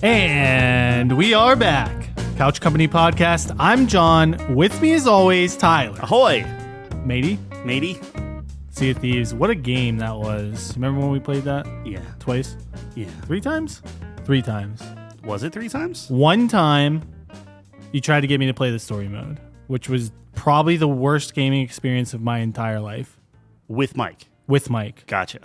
And we are back. Couch Company Podcast. I'm John. With me as always, Tyler. Ahoy! Matey. Sea of Thieves. What a game that was. Remember when we played that? Yeah. Twice? Yeah. 3 times? 3 times. Was it 3 times? One time, you tried to get me to play the story mode, which was probably the worst gaming experience of my entire life. With Mike. With Mike. Gotcha.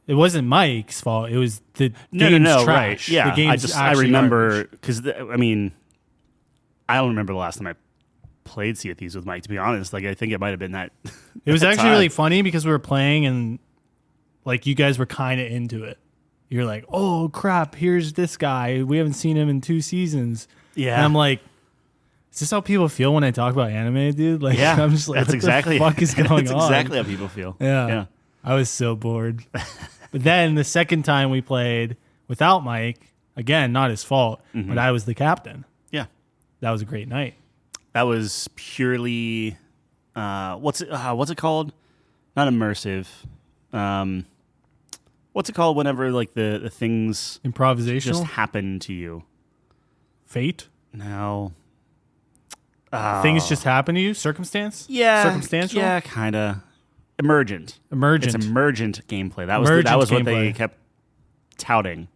It wasn't Mike's fault. It was the game's trash. Right. Yeah. The game's I remember, because, I don't remember the last time I played Sea of Thieves with Mike, to be honest. Like, I think it might have been that. It was actually really funny because we were playing and, like, you guys were kind of into it. You're like, oh, crap, here's this guy. We haven't seen him in 2 seasons. Yeah. And I'm like, is this how people feel when I talk about anime, dude? Like, yeah. I'm just like, that's what exactly, the fuck is going that's on? That's exactly how people feel. Yeah. I was so bored. But then the second time we played without Mike, again, not his fault, but I was the captain. Yeah. That was a great night. That was purely, what's it called? Not immersive. What's it called whenever like the things Improvisational? just happen to you? Fate? No. Things just happen to you? Circumstance? Yeah. Circumstantial? Yeah, kind of. Emergent. Emergent. It's emergent gameplay. That was what they kept touting.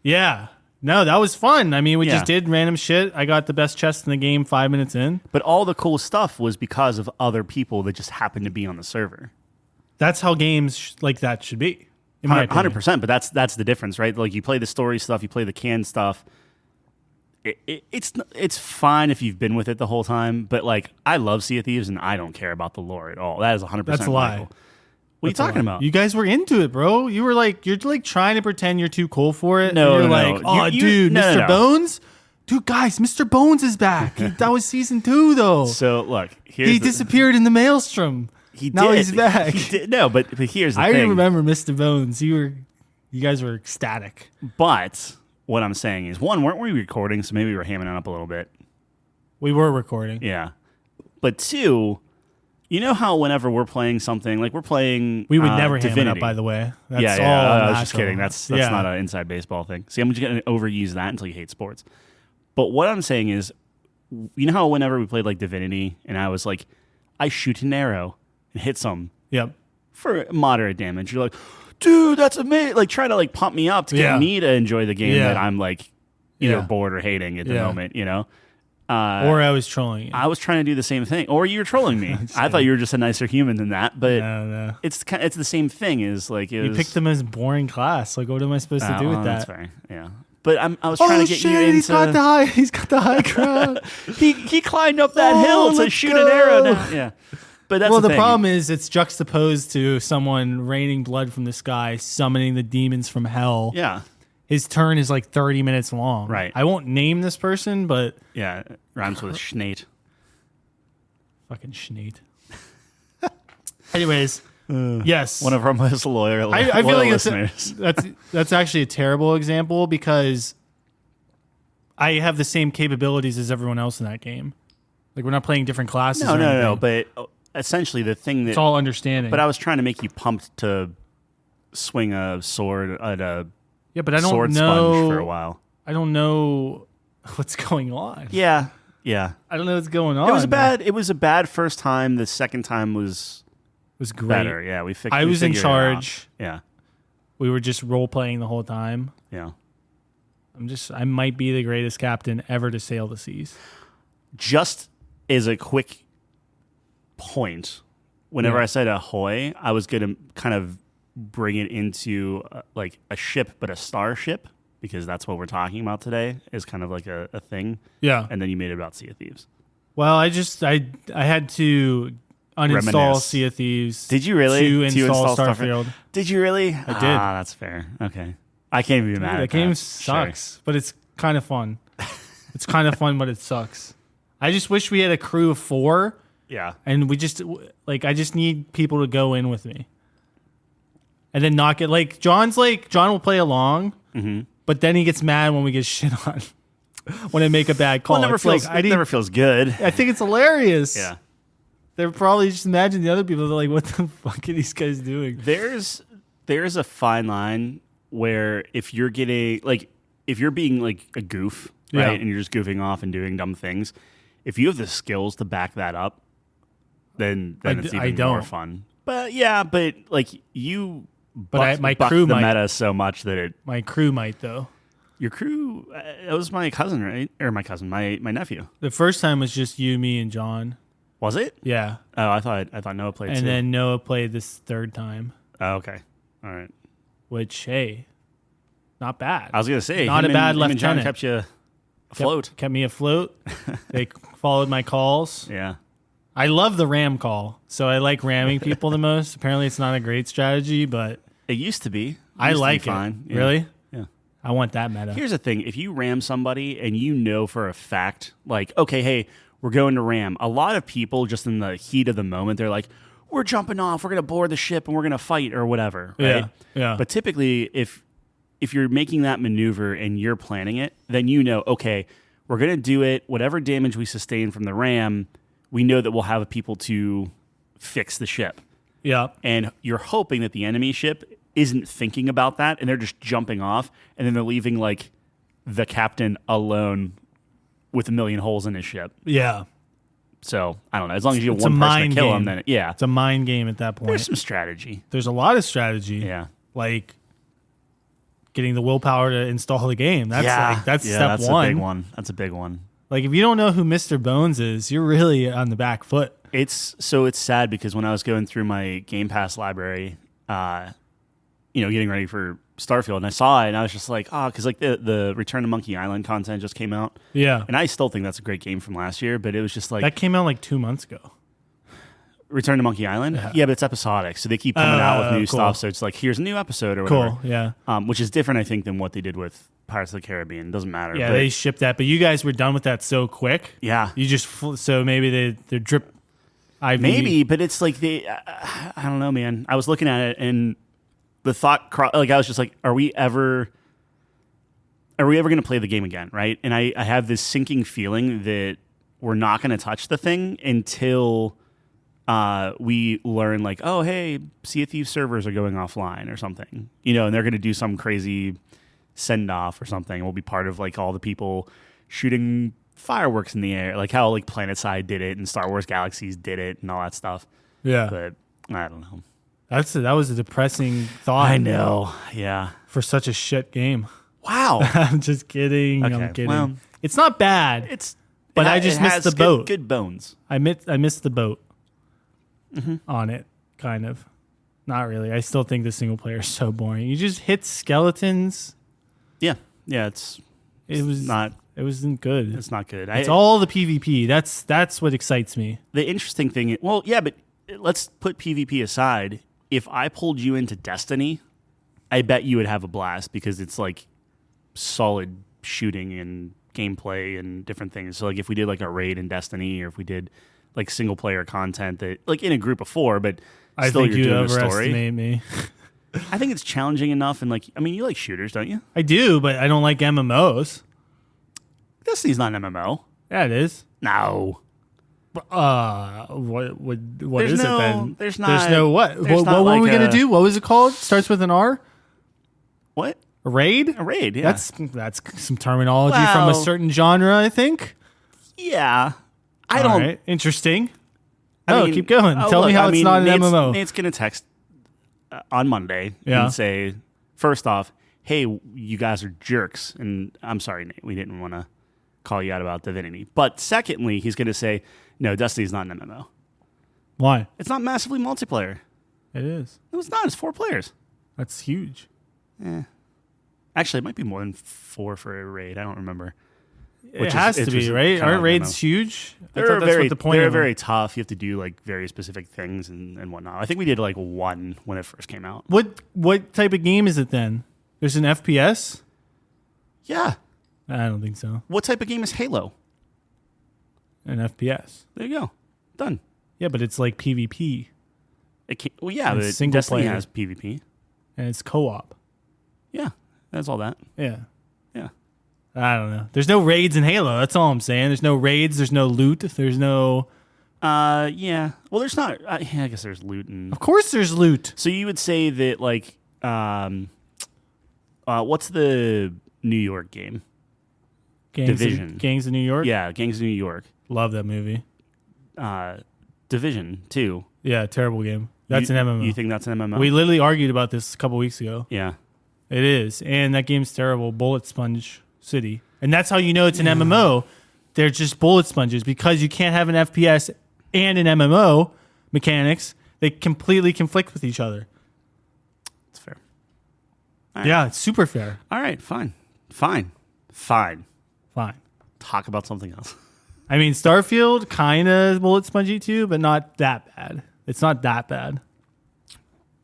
Yeah. No, that was fun. I mean, we Yeah. just did random shit. I got the best chest in the game 5 minutes in. But all the cool stuff was because of other people that just happened to be on the server. That's how games like that should be. In my opinion. 100%, but that's the difference, right? Like you play the story stuff, you play the canned stuff. It's fine if you've been with it the whole time, but like I love Sea of Thieves and I don't care about the lore at all. That is 100% That's a lie. Michael. What are you talking about? You guys were into it, bro. You were like, you're like trying to pretend you're too cool for it. No, and you're no, like, no. oh, dude, No, Mr. no, no. Bones? Dude, guys, Mr. Bones is back. That was season 2, though. So look, He disappeared in the maelstrom. Now he's back. He did. No, but here's the thing. I remember Mr. Bones. You guys were ecstatic. But what I'm saying is, one, weren't we recording? So maybe we were hamming it up a little bit. We were recording. Yeah. But 2, you know how whenever we're playing something, like we're playing We would never Divinity. ham it up, by the way. That's yeah. all I was just natural. kidding. That's not an inside baseball thing. See, I'm just going to overuse that until you hate sports. But what I'm saying is, you know how whenever we played like Divinity, and I was like, I shoot an arrow and hit some Yep. for moderate damage. You're like, dude, that's amazing. Like trying to like pump me up to get me to enjoy the game that I'm like either bored or hating at the moment, you know? Or I was trolling you. I was trying to do the same thing, or you were trolling me. I thought you were just a nicer human than that, but No. it's the same thing. Is like You picked them as boring class. Like, what am I supposed to do with that? That's fair. Yeah, but I was trying to get you into. He's got the high ground. he climbed up that hill to shoot an arrow. Now. Yeah, but that's the thing. problem is it's juxtaposed to someone raining blood from the sky, summoning the demons from hell. Yeah. His turn is like 30 minutes long. Right. I won't name this person, but... Yeah, it rhymes with Schnate. Fucking Schnate. Anyways, yes. One of our most loyal I feel like listeners. that's actually a terrible example because I have the same capabilities as everyone else in that game. Like, we're not playing different classes. No. But essentially, the thing that it's all understanding. But I was trying to make you pumped to swing a sword at a but I don't sword know sponge for a while. I don't know what's going on. Yeah. I don't know what's going on. It was a bad first time. The second time was great. better. Yeah, we fixed. I was in charge. Yeah. We were just role playing the whole time. Yeah. I might be the greatest captain ever to sail the seas. Just as a quick point, whenever I said ahoy, I was going to kind of bring it into like a ship, but a starship, because that's what we're talking about today is kind of like a thing. Yeah. And then you made it about Sea of Thieves. Well, I had to uninstall Reminisce. Sea of Thieves. Did you really? To install Starfield. Did you really? I did. That's fair. Okay. I can't even be mad at that game that. sucks, but it's kind of fun. It's kind of fun, but it sucks. I just wish we had a crew of 4. Yeah. And we just, I just need people to go in with me. And then not get, John will play along, but then he gets mad when we get shit on. When I make a bad call. Well, it never feels good. I think it's hilarious. Yeah. They're probably just imagine the other people. They're like, what the fuck are these guys doing? There's a fine line where if you're getting, if you're being like a goof, right, and you're just goofing off and doing dumb things, if you have the skills to back that up, then it's even more fun. But like you, my bucked crew the might. meta so much that My crew might though. your crew, it was my cousin, right, or my cousin, my nephew. The first time was just you, me, and John. Was it? Yeah. Oh, I thought Noah played too. And then Noah played this third time. Oh, okay. All right. Which, hey, not bad. I was gonna say not a bad him and John lieutenant. kept you afloat. Kept me afloat. They followed my calls. Yeah. I love the ram call, so I like ramming people the most. Apparently, it's not a great strategy, but It used to be. I like it. Fine. Yeah. Really? Yeah. I want that meta. Here's the thing: if you ram somebody and you know for a fact, like, okay, hey, we're going to ram. A lot of people, just in the heat of the moment, they're like, "We're jumping off. We're going to board the ship and we're going to fight or whatever." Right? Yeah. But typically, if you're making that maneuver and you're planning it, then you know, okay, we're going to do it. Whatever damage we sustain from the ram, we know that we'll have people to fix the ship. Yeah. And you're hoping that the enemy ship isn't thinking about that and they're just jumping off and then they're leaving like the captain alone with a million holes in his ship. Yeah. So I don't know. As long as you have It's a one person mind to kill game. him, then yeah, It's a mind game at that point. there's some strategy. There's a lot of strategy. Yeah. Like getting the willpower to install the game. That's step that's one. a big one. That's a big one. Like if you don't know who Mr. Bones is, you're really on the back foot. It's sad because when I was going through my Game Pass library, getting ready for Starfield, and I saw it, and I was just like, because like the Return to Monkey Island content just came out, Yeah. and I still think that's a great game from last year, but it was just like That came out like 2 months ago. Return to Monkey Island, yeah, but it's episodic, so they keep coming out with new cool. stuff. So it's like here's a new episode or whatever, Cool. Yeah. which is different, I think, than what they did with Pirates of the Caribbean. Doesn't matter. Yeah, but they shipped that, but you guys were done with that so quick. yeah, You just so maybe they're drip. IV. maybe, but it's like I don't know, man. I was looking at it and the thought, like I was just like, are we ever going to play the game again, right? And I have this sinking feeling that we're not going to touch the thing until we learn, like, oh, hey, Sea of Thieves servers are going offline or something, and they're going to do some crazy send off or something. We'll be part of like all the people shooting fireworks in the air, like how like PlanetSide did it and Star Wars Galaxies did it and all that stuff. Yeah. But I don't know. That was a depressing thought. I know. Yeah. For such a shit game. Wow. I'm just kidding. Okay, I'm kidding. well, it's not bad. But I just missed the boat. Good bones. I missed the boat on it, kind of. Not really. I still think the single player is so boring. You just hit skeletons. Yeah. Yeah. It wasn't good. It's not good. It's all the PvP. That's what excites me. The interesting thing. Well, yeah, but let's put PvP aside. If I pulled you into Destiny, I bet you would have a blast because it's like solid shooting and gameplay and different things. So like if we did like a raid in Destiny, or if we did like single player content that like in a group of 4, but I still think you're you doing a story. overestimate me. I think it's challenging enough, and like, I mean, you like shooters, don't you? I do, but I don't like MMOs. Destiny's not an MMO. Yeah, it is. No. What There's is no- it then? there's There's not- no what? there's What not were we like gonna a- do? What was it called? Starts with an R. What? A raid. A raid, yeah. That's some terminology from a Well- certain genre, I think. Yeah. I All don't. right. Interesting. I mean, Keep going. Tell me look, how I it's mean, not an Nate's, MMO. Nate's going to text on Monday Yeah. and say, first off, hey, you guys are jerks. And I'm sorry, Nate, we didn't want to call you out about Divinity. But secondly, he's going to say, no, Destiny's not an MMO. Why? It's not massively multiplayer. It is. No, it's not. It's 4 players. That's huge. Actually, it might be more than 4 for a raid. I don't remember. It has to be, right? Aren't raids huge? I thought that's what the point They're of them. very tough. You have to do like very specific things and whatnot. I think we did like 1 when it first came out. What type of game is it then? There's an FPS? Yeah. I don't think so. What type of game is Halo? An FPS. There you go. Done. Yeah, but it's like PvP Well, yeah, And but single Destiny player. has PvP. and it's co-op. Yeah, that's all that. Yeah. Yeah. I don't know. There's no raids in Halo. That's all I'm saying. There's no raids. There's no loot. There's no. Yeah. Well, there's not. Yeah, I guess there's loot and. Of course, there's loot. So you would say that like, what's the New York game. Division. Gangs of New York? Yeah, Gangs of New York. Love that movie. Division 2. Yeah, terrible game. That's an MMO. You think that's an MMO? We literally argued about this a couple weeks ago. Yeah. It is. And that game's terrible. Bullet Sponge City. And that's how you know it's an MMO. They're just bullet sponges because you can't have an FPS and an MMO mechanics. They completely conflict with each other. It's fair. Right. Yeah, it's super fair. All right, fine. Talk about something else. I mean, Starfield, kind of bullet spongy too, but not that bad. It's not that bad.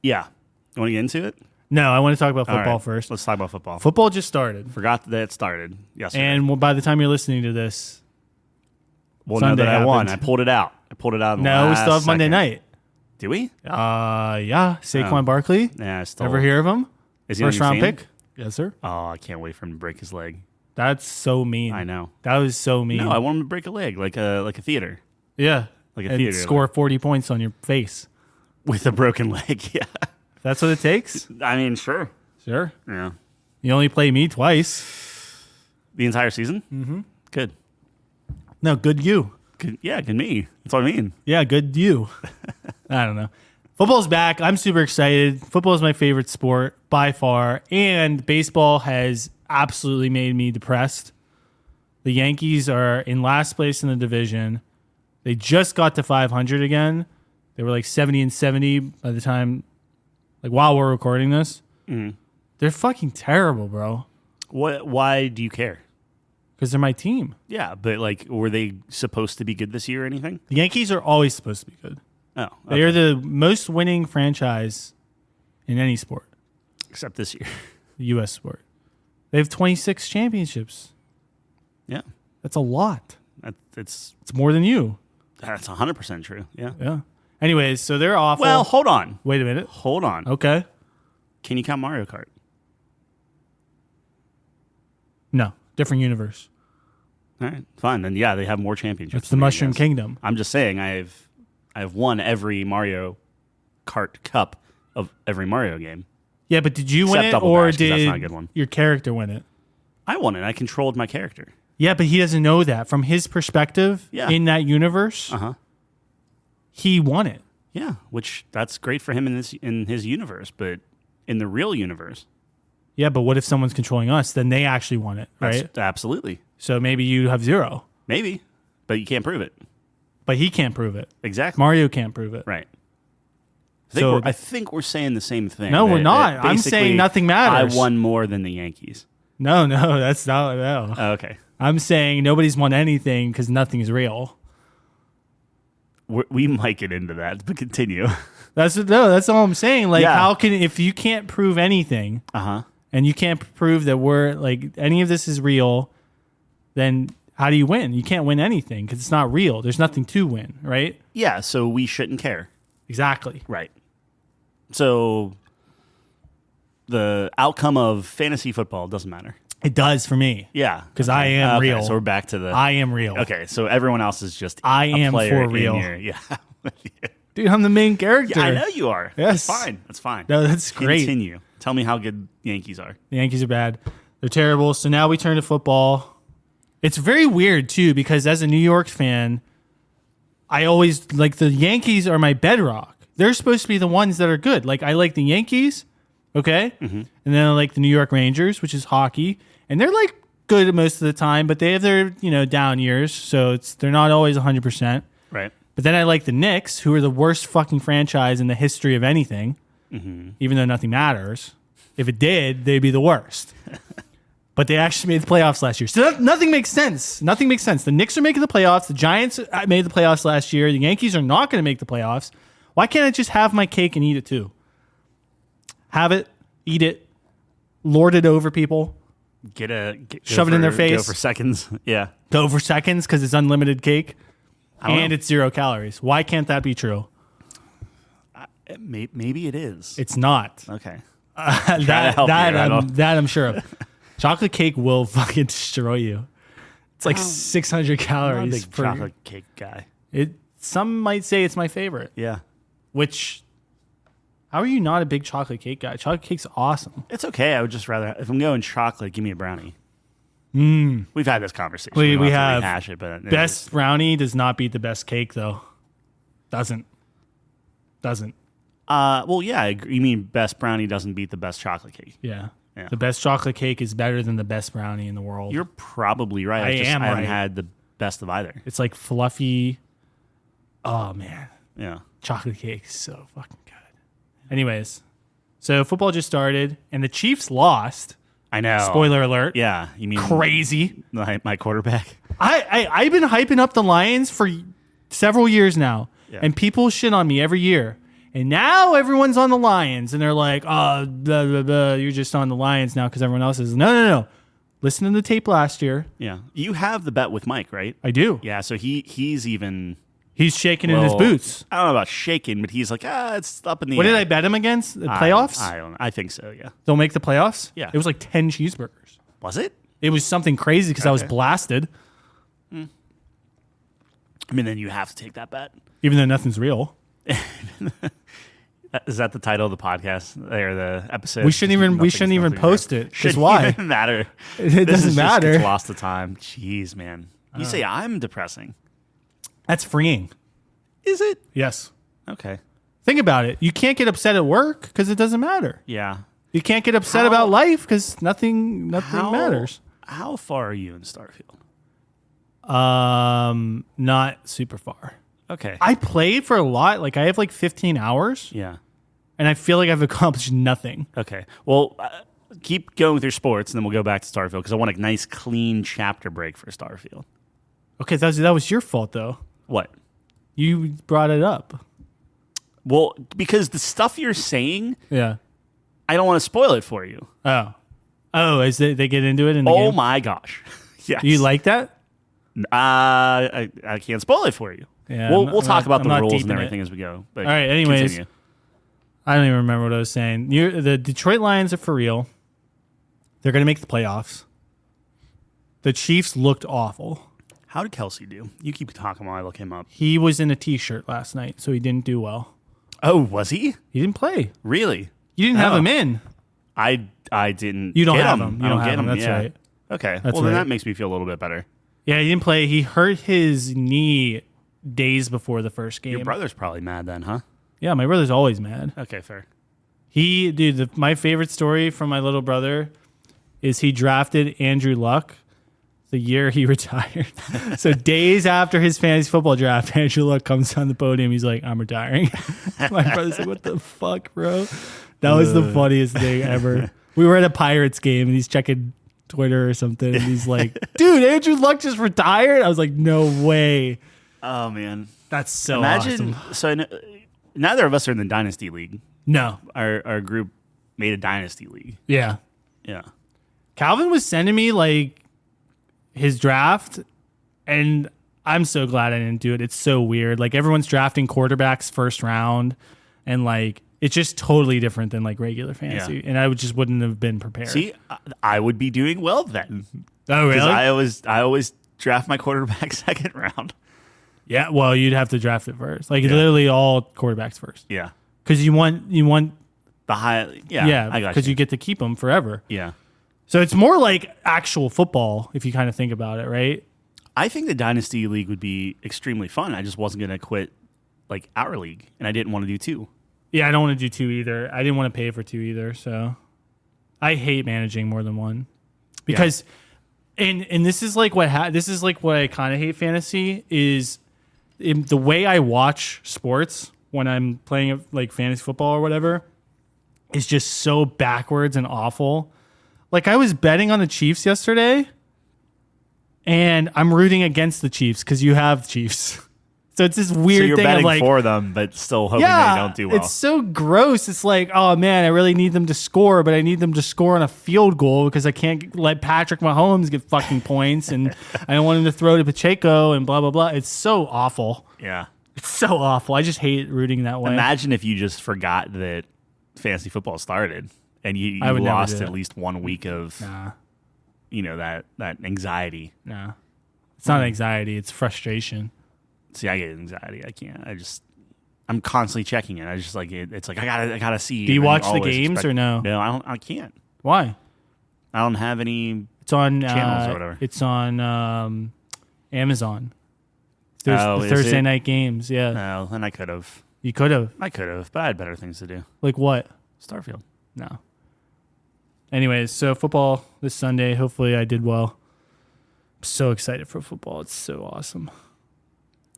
Yeah. You want to get into it? No, I want to talk about football first. Let's talk about football. Football just started. Forgot that it started yesterday. And by the time you're listening to this, Sunday that I won. happened. I pulled it out. No, we still have Monday night. Do we? Yeah. Saquon Barkley. Yeah, still. Ever hear of him? Is he First on round your team? pick? Yes, sir. Oh, I can't wait for him to break his leg. That's so mean. I know. That was so mean. No, I want him to break a leg like a theater. Yeah. Like a and theater. Score 40 points on your face. With a broken leg, yeah. That's what it takes? I mean, sure. Sure. Yeah. You only play me twice. The entire season? Mm-hmm. Good. No, good you. Good me. That's what I mean. Yeah, good you. I don't know. Football's back. I'm super excited. Football is my favorite sport by far, and baseball has absolutely made me depressed. The Yankees are in last place in the division. They just got to 500 again. They were like 70-70 by the time, like while we're recording this. Mm. They're fucking terrible, bro. Why do you care? Because they're my team. Yeah, but like, were they supposed to be good this year or anything? The Yankees are always supposed to be good. Oh, okay. They are the most winning franchise in any sport. Except this year. The U.S. sport. They have 26 championships. Yeah. That's a lot. It's more than you. That's 100% true. Yeah. Yeah. Anyways, so they're awful. Well, hold on. Wait a minute. Hold on. Okay. Can you count Mario Kart? No. Different universe. All right. Fine. Then, yeah, they have more championships. It's the Mushroom Kingdom. I'm just saying I've won every Mario Kart Cup of every Mario game. Yeah, but did you win Except it, Double or Dash, 'cause that's not a did good one. your character win it? I won it. I controlled my character. Yeah, but he doesn't know that. From his perspective, in that universe, he won it. Yeah, which that's great for him in his universe, but in the real universe. Yeah, but what if someone's controlling us? Then they actually won it, right? Absolutely. So maybe you have 0. Maybe, but you can't prove it. But he can't prove it. Exactly. Mario can't prove it. Right. I think we're saying the same thing. No, we're not. I'm saying nothing matters. I won more than the Yankees. No, that's not. No. Okay. I'm saying nobody's won anything because nothing is real. We might get into that, but continue. That's all I'm saying. Like, how can, if you can't prove anything, and you can't prove that we're like any of this is real, then how do you win? You can't win anything because it's not real. There's nothing to win, right? Yeah, so we shouldn't care. Exactly. Right. So the outcome of fantasy football doesn't matter. It does for me. Yeah. Because I am real. So we're back to the... I am real. Okay, so everyone else is just I am player for real. Yeah. Dude, I'm the main character. Yeah, I know you are. Yes. That's fine. No, that's great. Continue. Tell me how good the Yankees are. The Yankees are bad. They're terrible. So now we turn to football. It's very weird, too, because as a New York fan, I always... Like, the Yankees are my bedrock. They're supposed to be the ones that are good. Like, I like the Yankees, okay? Mm-hmm. And then I like the New York Rangers, which is hockey. And they're, like, good most of the time, but they have their, down years. So they're not always 100%. Right. But then I like the Knicks, who are the worst fucking franchise in the history of anything, even though nothing matters. If it did, they'd be the worst. But they actually made the playoffs last year. So nothing makes sense. Nothing makes sense. The Knicks are making the playoffs. The Giants made the playoffs last year. The Yankees are not going to make the playoffs. Why can't I just have my cake and eat it too? Have it, eat it, lord it over people. Shove it in their face. Go for seconds. Yeah. Go for seconds because it's unlimited cake. And it's 0 calories. Why can't that be true? Maybe it is. It's not. Okay. That I'm sure of. Chocolate cake will fucking destroy you. It's like 600 calories. I'm not a big chocolate cake guy. Some might say it's my favorite. Yeah. Which How are you not a big chocolate cake guy? Chocolate cake's awesome. It's okay. I would just rather, if I'm going chocolate, give me a brownie. We've had this conversation. We don't have. to rehash it, but Best brownie does not beat the best cake, though. Doesn't. Well, yeah. You mean best brownie doesn't beat the best chocolate cake? Yeah. Yeah. The best chocolate cake is better than the best brownie in the world. You're probably right. I am haven't right. had the best of either. It's like fluffy. Oh, man. Yeah. Chocolate cake is so fucking good. Anyways, so football just started, and the Chiefs lost. I know. Spoiler alert. Yeah. You mean Crazy. my quarterback? I've been hyping up the Lions for several years now, and people shit on me every year. And now everyone's on the Lions, and they're like, oh, blah, blah, blah. You're just on the Lions now because everyone else is. No. Listen to the tape last year. Yeah. You have the bet with Mike, right? I do. Yeah. So he's even... He's shaking in his boots. I don't know about shaking, but he's like, it's up in the What air. did I bet him against? The playoffs? I don't know. I think so, yeah. They'll make the playoffs? Yeah. It was like 10 cheeseburgers. Was it? It was something crazy because I was blasted. I mean, then you have to take that bet. Even though nothing's real. Is that the title of the podcast or the episode? We shouldn't even post it. Because why? Even matter. It doesn't matter. Just lost the time. Jeez, man. You say I'm depressing. That's freeing. Is it? Yes. Okay. Think about it. You can't get upset at work because it doesn't matter. Yeah. You can't get upset about life because nothing matters. How far are you in Starfield? Not super far. Okay. I played for a lot. Like I have like 15 hours. Yeah. And I feel like I've accomplished nothing. Okay. Well, keep going with your sports, and then we'll go back to Starfield because I want a nice, clean chapter break for Starfield. Okay, that was your fault though. What? You brought it up. Well, because the stuff you're saying, Yeah. I don't want to spoil it for you. Oh, is they get into it in the game? Oh my gosh. Yes. You like that? I can't spoil it for you. Yeah, We'll talk about I'm the not rules deep and in everything it. as we go. But All right, anyways. continue. I don't even remember what I was saying. The Detroit Lions are for real. They're going to make the playoffs. The Chiefs looked awful. How did Kelsey do? You keep talking while I look him up. He was in a T-shirt last night, so he didn't do well. Oh, was he? He didn't play. Really? You didn't have him in. I didn't. You don't get have him. him. You I don't get have him. That's yeah. right. Okay. That's well, then right. that makes me feel a little bit better. Yeah, he didn't play. He hurt his knee days before the first game. Your brother's probably mad then, huh? Yeah, my brother's always mad. Okay, fair. My favorite story from my little brother is he drafted Andrew Luck the year he retired. So days after his fantasy football draft, Andrew Luck comes on the podium. He's like, I'm retiring. My brother's like, what the fuck, bro? That was the funniest thing ever. We were at a Pirates game and he's checking Twitter or something. And he's like, dude, Andrew Luck just retired? I was like, no way. Oh, man. That's so Imagine, awesome. so neither of us are in the Dynasty League. No. Our group made a Dynasty League. Yeah. Yeah. Calvin was sending me like his draft, and I'm so glad I didn't do it. It's so weird. Like everyone's drafting quarterbacks first round, and like it's just totally different than like regular fantasy. Yeah. And I just wouldn't have been prepared. See, I would be doing well then. Oh, really? I always draft my quarterback second round. Yeah. Well, you'd have to draft it first. Like literally all quarterbacks first. Yeah. Because you want The high. Yeah. yeah I got because you get to keep them forever. Yeah. So it's more like actual football if you kind of think about it, right? I think the Dynasty League would be extremely fun. I just wasn't going to quit like our league, and I didn't want to do two. Yeah, I don't want to do two either. I didn't want to pay for two either. So I hate managing more than one because, and this is like what I kind of hate fantasy is the way I watch sports when I'm playing like fantasy football or whatever is just so backwards and awful. Like I was betting on the Chiefs yesterday, and I'm rooting against the Chiefs because you have Chiefs. So it's this weird So you're thing betting of like, for them, but still hoping they don't do well. It's so gross. It's like, oh man, I really need them to score, but I need them to score on a field goal because I can't let Patrick Mahomes get fucking points, and I don't want him to throw to Pacheco and blah blah blah. It's so awful. Yeah. It's so awful. I just hate rooting that way. Imagine if you just forgot that fantasy football started and you I would never lost do at it. least 1 week of that anxiety. No, it's not anxiety. It's frustration. See, I get anxiety. I I'm constantly checking it. I just like it. It's like I gotta see. Do you and watch the always games expect- or no? No, I can't. Why? I don't have any. It's on channels or whatever. It's on Amazon. Oh, the is Thursday it? night games. Yeah, No, then I could have. you could have. But I had better things to do. Like what? Starfield. No. Anyways, so football this Sunday. Hopefully, I did well. I'm so excited for football. It's so awesome.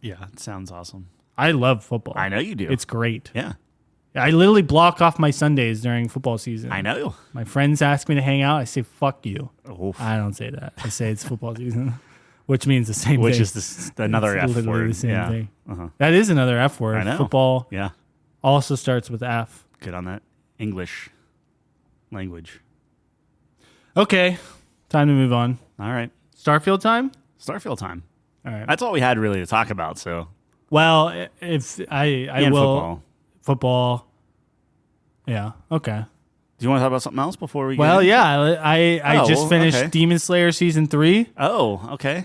Yeah, it sounds awesome. I love football. I know you do. It's great. Yeah, I literally block off my Sundays during football season. I know. My friends ask me to hang out. I say, fuck you. Oof. I don't say that. I say it's football season, which means the same Which thing. is another It's F literally word. the same Yeah. thing. Uh-huh. That is another F word. I know. Football Yeah. also starts with F. Good on that English language. Okay. Time to move on. All right. Starfield time? Starfield time. All right. That's all we had really to talk about. So Well, if I and will. football. Yeah. Okay. Do you want to talk about something else before we? Well, get in? yeah. I Oh, just finished okay. Demon Slayer season 3. Oh, okay.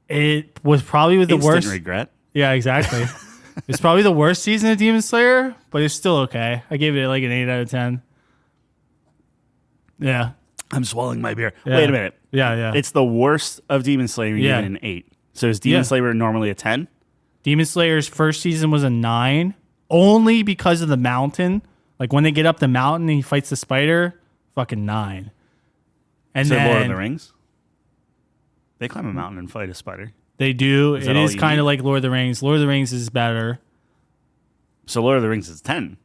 It was probably the Instant worst. regret. Yeah, exactly. It's probably the worst season of Demon Slayer, but it's still okay. I gave it like an 8 out of 10. Yeah. I'm swallowing my beer. Yeah. Wait a minute. Yeah. It's the worst of Demon Slayer. You Yeah. give it an 8. So is Demon Yeah. Slayer normally a 10? Demon Slayer's first season was a 9, only because of the mountain. Like when they get up the mountain and he fights the spider, fucking 9. And So then Lord of the Rings. They climb a mountain and fight a spider. they do. Is It that all is you kind need? of like Lord of the Rings. Lord of the Rings is better. So Lord of the Rings is 10.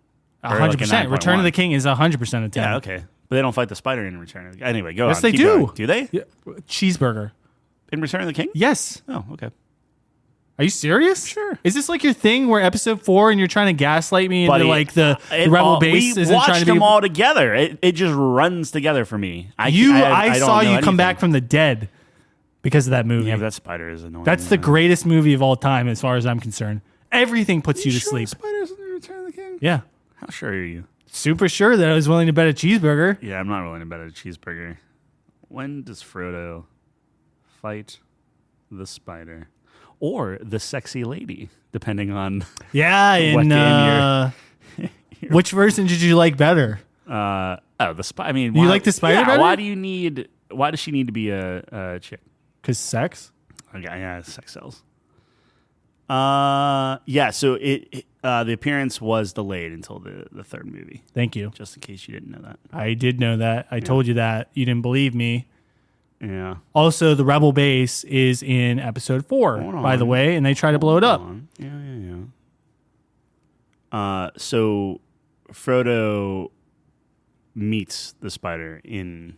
Or like a 100%. Return of the 9.1. King is 100% a 10. Yeah, okay. But they don't fight the spider in Return of the Anyway, go on. Yes, they Keep do. going. Do they? Yeah. Cheeseburger. In Return of the King? Yes. Oh, okay. Are you serious? Sure. Is this like your thing where episode 4 and you're trying to gaslight me into Buddy, like the It rebel all- base We isn't watched trying to be them all together. It just runs together for me. I don't saw know you come back anything. from the dead because of that movie. Yeah, but that spider is annoying. That's the greatest movie of all time as far as I'm concerned. Everything puts you to sure sleep. Spiders in Return of the King? Yeah. How sure are you? Super sure that I was willing to bet a cheeseburger. Yeah, I'm not willing to bet a cheeseburger. When does Frodo fight the spider? Or the sexy lady, depending on Yeah, what in game which version did you like better? the spider. I mean, You like the spider better? Why does she need to be a chick? Because sex? Okay, yeah, sex sells. Yeah. So the appearance was delayed until the third movie. Thank you. Just in case you didn't know that. I did know that. I told you that. You didn't believe me. Yeah. Also, the Rebel base is in episode 4, Hold by the on. way, and they try to blow it up. Yeah. So Frodo meets the spider in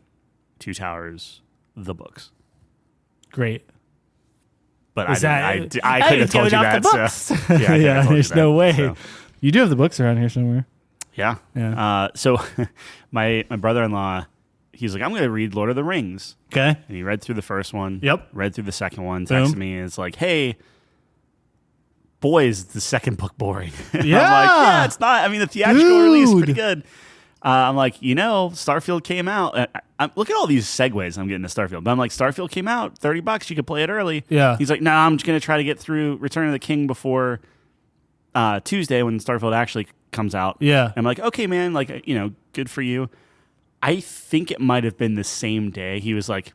Two Towers, the books. Great. But Is I that- could have told you going that. off the So. books. Yeah, I could have told you there's that, no way. so. You do have the books around here somewhere. Yeah. Yeah. So my brother-in-law, he's like, I'm going to read Lord of the Rings. Okay. And he read through the first one. Yep. Read through the second one. Boom. Texted me and it's like, hey, boy, is the second book boring. Yeah. I'm like, yeah, it's not. I mean, the theatrical release is pretty Dude. good. I'm like, Starfield came out. Look at all these segues I'm getting to Starfield. But I'm like, Starfield came out, $30. You could play it early. Yeah. He's like, I'm just going to try to get through Return of the King before Tuesday when Starfield actually comes out. Yeah. And I'm like, okay, man, like, good for you. I think it might have been the same day. He was like,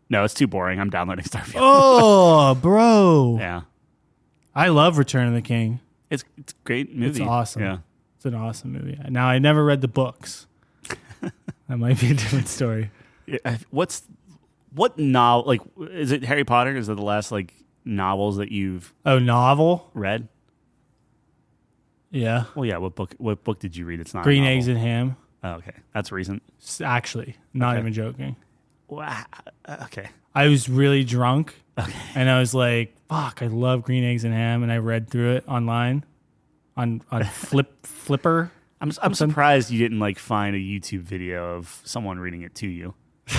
no, it's too boring. I'm downloading Starfield. Oh, bro. Yeah. I love Return of the King. It's a great movie. It's awesome. Yeah. It's an awesome movie. Now, I never read the books. That might be a different story. What novel, like, is it Harry Potter? Is it the last, like, novels that you've Oh, novel? read? Yeah. Well, yeah. What book did you read? It's not a Green novel. Eggs and Ham. Oh, okay. That's recent. Actually, not Okay. even joking. Wow. Okay. I was really drunk, and I was like, "Fuck, I love Green Eggs and Ham," and I read through it online on Flipper. I'm surprised you didn't, like, find a YouTube video of someone reading it to you.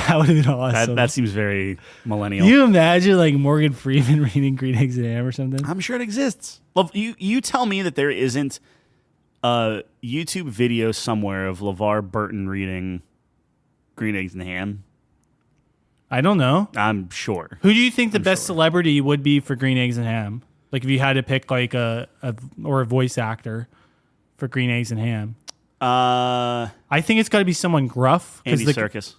That would have been awesome. That seems very millennial. Can you imagine like Morgan Freeman reading Green Eggs and Ham or something? I'm sure it exists. Well, you tell me that there isn't a YouTube video somewhere of LeVar Burton reading Green Eggs and Ham. I don't know. I'm sure. Who do you think the best celebrity would be for Green Eggs and Ham? Like if you had to pick like a voice actor for Green Eggs and Ham. I think it's got to be someone gruff. Andy Serkis.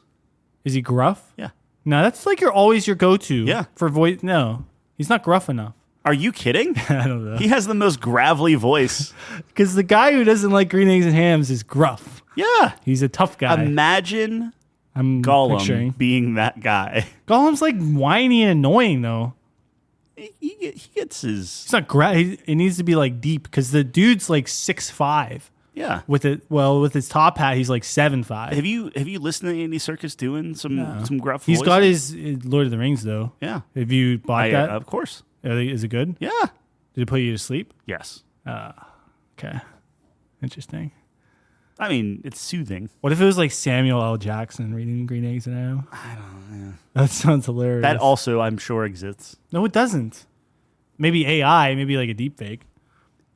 Is he gruff? Yeah. No, that's like always your go-to. Yeah. For voice. No, he's not gruff enough. Are you kidding? I don't know. He has the most gravelly voice. Because the guy who doesn't like Green Eggs and Hams is gruff. Yeah. He's a tough guy. Imagine I'm Gollum picturing. being that guy. Gollum's like whiny and annoying though. He gets his... It's not it needs to be like deep because the dude's like 6'5". Yeah. With his top hat, he's like 7'5". Have you listened to Andy Serkis doing some gruff He's voices? got his Lord of the Rings though. Yeah. Have you bought that? Of course. Is it good? Yeah. Did it put you to sleep? Yes. Okay. Interesting. I mean, it's soothing. What if it was like Samuel L. Jackson reading Green Eggs and Ham? I don't know. That sounds hilarious. That also, I'm sure, exists. No, it doesn't. Maybe AI, maybe like a deep fake.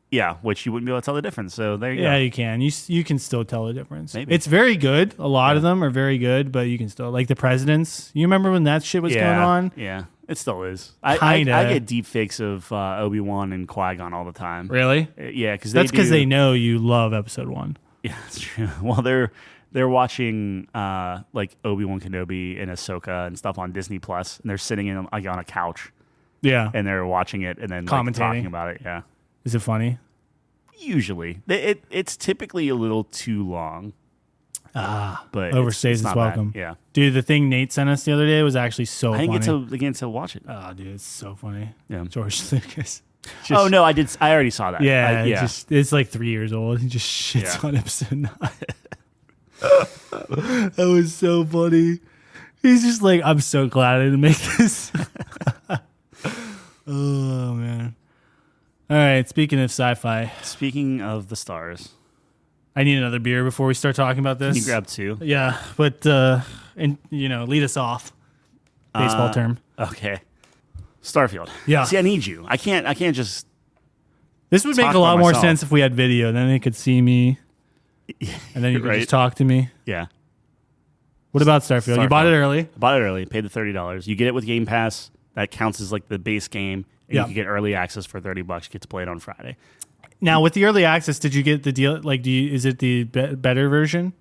Yeah, which you wouldn't be able to tell the difference. So there you go. Yeah, you can. You can still tell the difference. Maybe. It's very good. A lot of them are very good, but you can still like the presidents. You remember when that shit was going on? Yeah, it still is. I get deep fakes of Obi-Wan and Qui-Gon all the time. Really? Yeah, because that's because they know you love Episode 1. Yeah, that's true. Well, they're watching like Obi-Wan Kenobi and Ahsoka and stuff on Disney Plus, and they're sitting in like on a couch. Yeah, and they're watching it and then like, commentating, talking about it. Yeah, is it funny? Usually, it's typically a little too long. But overstays its welcome. Bad. Yeah, dude, the thing Nate sent us the other day was actually so funny. I didn't get to watch it. Oh, dude, it's so funny. Yeah, George Lucas. Oh no, I did. I already saw that. Yeah, it's like 3 years old. He just shits on episode 9. That was so funny. He's just like, I'm so glad I didn't make this. Oh man. All right. Speaking of sci-fi. Speaking of the stars. I need another beer before we start talking about this. Can you grab 2? Yeah, but and lead us off. Baseball term. Okay. Starfield. Yeah. See, I need you. I can't just. This would make a lot more sense if we had video. Then they could see me, and then you could just talk to me. Yeah. What about Starfield? You bought it early. I bought it early. Paid the $30. You get it with Game Pass. That counts as like the base game. And you can get early access for $30. You get to play it on Friday. Now, with the early access, did you get the deal? Like, is it the better version?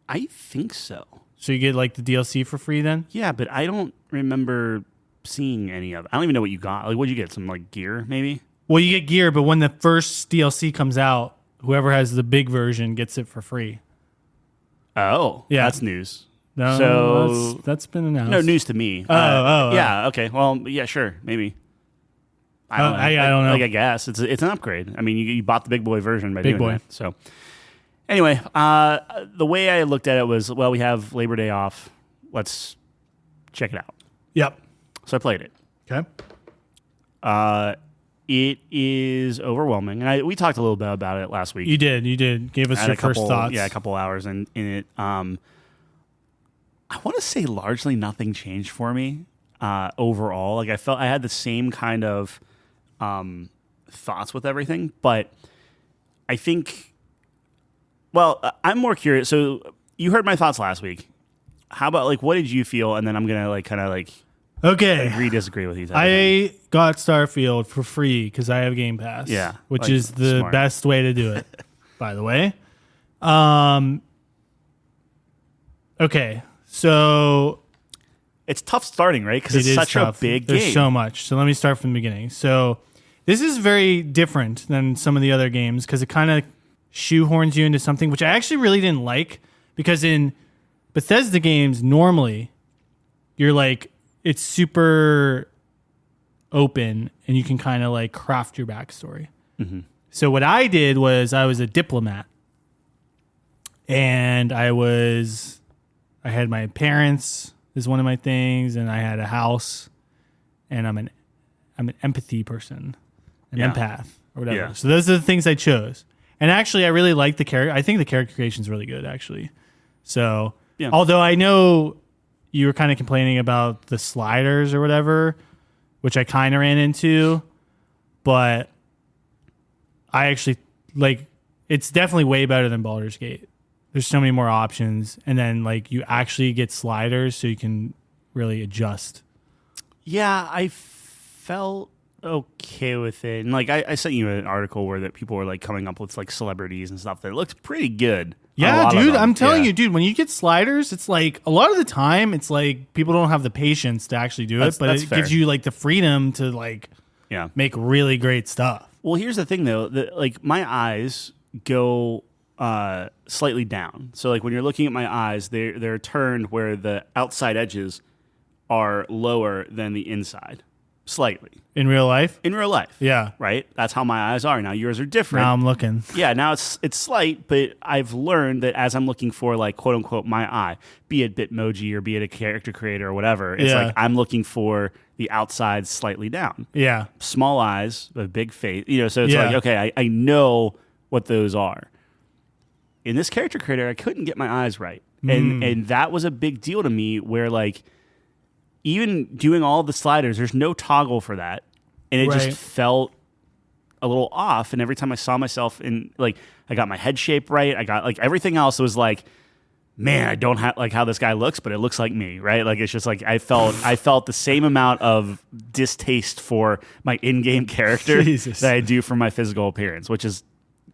I think so. So you get like the DLC for free then? Yeah, but I don't remember seeing any of it. I don't even know what you got. Like, what'd you get? Some like gear, maybe? Well, you get gear, but when the first DLC comes out, whoever has the big version gets it for free. Oh, yeah, that's news. No, so that's been announced. No news to me. Yeah. Okay. Well, yeah, sure, maybe. I don't know. Like, I guess it's an upgrade. I mean, you bought the big boy version by doing that. So anyway, the way I looked at it was, well, we have Labor Day off. Let's check it out. Yep. So I played it. Okay. It is overwhelming, and we talked a little bit about it last week. You did. Gave us your first thoughts. Yeah, a couple hours in it. I want to say largely nothing changed for me overall. Like I felt I had the same kind of thoughts with everything, but I think. Well, I'm more curious. So you heard my thoughts last week. How about like what did you feel? And then I'm gonna like kind of like. Okay. Agree, disagree with you. I got Starfield for free because I have Game Pass. Yeah. Which is the best way to do it, by the way. Okay. So. It's tough starting, right? Because it's such a big game. There's so much. So let me start from the beginning. So this is very different than some of the other games because it kind of shoehorns you into something, which I actually really didn't like because in Bethesda games, normally, you're like, it's super open and you can kind of like craft your backstory. Mm-hmm. So what I did was I was a diplomat and I had my parents is one of my things, and I had a house, and I'm an empathy person, an empath or whatever. Yeah. So those are the things I chose. And actually I really like the character. I think the character creation is really good actually. So although I know you were kind of complaining about the sliders or whatever, which I kind of ran into, but I actually like it's definitely way better than Baldur's Gate. There's so many more options, and then like you actually get sliders so you can really adjust. Yeah, I felt okay with it. And like I sent you an article where that people were like coming up with like celebrities and stuff that looked pretty good. Yeah, dude, I'm telling you, dude, when you get sliders, it's like a lot of the time it's like people don't have the patience to actually do it, but it gives you like the freedom to like make really great stuff. Well, here's the thing though, like my eyes go slightly down. So like when you're looking at my eyes, they're turned where the outside edges are lower than the inside. Slightly. In real life? In real life. Yeah. Right? That's how my eyes are. Now yours are different. Now I'm looking. Yeah, now it's slight, but I've learned that as I'm looking for like quote unquote my eye, be it Bitmoji or be it a character creator or whatever, it's like I'm looking for the outside slightly down. Yeah. Small eyes, a big face. So it's like, okay, I know what those are. In this character creator, I couldn't get my eyes right. And that was a big deal to me where like even doing all the sliders, there's no toggle for that. And it just felt a little off. And every time I saw myself in, like, I got my head shape right. I got, like, everything else was like, man, I don't have, like, how this guy looks, but it looks like me, right? Like, it's just like, I felt the same amount of distaste for my in-game character that I do for my physical appearance, which is,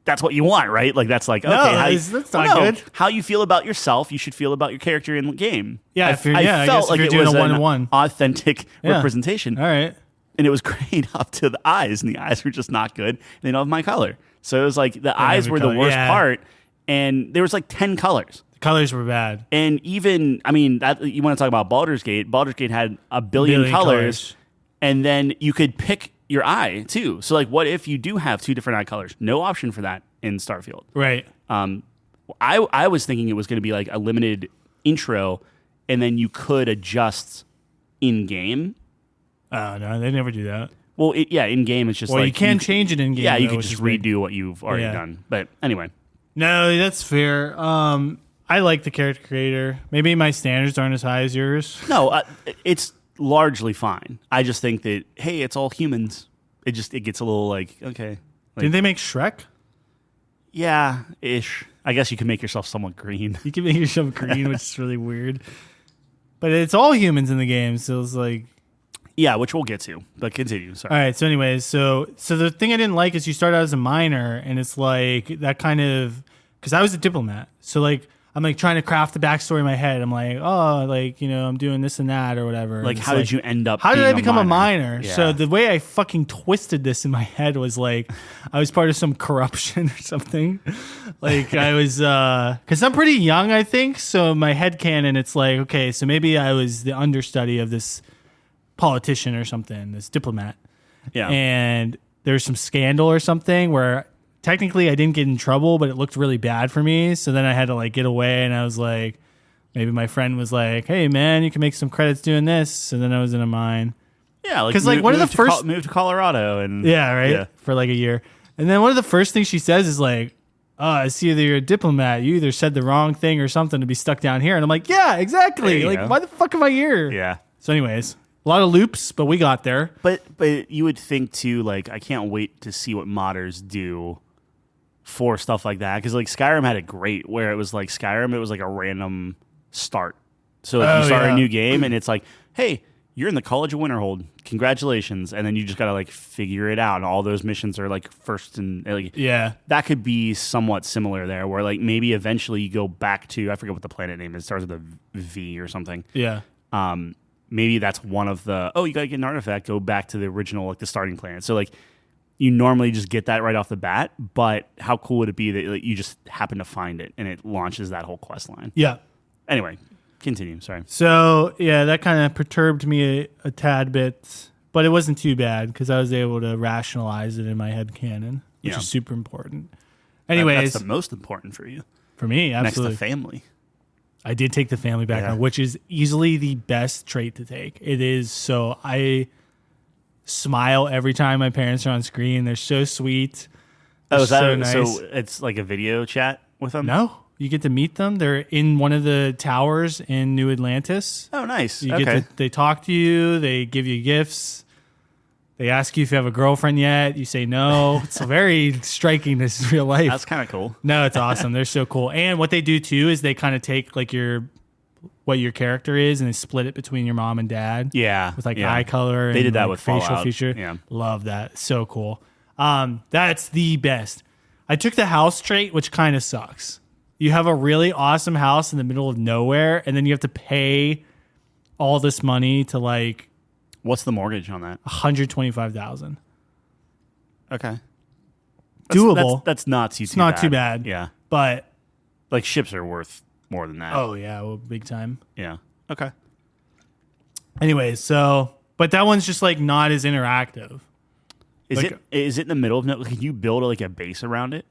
that's what you want, right? Like, that's like, okay, that's not good. How you feel about yourself, you should feel about your character in the game. Yeah, I felt like it was an authentic representation. All right. And it was great up to the eyes, and the eyes were just not good. They don't have my color. So it was like the eyes were the worst part, and there was like 10 colors. The colors were bad. And even, I mean, that you want to talk about Baldur's Gate. Baldur's Gate had a billion colors, and then you could pick your eye too. So like, what if you do have 2 different eye colors? No option for that in Starfield. Right. I was thinking it was going to be like a limited intro, and then you could adjust in game. Oh no, they never do that. Well, in game it's just like you can change it in game. Yeah, you can just redo what you've already done. But anyway, no, that's fair. I like the character creator. Maybe my standards aren't as high as yours. No, it's largely fine. I just think that, hey, it's all humans. It gets a little like, okay. Like, didn't they make Shrek? Yeah, ish. I guess you can make yourself somewhat green. You can make yourself green, which is really weird. But it's all humans in the game, so it's like... Yeah, which we'll get to, but continue. Sorry. All right, so anyways, so the thing I didn't like is you start out as a miner, and it's like that kind of... Because I was a diplomat, so like... I'm like trying to craft the backstory in my head. I'm like, oh, like, I'm doing this and that or whatever. Like, how did you end up? How did I become a miner? Yeah. So the way I fucking twisted this in my head was like, I was part of some corruption or something. Like I was, because I'm pretty young, I think. So my headcanon, it's like, okay, so maybe I was the understudy of this politician or something, this diplomat. Yeah. And there's some scandal or something where. Technically, I didn't get in trouble, but it looked really bad for me. So then I had to like get away, and I was like, maybe my friend was like, "Hey, man, you can make some credits doing this." So then I was in a mine. Yeah, like because like one of the first moved to Colorado and for like a year, and then one of the first things she says is like, "Oh, I see that you're a diplomat. You either said the wrong thing or something to be stuck down here." And I'm like, "Yeah, exactly. Like, why the fuck am I here?" Yeah. So, anyways. A lot of loops, but we got there. But you would think too, like I can't wait to see what modders do for stuff like that, because like Skyrim had it great where it was like Skyrim, it was like a random start. So like, you start a new game and it's like, hey, you're in the College of Winterhold, congratulations, and then you just gotta like figure it out, and all those missions are like first and like that could be somewhat similar there, where like maybe eventually you go back to, I forget what the planet name is, it starts with a V or something. Maybe that's one of the, you gotta get an artifact, go back to the original, like the starting planet. So like you normally just get that right off the bat, but how cool would it be that like, you just happen to find it and it launches that whole quest line? Yeah. Anyway, continue. Sorry. So, yeah, that kind of perturbed me a tad bit, but it wasn't too bad because I was able to rationalize it in my head canon, which is super important. Anyways. That's the most important for you. For me, absolutely. Next to family. I did take the family background, which is easily the best trait to take. It is. So I smile every time my parents are on screen. They're so sweet. They're so nice. So it's like a video chat with them? No. You get to meet them. They're in one of the towers in New Atlantis. Oh, nice. They talk to you. They give you gifts. They ask you if you have a girlfriend yet. You say no. It's very striking. This is real life. That's kind of cool. No, it's awesome. They're so cool. And what they do too is they kind of take like your what your character is, and they split it between your mom and dad. Yeah, with like yeah. eye color. They and did that like with facial Fallout. feature. Yeah. Love that. So cool. That's the best. I took the house trait, which kind of sucks. You have a really awesome house in the middle of nowhere, and then you have to pay all this money to like What's the mortgage on that? $125,000. Okay. Doable. That's not too. It's not too bad. Yeah. But Like ships are worth more than that. oh yeah, well, big time. Yeah. Okay. Anyways, but that one's just like not as interactive. Is it in the middle of no? Can you build like a base around it?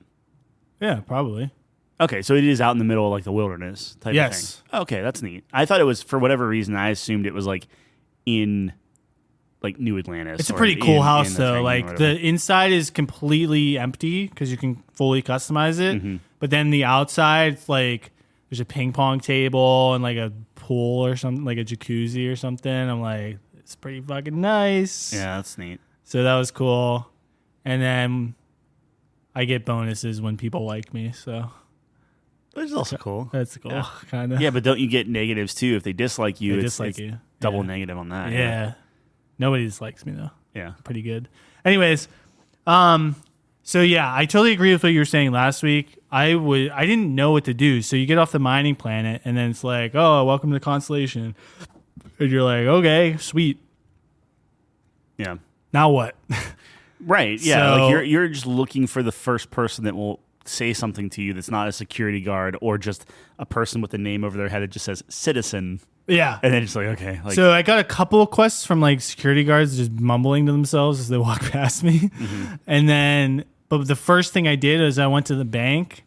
Yeah, probably. Okay, so it is out in the middle of like the wilderness type Yes. of thing. Okay, that's neat. I thought it was, for whatever reason, I assumed it was like in like New Atlantis. It's a or pretty cool house in the though. thing or Like whatever. the inside is completely empty because you can fully customize it. Mm-hmm. But then the outside, it's like there's a ping pong table and like a pool or something, like a jacuzzi or something. I'm like, it's pretty fucking nice. Yeah, that's neat. So that was cool. And then I get bonuses when people like me. So Which is also cool. that's cool, Yeah. kind of. Yeah, but don't you get negatives too if they dislike you? They it's, dislike it's you. double Yeah. negative on that. Yeah. Nobody dislikes me though. Yeah. Pretty good. Anyways, so yeah, I totally agree with what you were saying last week. I didn't know what to do. So you get off the mining planet and then it's like, oh, welcome to Constellation. And you're like, okay, sweet. Yeah. Now what? Right. Yeah. So- Like you're just looking for the first person that will say something to you that's not a security guard or just a person with a name over their head that just says citizen. Yeah. And then it's like, okay. Like, So I got a couple of quests from like security guards just mumbling to themselves as they walk past me. Mm-hmm. And then, but the first thing I did is I went to the bank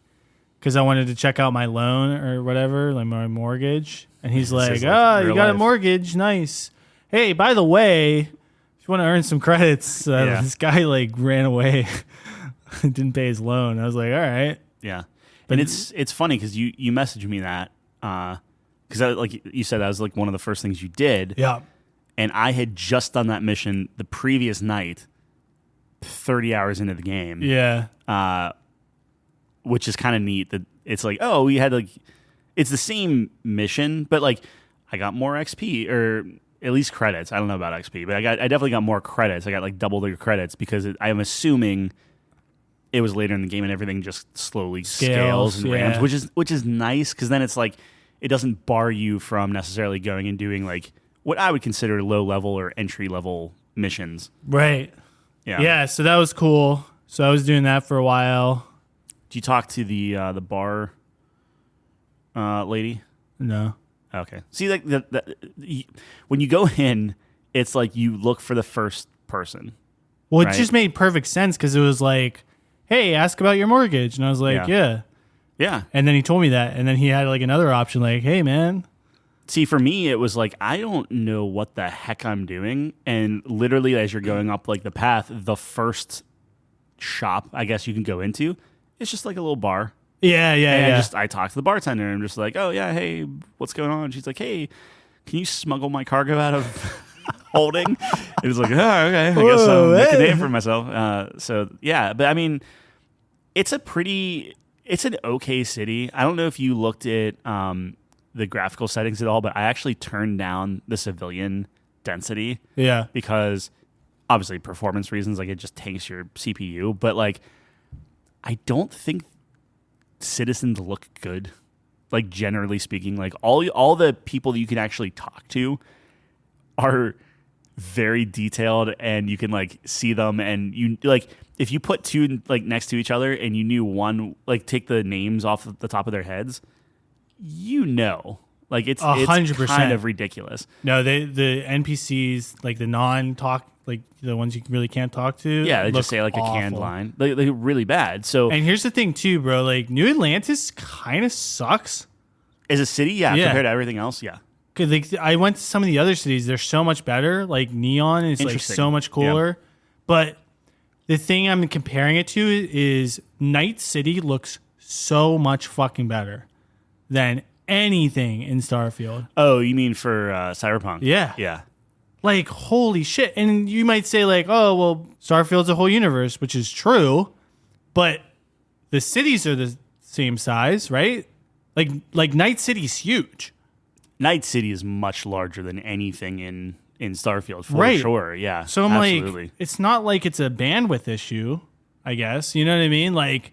because I wanted to check out my loan or whatever, like my mortgage. And he's This like, is like oh, you real got a life. mortgage. Nice. Hey, by the way, if you want to earn some credits, Yeah. this guy like ran away, didn't pay his loan. I was like, all right. yeah. And it's funny because you messaged me that because like you said, that was like one of the first things you did. Yeah. And I had just done that mission the previous night, 30 hours into the game. Yeah. Which is kind of neat that it's like, oh, we had like, it's the same mission, but like I got more XP or at least credits. I don't know about XP, but I definitely got more credits. I got like double the credits because I'm assuming it was later in the game and everything just slowly scales and yeah. ramps, which is nice because then it's like it doesn't bar you from necessarily going and doing like what I would consider low level or entry level missions. Right. Yeah. Yeah. So that was cool. So I was doing that for a while. Do you talk to the bar lady? No. Okay. See, like when you go in, it's like you look for the first person. Well, it Right. just made perfect sense because it was like, hey, ask about your mortgage. And I was like, yeah. Yeah. And then he told me that. And then he had like another option like, hey, man. See, for me, it was like, I don't know what the heck I'm doing. And literally, as you're going up like the path, the first shop, I guess you can go into, it's just like a little bar. Yeah, yeah, And yeah. I talk to the bartender and I'm just like, oh, yeah, hey, what's going on? She's like, hey, can you smuggle my cargo out of holding? It was like, oh, okay. I guess I'll Whoa, make a hey. name for myself. So, yeah. But I mean, it's an okay city. I don't know if you looked at the graphical settings at all, but I actually turned down the civilian density Yeah. because obviously performance reasons, like it just tanks your CPU. But like, I don't think citizens look good. Like generally speaking, like all the people that you can actually talk to are very detailed, and you can like see them, and you like if you put two like next to each other, and you knew one, like take the names off the top of their heads, like it's 100%. kind of ridiculous. No, the NPCs, like the non-talk, like the ones you really can't talk to. Yeah, they look just say like a canned awful. line. They're really bad. So And here's the thing too, bro. Like New Atlantis kind of sucks. as a city, yeah, Yeah. compared to everything else, yeah. Cause like I went to some of the other cities, they're so much better. Like Neon is like Interesting. so much cooler. But the thing I'm comparing it to is Night City looks so much fucking better than anything in Starfield. Oh, you mean for Cyberpunk? Yeah. Yeah. Like holy shit. And you might say like, oh well, Starfield's a whole universe, which is true, but the cities are the same size, right? Like Night City's huge. Night City is much larger than anything in Starfield, for Right. sure. Yeah. So I'm absolutely. like, it's not like it's a bandwidth issue, I guess. You know what I mean? Like,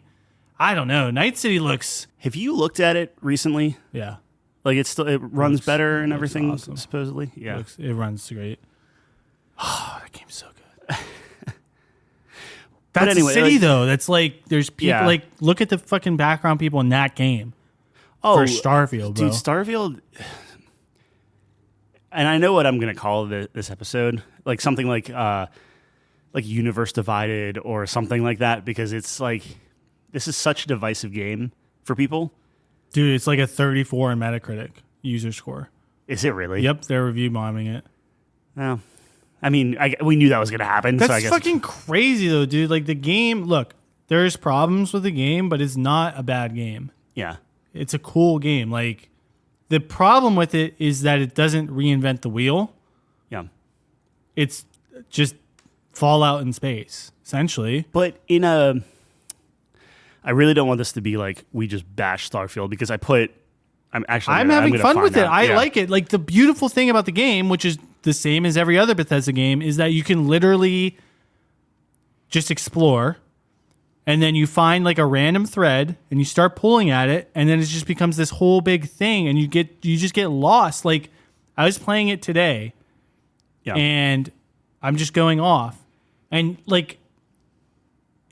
I don't know. Night City looks, Have you looked at it recently? yeah, Like it runs Looks- better and looks everything, awesome. supposedly. Yeah. it runs great. Oh, that game's so good. That's anyway, a city like- though. That's like there's people Yeah. like look at the fucking background people in that game for Starfield, bro. Dude, Starfield. And I know what I'm going to call this episode, like something like Universe Divided or something like that, because it's like this is such a divisive game for people. Dude, it's like a 34 in Metacritic user score. Is it really? Yep, they're review bombing it. Well, I mean, we knew that was going to happen. That's so I guess fucking crazy though, dude. Like the game, look, there's problems with the game, but it's not a bad game. yeah. It's a cool game. Like the problem with it is that it doesn't reinvent the wheel. Yeah. It's just Fallout in space, essentially. But I really don't want this to be like we just bash Starfield because I'm having gonna fun find with it. out. I Yeah. like it. Like the beautiful thing about the game, which is the same as every other Bethesda game, is that you can literally just explore, and then you find like a random thread, and you start pulling at it, and then it just becomes this whole big thing, and you just get lost. Like I was playing it today, Yeah. and I'm just going off, and like.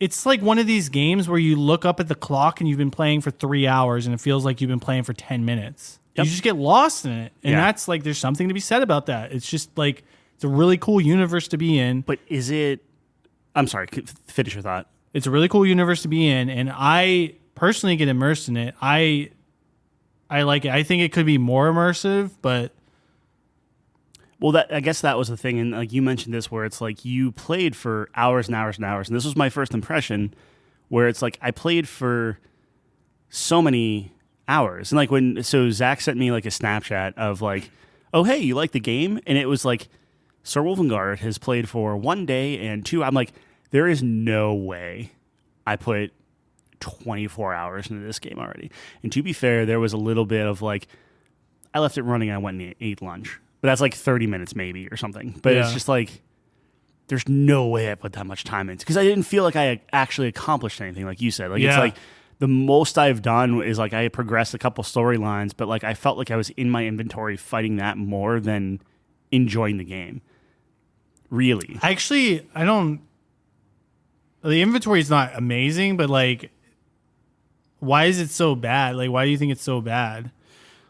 It's like one of these games where you look up at the clock and you've been playing for 3 hours and it feels like you've been playing for 10 minutes. Yep. You just get lost in it. And Yeah. that's like, there's something to be said about that. It's just like, it's a really cool universe to be in. But is it? I'm sorry. Finish your thought. It's a really cool universe to be in. And I personally get immersed in it. I like it. I think it could be more immersive, but Well, I guess that was the thing, and like you mentioned this, where it's like you played for hours and hours and hours, and this was my first impression, where it's like I played for so many hours, and like so Zach sent me like a Snapchat of like, oh hey, you like the game, and it was like Sir Wolfengard has played for 1 day and 2. I'm like, there is no way I put 24 hours into this game already. And to be fair, there was a little bit of like, I left it running and I went and ate lunch. But that's like 30 minutes maybe or something. But Yeah. it's just like, there's no way I put that much time into because I didn't feel like I actually accomplished anything, like you said. Like it's Yeah. like the most I've done is like I progressed a couple storylines, but like I felt like I was in my inventory fighting that more than enjoying the game. Really. actually, I don't. The inventory is not amazing, but like, why is it so bad? Like, why do you think it's so bad?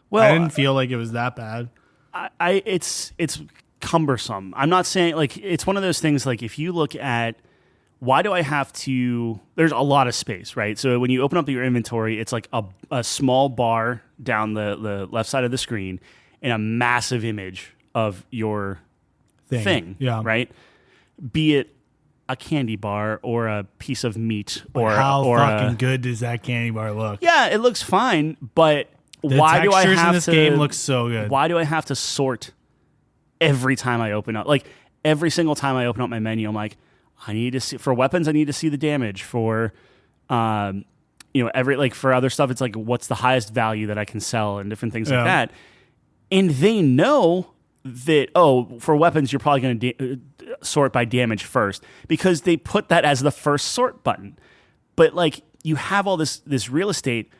Well, I didn't feel like it was that bad. it's cumbersome. I'm not saying like it's one of those things like if you look at why do I have to there's a lot of space, right? So when you open up your inventory, it's like a small bar down the left side of the screen and a massive image of your thing, Yeah. right? Be it a candy bar or a piece of meat or How or fucking a, good does that candy bar look? yeah, it looks fine, but The why do I textures have in this to game look so good? Why do I have to sort every time I open up? Like every single time I open up my menu, I'm like, I need to see for weapons. I need to see the damage for, every like for other stuff. It's like what's the highest value that I can sell and different things Yeah. like that. And they know that for weapons you're probably going to sort by damage first because they put that as the first sort button. But like you have all this real estate.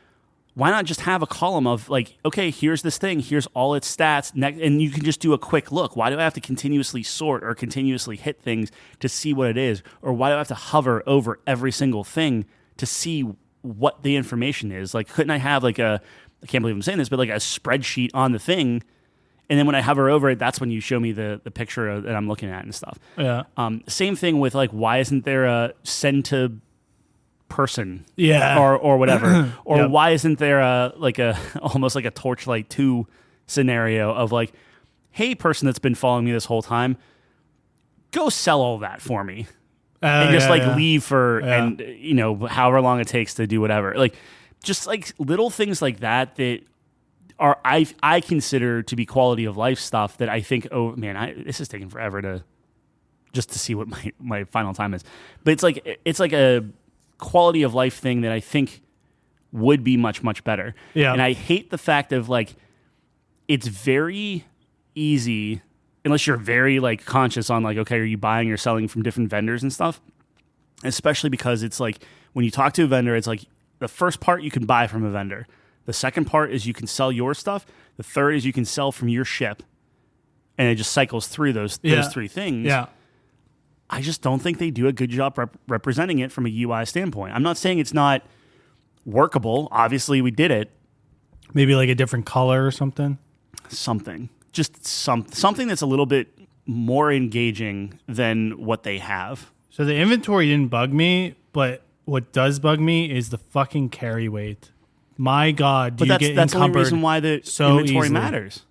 Why not just have a column of like, okay, here's this thing, here's all its stats, and you can just do a quick look. Why do I have to continuously sort or continuously hit things to see what it is? Or why do I have to hover over every single thing to see what the information is? Like, couldn't I have like I can't believe I'm saying this, but like a spreadsheet on the thing, and then when I hover over it, that's when you show me the picture that I'm looking at and stuff. Yeah. Same thing with like, why isn't there a send to person Yeah. or whatever or Yep. why isn't there almost like a Torchlight 2 scenario of like, hey person that's been following me this whole time, go sell all that for me and just leave for and however long it takes to do whatever, like just like little things like that are I consider to be quality of life stuff that I think, oh man, this is taking forever to see what my final time is, but it's like a quality of life thing that I think would be much, much better. Yeah. And I hate the fact of like, it's very easy, unless you're very like conscious on like, okay, are you buying or selling from different vendors and stuff? Especially because it's like when you talk to a vendor, it's like the first part you can buy from a vendor. The second part is you can sell your stuff. The third is you can sell from your ship. And it just cycles through those three things. Yeah. I just don't think they do a good job representing it from a UI standpoint. I'm not saying it's not workable. Obviously, we did it. Maybe like a different color or something. Just something that's a little bit more engaging than what they have. So the inventory didn't bug me, but what does bug me is the fucking carry weight. My God, but that's the only reason why the inventory matters.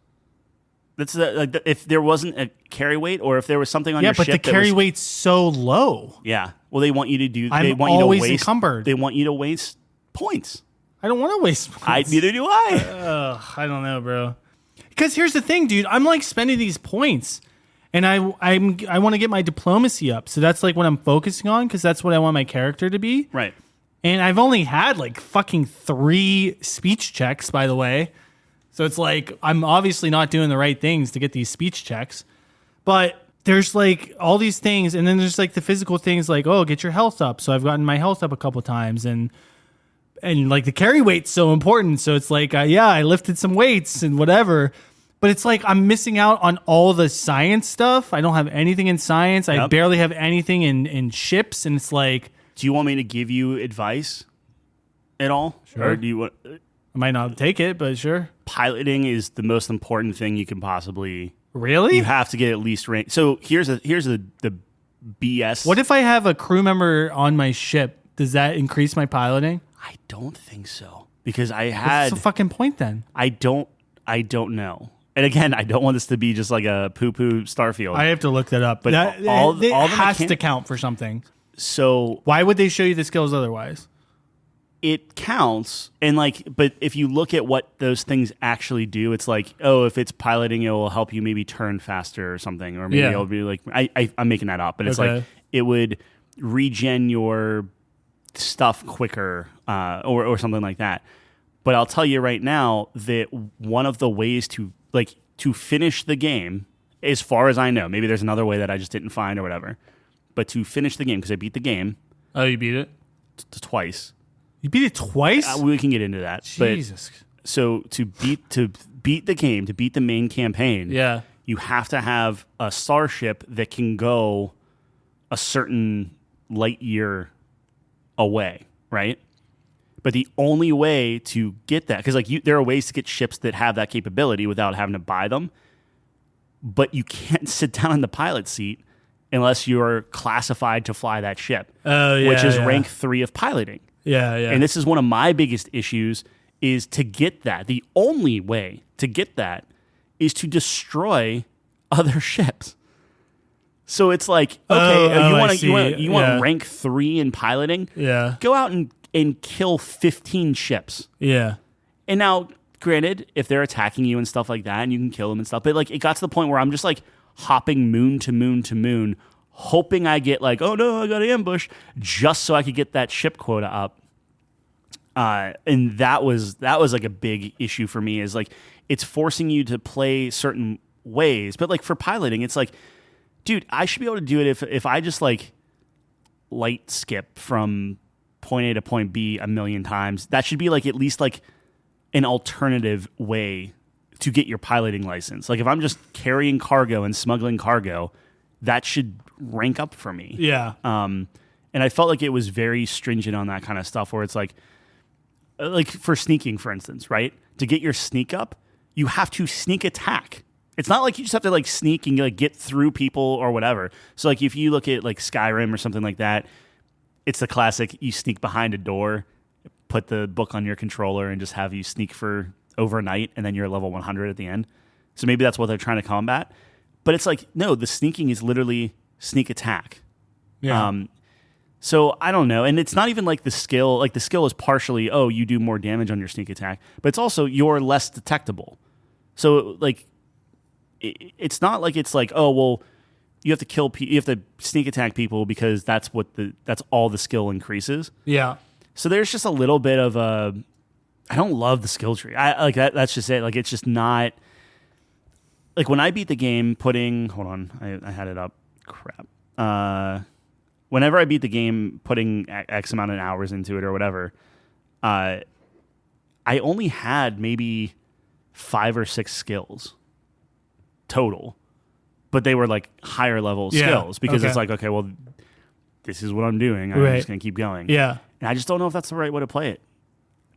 That's if there wasn't a carry weight, or if there was something on your ship. Yeah, but the carry weight's so low. Yeah, well, they want you to do. I'm always encumbered. They want you to waste points. I don't want to waste points. Neither do I. I don't know, bro. Because here's the thing, dude. I'm like spending these points, and I want to get my diplomacy up. So that's like what I'm focusing on, because that's what I want my character to be. Right. And I've only had like fucking 3 speech checks, by the way. So it's like I'm obviously not doing the right things to get these speech checks. But there's like all these things, and then there's like the physical things like, oh, get your health up. So I've gotten my health up a couple times, and like the carry weight's so important. So it's like, I lifted some weights and whatever. But it's like I'm missing out on all the science stuff. I don't have anything in science. I barely have anything in ships. And it's like... Do you want me to give you advice at all? Sure. Or do you want... I might not take it, but sure. Piloting is the most important thing you can possibly... Really? You have to get at least rank. So here's the BS. What if I have a crew member on my ship? Does that increase my piloting? I don't think so. Because I had... What's the fucking point then? I don't know. And again, I don't want this to be just like a poo-poo Starfield. I have to look that up. But it has to count for something. So why would they show you the skills otherwise? It counts. And like, but if you look at what those things actually do, it's like, oh, if it's piloting, it will help you maybe turn faster or something. Or maybe it'll be like, I'm making that up. But it's like, it would regen your stuff quicker or something like that. But I'll tell you right now that one of the ways to finish the game, as far as I know, maybe there's another way that I just didn't find or whatever, but to finish the game, because I beat the game. Oh, you beat it? Twice. You beat it twice? We can get into that. Jesus. But, so to beat the game, to beat the main campaign, you have to have a starship that can go a certain light year away, right? But the only way to get that, because like there are ways to get ships that have that capability without having to buy them, but you can't sit down in the pilot seat unless you're classified to fly that ship, which is rank 3 of piloting. Yeah. And this is one of my biggest issues, is to get that. The only way to get that is to destroy other ships. So it's like, okay, you want rank 3 in piloting? Yeah. Go out and kill 15 ships. Yeah. And now, granted, if they're attacking you and stuff like that, and you can kill them and stuff, but like it got to the point where I'm just like hopping moon to moon to moon, hoping I get like, oh no, I got an ambush, just so I could get that ship quota up. And that was like a big issue for me, is like it's forcing you to play certain ways. But like for piloting, it's like, dude, I should be able to do it if I just like light skip from point A to point B a million times. That should be like at least like an alternative way to get your piloting license. Like if I'm just carrying cargo and smuggling cargo, that should rank up for me. Yeah. And I felt like it was very stringent on that kind of stuff, where it's like for sneaking, for instance, right? To get your sneak up, you have to sneak attack. It's not like you just have to like sneak and like get through people or whatever. So like if you look at like Skyrim or something like that, it's the classic, you sneak behind a door, put the book on your controller, and just have you sneak for overnight, and then you're level 100 at the end. So maybe that's what they're trying to combat. But it's like, no, the sneaking is literally sneak attack. Yeah. So I don't know. And it's not even like the skill. Like the skill is partially, oh, you do more damage on your sneak attack, but it's also you're less detectable. So like, it's not like it's like, oh, well, you have to kill you have to sneak attack people because that's all the skill increases. Yeah. So there's just a little bit of I don't love the skill tree. I like that. That's just it. Like it's just not. like when I beat the game, hold on, I had it up. Crap. Whenever I beat the game, putting X amount of hours into it or whatever, I only had maybe 5 or 6 skills total, but they were like higher level skills because it's like, okay, well, this is what I'm doing. I'm just going to keep going. Yeah. And I just don't know if that's the right way to play it.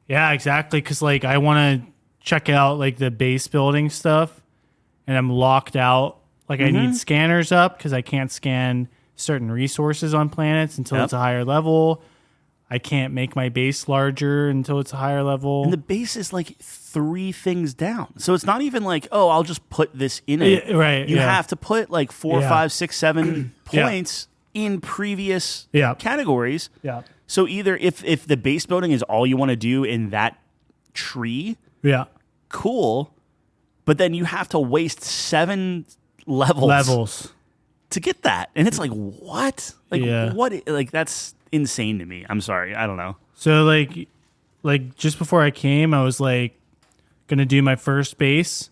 Yeah, exactly. Because like I want to check out like the base building stuff, and I'm locked out. Like I need scanners up because I can't scan certain resources on planets until it's a higher level. I can't make my base larger until it's a higher level. And the base is like 3 things down. So it's not even like, oh, I'll just put this in it. Yeah, right. You have to put like 4, 5, 6, 7 points in previous categories. Yeah. So either if the base building is all you want to do in that tree, cool. But then you have to waste 7 levels to get that. And it's like, what? Like what? Like that's insane to me. I'm sorry. I don't know. So like just before I came, I was like gonna do my first base,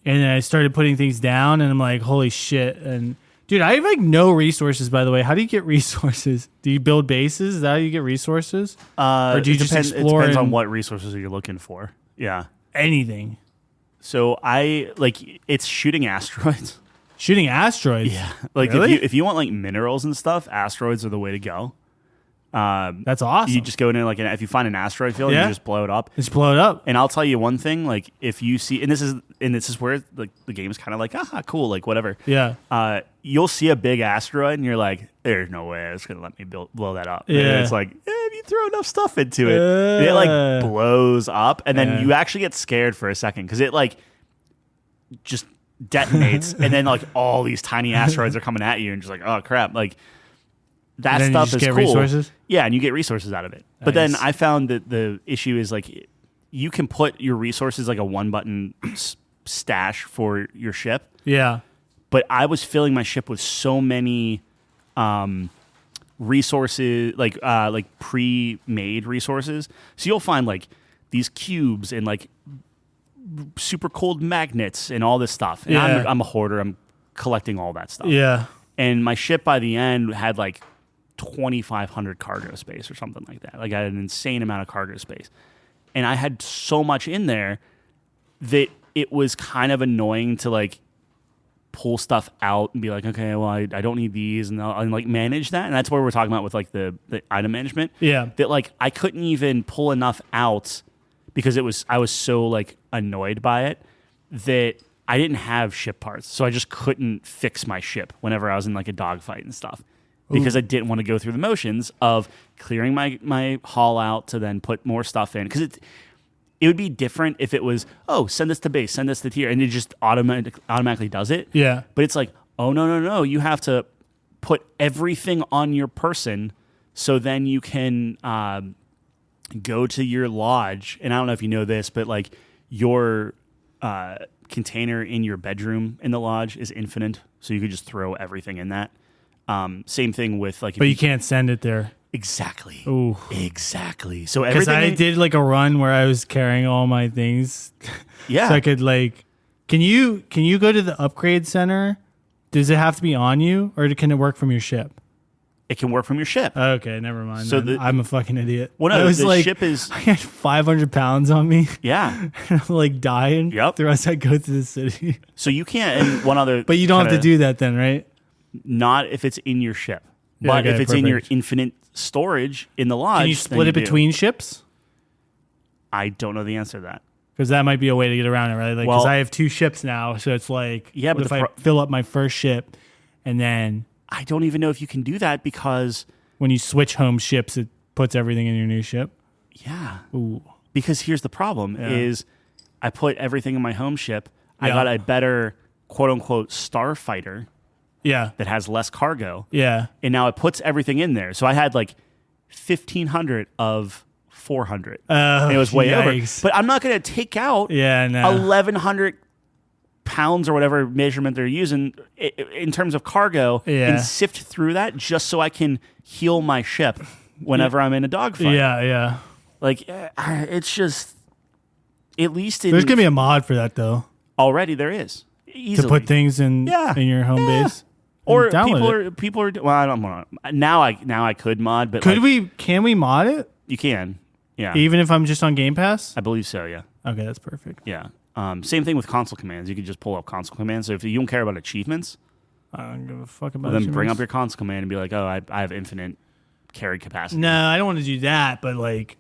and then I started putting things down, and I'm like, holy shit! And dude, I have like no resources. By the way, how do you get resources? Do you build bases? Is that how you get resources? Or do you just explore? It depends on what resources you're looking for. Yeah, anything. So it's shooting asteroids. Shooting asteroids? Yeah. Like really? if you want like minerals and stuff, asteroids are the way to go. That's awesome. You just go in and if you find an asteroid field, you just blow it up. Just blow it up. And I'll tell you one thing, like if you see, and this is where like the game's kind of like, cool, like whatever. Yeah. You'll see a big asteroid and you're like, there's no way it's gonna let me blow that up. Yeah. And it's like, if you throw enough stuff into it, and it like blows up, and then you actually get scared for a second because it like just detonates, and then like all these tiny asteroids are coming at you, and just like, oh crap, like that stuff is get cool. Resources? Yeah, and you get resources out of it. Nice. But then I found that the issue is like you can put your resources like a 1-button stash for your ship. Yeah. But I was filling my ship with so many resources, like pre-made resources. So you'll find like these cubes and like super cold magnets and all this stuff. And I'm a hoarder. I'm collecting all that stuff. Yeah. And my ship by the end had like 2,500 cargo space or something like that. Like I had an insane amount of cargo space. And I had so much in there that it was kind of annoying to like pull stuff out and be like, okay, well, I don't need these, and I'll like manage that. And that's what we're talking about with like the item management. Yeah. That like I couldn't even pull enough out because I was so like annoyed by it that I didn't have ship parts. So I just couldn't fix my ship whenever I was in like a dogfight and stuff. Because I didn't want to go through the motions of clearing my hull out to then put more stuff in. Because it would be different if it was, oh, send this to base, send this to tier, and it just automatically does it. Yeah. But it's like, oh, no. You have to put everything on your person so then you can go to your lodge. And I don't know if you know this, but like your container in your bedroom in the lodge is infinite. So you could just throw everything in that. Same thing with like... But you can't send it there. Exactly. Ooh. Exactly. So because I did like a run where I was carrying all my things. Yeah. So I could like, can you go to the upgrade center? Does it have to be on you, or can it work from your ship? It can work from your ship. Okay, never mind. So I'm a fucking idiot. Well, no, I was the like, ship is... I had 500 pounds on me. Yeah. And I'm like dying. Yep. The rest I go to the city. So you can't. And one other. But you don't have to do that then, right? Not if it's in your ship. Yeah, but okay, if it's in your infinite storage in the lodge, can you split it between ships? I don't know the answer to that. Because that might be a way to get around it, right? Like, because I have 2 ships now, so it's like, yeah, but if I fill up my first ship, and then I don't even know if you can do that because when you switch home ships, it puts everything in your new ship. Yeah. Ooh. Because here's the problem: is I put everything in my home ship. I got a better quote unquote starfighter. Yeah. That has less cargo. Yeah. And now it puts everything in there. So I had like 1,500 of 400. And it was way over. But I'm not going to take out 1,100 pounds or whatever measurement they're using in terms of cargo and sift through that just so I can heal my ship whenever I'm in a dogfight. Yeah. Like, it's just, at least in... There's going to be a mod for that, though. Already there is. Easily. To put things in your home base. Or Download people are. Well, I don't want to. Now I could mod, but Can we mod it? You can. Yeah. Even if I'm just on Game Pass? I believe so. Yeah. Okay, that's perfect. Yeah. Same thing with console commands. You could just pull up console commands. So if you don't care about achievements, I don't give a fuck about then bring up your console command and be like, oh, I have infinite carry capacity. No, I don't want to do that, but like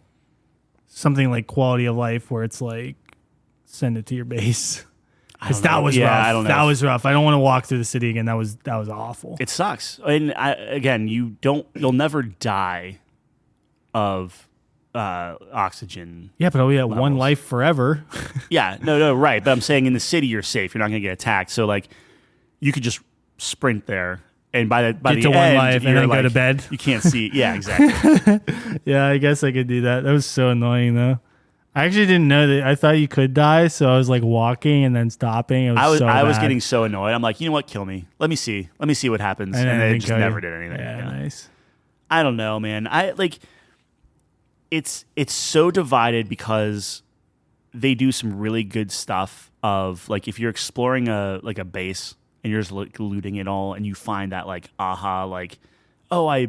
something like quality of life where it's like send it to your base. Because that was rough. I don't know. That was rough. I don't want to walk through the city again. That was awful. It sucks. And again, you'll never die of oxygen. Yeah, but we have one life forever. Yeah, no, right. But I'm saying in the city you're safe. You're not going to get attacked. So like, you could just sprint there, and by the to end, one life and then like, go to bed. You can't see. Yeah, exactly. Yeah, I guess I could do that. That was so annoying though. I actually didn't know that. I thought you could die, so I was like walking and then stopping. I was getting so annoyed. I'm like, you know what? Kill me. Let me see what happens. And then it just never did anything. Yeah, nice. I don't know, man. It's so divided because they do some really good stuff of like if you're exploring a base and you're just looting it all and you find that like oh, I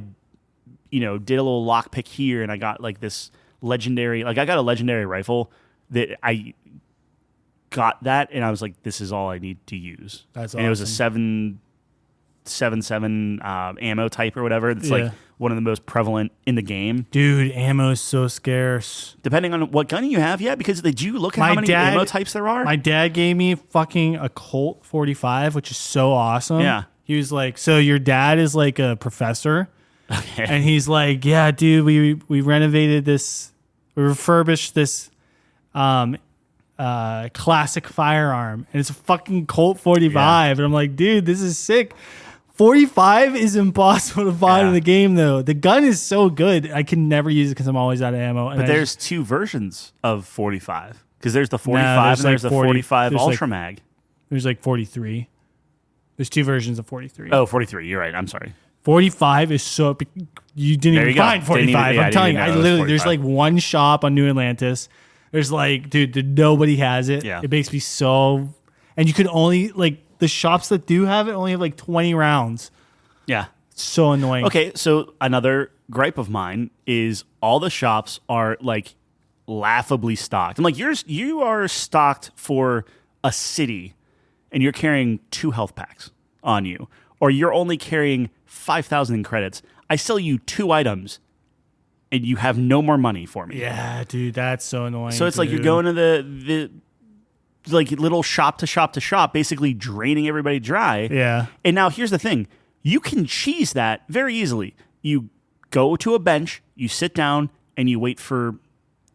did a little lockpick here and I got like this legendary, like I got a legendary rifle that I got that and I was like, this is all I need to use. That's and awesome. It was a 7.7 ammo type or whatever. That's like one of the most prevalent in the game. Dude, ammo is so scarce. Depending on what gun you have, yeah, because did you look at how many ammo types there are? My dad gave me fucking a Colt 45, which is so awesome. Yeah. He was like, so your dad is like a professor. Okay. And he's like, yeah, dude, we renovated this, we refurbished this classic firearm. And it's a fucking Colt 45. Yeah. And I'm like, dude, this is sick. 45 is impossible to find in the game, though. The gun is so good. I can never use it because I'm always out of ammo. But there's two versions of 45. Because there's the 45 and there's the 45 Ultra Mag. There's like 43. There's two versions of 43. Oh, 43. You're right. I'm sorry. 45 is so... You didn't even find 45. I'm telling you. I literally... There's like one shop on New Atlantis. There's like... Dude, nobody has it. Yeah. It makes me so... And you could only... like the shops that do have it only have like 20 rounds. Yeah. It's so annoying. Okay, so another gripe of mine is all the shops are like laughably stocked. I'm like, you are stocked for a city and you're carrying 2 health packs on you. Or you're only carrying 5,000 in credits. I sell you 2 items and you have no more money for me. Yeah, dude, that's so annoying. So it's like you're going to the like little shop to shop, basically draining everybody dry. Yeah. And now here's the thing. You can cheese that very easily. You go to a bench, you sit down, and you wait for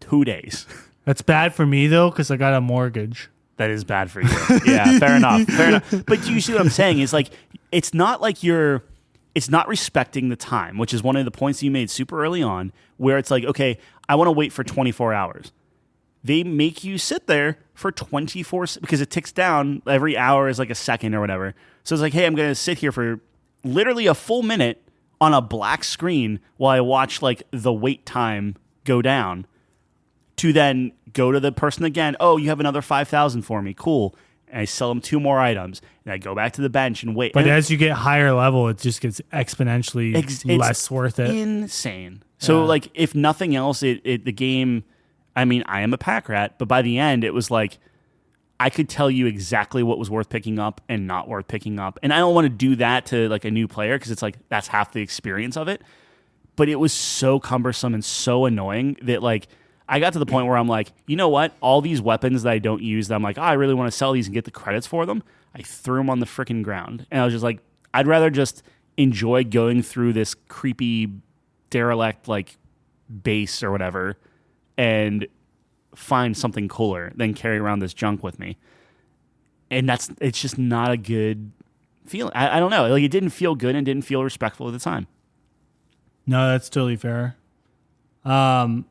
2 days. That's bad for me, though, because I got a mortgage. That is bad for you. Yeah, fair enough. But you see what I'm saying? Is like, it's not respecting the time, which is one of the points you made super early on, where it's like, okay, I want to wait for 24 hours. They make you sit there for 24 because it ticks down. Every hour is like a second or whatever. So it's like, hey, I'm going to sit here for literally a full minute on a black screen while I watch like the wait time go down to then go to the person again. Oh, you have another 5,000 for me. Cool. And I sell them 2 more items. And I go back to the bench and wait. But as you get higher level, it just gets exponentially less worth it. Insane. So like, if nothing else, the game... I mean, I am a pack rat, but by the end, it was like I could tell you exactly what was worth picking up and not worth picking up. And I don't want to do that to like a new player because it's like that's half the experience of it. But it was so cumbersome and so annoying that like I got to the point where I'm like, you know what? All these weapons that I don't use, that I'm like, oh, I really want to sell these and get the credits for them. I threw them on the freaking ground. And I was just like, I'd rather just enjoy going through this creepy derelict like base or whatever and find something cooler than carry around this junk with me. And it's just not a good feeling. I don't know. Like it didn't feel good and didn't feel respectful at the time. No, that's totally fair. Yeah,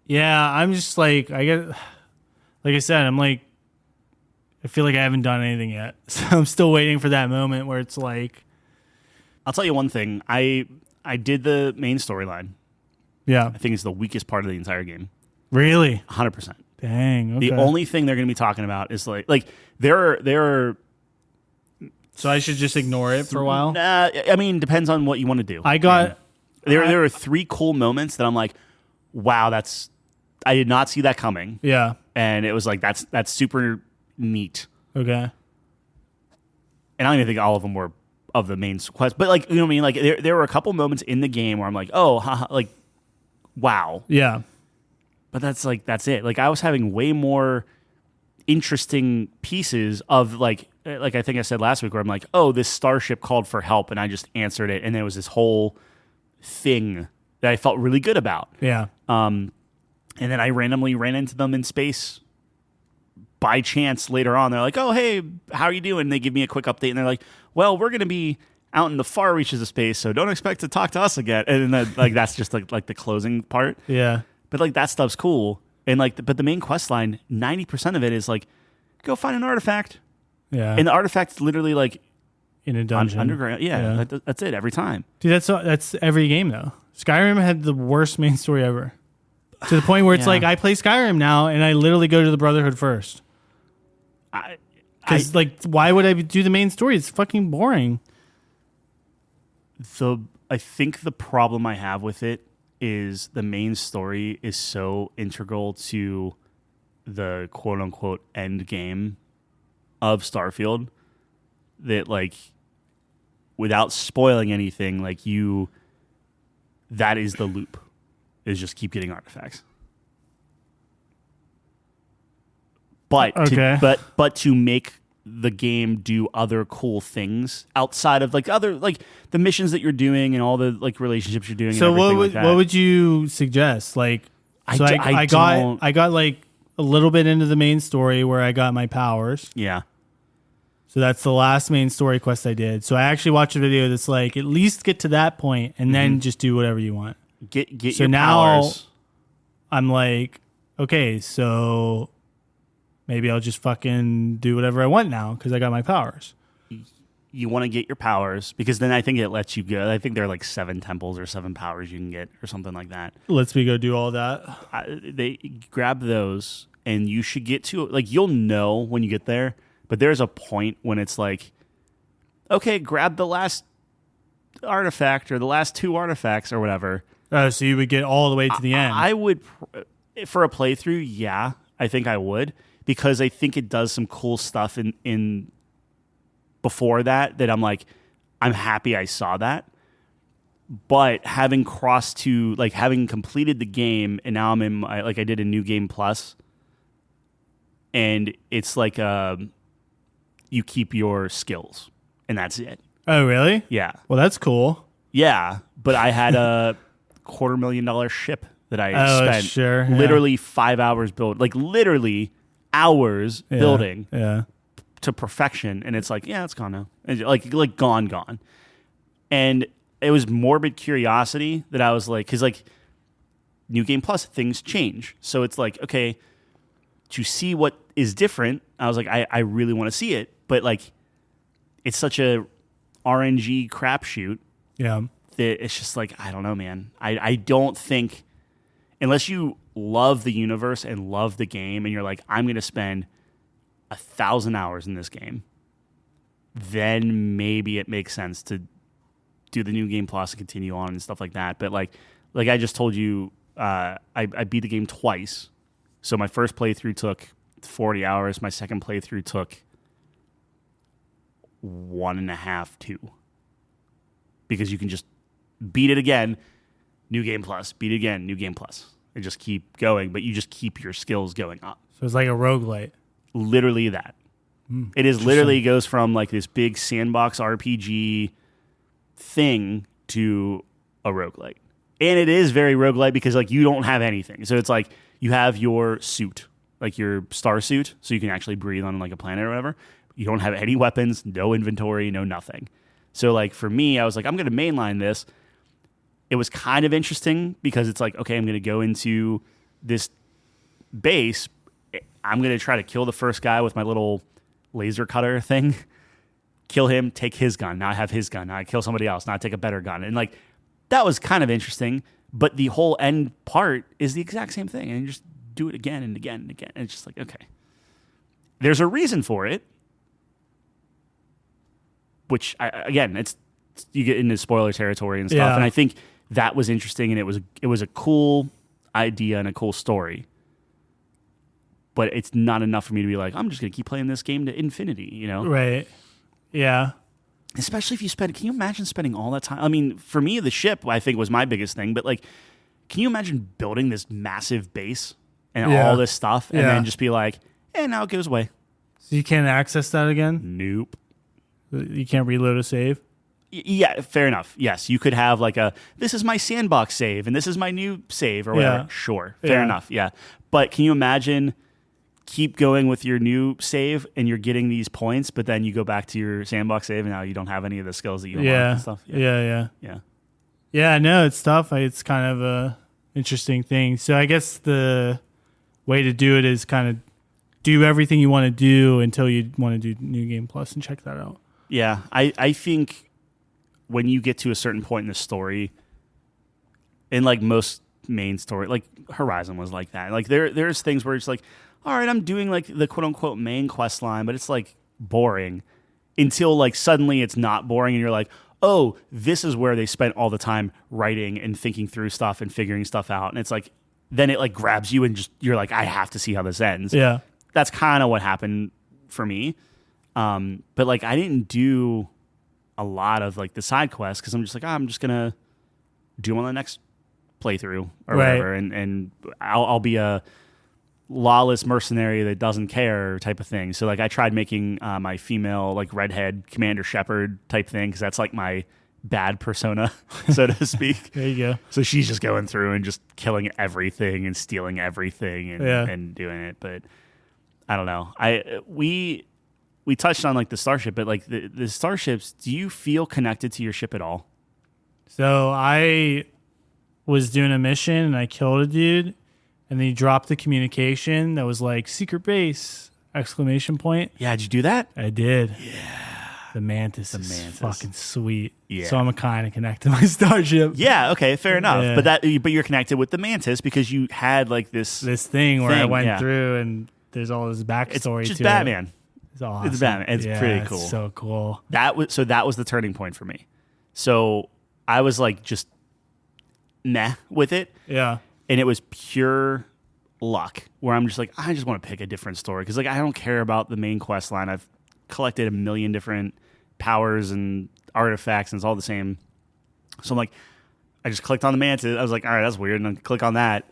I'm just like, like I said, I'm like, I feel like I haven't done anything yet. So I'm still waiting for that moment where it's like. I'll tell you one thing. I did the main storyline. Yeah. I think it's the weakest part of the entire game. Really? 100%. Dang. Okay. The only thing they're going to be talking about is like there are. So I should just ignore it for a while. I mean, depends on what you want to do. There are 3 cool moments that I'm like, wow, I did not see that coming. Yeah. And it was like that's super neat. Okay. And I don't even think all of them were of the main quest, but like, you know what I mean? Like there were a couple moments in the game where I'm like, oh, haha, like, wow. Yeah. But that's it. Like I was having way more interesting pieces of like I think I said last week where I'm like, oh, this starship called for help and I just answered it. And there was this whole thing that I felt really good about. Yeah. And then I randomly ran into them in space by chance later on. They're like, oh, hey, how are you doing? And they give me a quick update and they're like, well, we're going to be out in the far reaches of space, so don't expect to talk to us again. And then like that's just like the closing part. Yeah. But like that stuff's cool. And like, but the main quest line, 90% of it is like, go find an artifact. Yeah. And the artifact's literally like in a dungeon. Underground. Yeah. That's it every time. Dude, that's every game though. Skyrim had the worst main story ever. To the point where it's like I play Skyrim now and I literally go to the Brotherhood first. Because like, why would I do the main story? It's fucking boring. I think the problem I have with it is the main story is so integral to the quote unquote end game of Starfield that like without spoiling anything, like that is the loop, is just keep getting artifacts. But to make the game do other cool things outside of like other like the missions that you're doing and all the like relationships you're doing. So and everything what would you suggest? Like, I got like a little bit into the main story where I got my powers. Yeah. So that's the last main story quest I did. So I actually watched a video that's like at least get to that point and then just do whatever you want. Get so your now powers. I'm like, okay, so maybe I'll just fucking do whatever I want now because I got my powers. You want to get your powers because then I think it lets you go. I think there are like 7 temples or 7 powers you can get or something like that. Lets me go do all that. They grab those and you should get to like you'll know when you get there, but there's a point when it's like, okay, grab the last artifact or the last 2 artifacts or whatever. So you would get all the way to the end. I would for a playthrough. Yeah, I think I would. Because I think it does some cool stuff in before that I'm like, I'm happy I saw that. But having crossed to like having completed the game and now I'm in I did a new game plus, and it's like you keep your skills and that's it. Oh really? Yeah. Well, that's cool. Yeah, but I had a $250,000 ship that I spent literally 5 hours build, like literally hours building to perfection, and it's like, yeah, it's gone now. Like gone. And it was morbid curiosity that I was like, because like New Game Plus, things change. So it's like, okay, to see what is different, I was like, I really want to see it. But like, it's such a RNG crapshoot. Yeah. That it's just like, I don't know, man. I don't think, unless you love the universe and love the game and you're like, I'm going to spend 1,000 hours in this game, then maybe it makes sense to do the New Game Plus and continue on and stuff like that. But like I just told you, I beat the game twice. So my first playthrough took 40 hours. My second playthrough took 1.5, 2. Because you can just beat it again, New Game Plus, beat it again, New Game Plus. And just keep going, but you just keep your skills going up. So it's like a roguelite. Literally that. It is literally goes from like this big sandbox RPG thing to a roguelite. And it is very roguelite because like you don't have anything. So it's like you have your suit, like your star suit, so you can actually breathe on like a planet or whatever. You don't have any weapons, no inventory, no nothing. So like for me, I was like, I'm going to mainline this. It was kind of interesting because it's like, okay, I'm going to go into this base. I'm going to try to kill the first guy with my little laser cutter thing. Kill him, take his gun. Now I have his gun. Now I kill somebody else. Now I take a better gun. And like, that was kind of interesting. But the whole end part is the exact same thing. And you just do it again and again and again. And it's just like, okay. There's a reason for it, which, again, you get into spoiler territory and stuff. Yeah. And I think that was interesting, and it was a cool idea and a cool story. But it's not enough for me to be like, I'm just going to keep playing this game to infinity, you know? Right. Yeah. Especially if you can you imagine spending all that time? I mean, for me, the ship, I think, was my biggest thing. But, like, can you imagine building this massive base and all this stuff and then just be like, now it goes away? So you can't access that again? Nope. You can't reload a save? Yeah, fair enough. Yes, you could have like this is my sandbox save and this is my new save or whatever. Yeah. Sure, fair enough. Yeah. But can you imagine keep going with your new save and you're getting these points, but then you go back to your sandbox save and now you don't have any of the skills that you unlocked and stuff? Yeah. Yeah. No, it's tough. It's kind of a interesting thing. So I guess the way to do it is kind of do everything you want to do until you want to do New Game Plus and check that out. Yeah, I think when you get to a certain point in the story, in like most main story, like Horizon was like that. Like there's things where it's like, all right, I'm doing like the quote unquote main quest line, but it's like boring until like suddenly it's not boring and you're like, oh, this is where they spent all the time writing and thinking through stuff and figuring stuff out. And it's like, then it like grabs you and just, you're like, I have to see how this ends. Yeah. That's kind of what happened for me. But like, I didn't do a lot of like the side quests because I'm just like, I'm just going to do them on the next playthrough or whatever. And I'll be a lawless mercenary that doesn't care type of thing. So like I tried making my female like redhead Commander Shepard type thing because that's like my bad persona, so to speak. There you go. So she's just going through and just killing everything and stealing everything and doing it. But I don't know. We touched on like the starship, but like the starships, do you feel connected to your ship at all? So I was doing a mission and I killed a dude. And then you dropped the communication that was like secret base ! Yeah, did you do that? I did. Yeah. The Mantis is fucking sweet. Yeah. So I'm kind of connected to my starship. Yeah, okay, fair enough. Yeah. But you're connected with the Mantis because you had like this thing where I went through and there's all this backstory it's just to Batman. It. It's awesome. It's Batman. It's pretty cool. It's so cool. That was the turning point for me. So I was like just meh with it. Yeah. And it was pure luck where I'm just like, I just want to pick a different story because like I don't care about the main quest line. I've collected a million different powers and artifacts and it's all the same. So I'm like, I just clicked on the Mantis. I was like, all right, that's weird. And then click on that.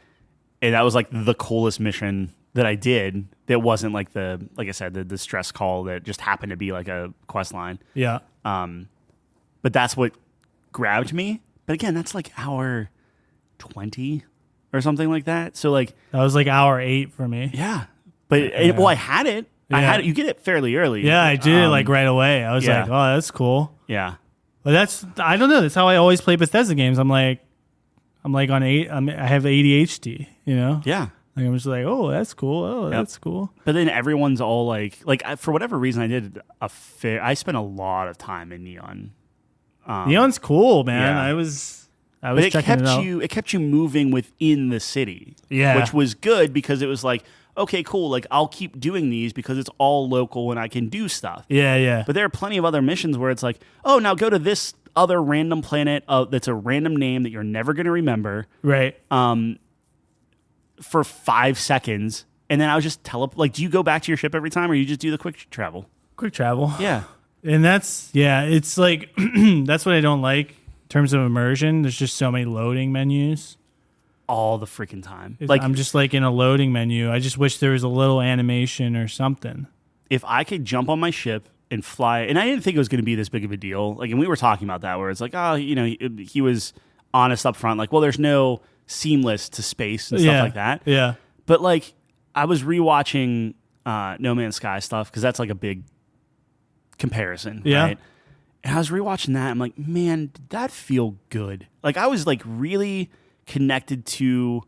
And that was like the coolest mission that I did. That wasn't like like I said, the distress call that just happened to be like a quest line. Yeah. But that's what grabbed me. But again, that's like hour 20 or something like that. So like that was like hour 8 for me. Yeah. But I had it. Yeah. I had it. You get it fairly early. Yeah, I did it like right away. I was like, oh, that's cool. Yeah. But I don't know. That's how I always play Bethesda games. I'm like on 8. I have ADHD, you know? Yeah. Like I'm just like, oh, that's cool. Oh, that's cool. But then everyone's all like for whatever reason, I spent a lot of time in Neon. Neon's cool, man. Yeah. I was but it checking kept it out. it kept you moving within the city. Yeah. Which was good because it was like, okay, cool. Like I'll keep doing these because it's all local and I can do stuff. Yeah, yeah. But there are plenty of other missions where it's like, oh, now go to this other random planet that's a random name that you're never going to remember. Right. For 5 seconds, and then I was just like, do you go back to your ship every time, or you just do the quick travel? Quick travel. Yeah. And it's like that's what I don't like in terms of immersion. There's just so many loading menus all the freaking time. Like I'm just like in a loading menu. I just wish there was a little animation or something. If I could jump on my ship and fly, and I didn't think it was going to be this big of a deal. Like, and we were talking about that, where it's like, oh, you know, he was honest up front, like, well, there's no seamless to space and stuff like that. Yeah. But like, I was rewatching No Man's Sky stuff because that's like a big comparison, right? And I was rewatching that. I'm like, man, did that feel good? Like I was like really connected to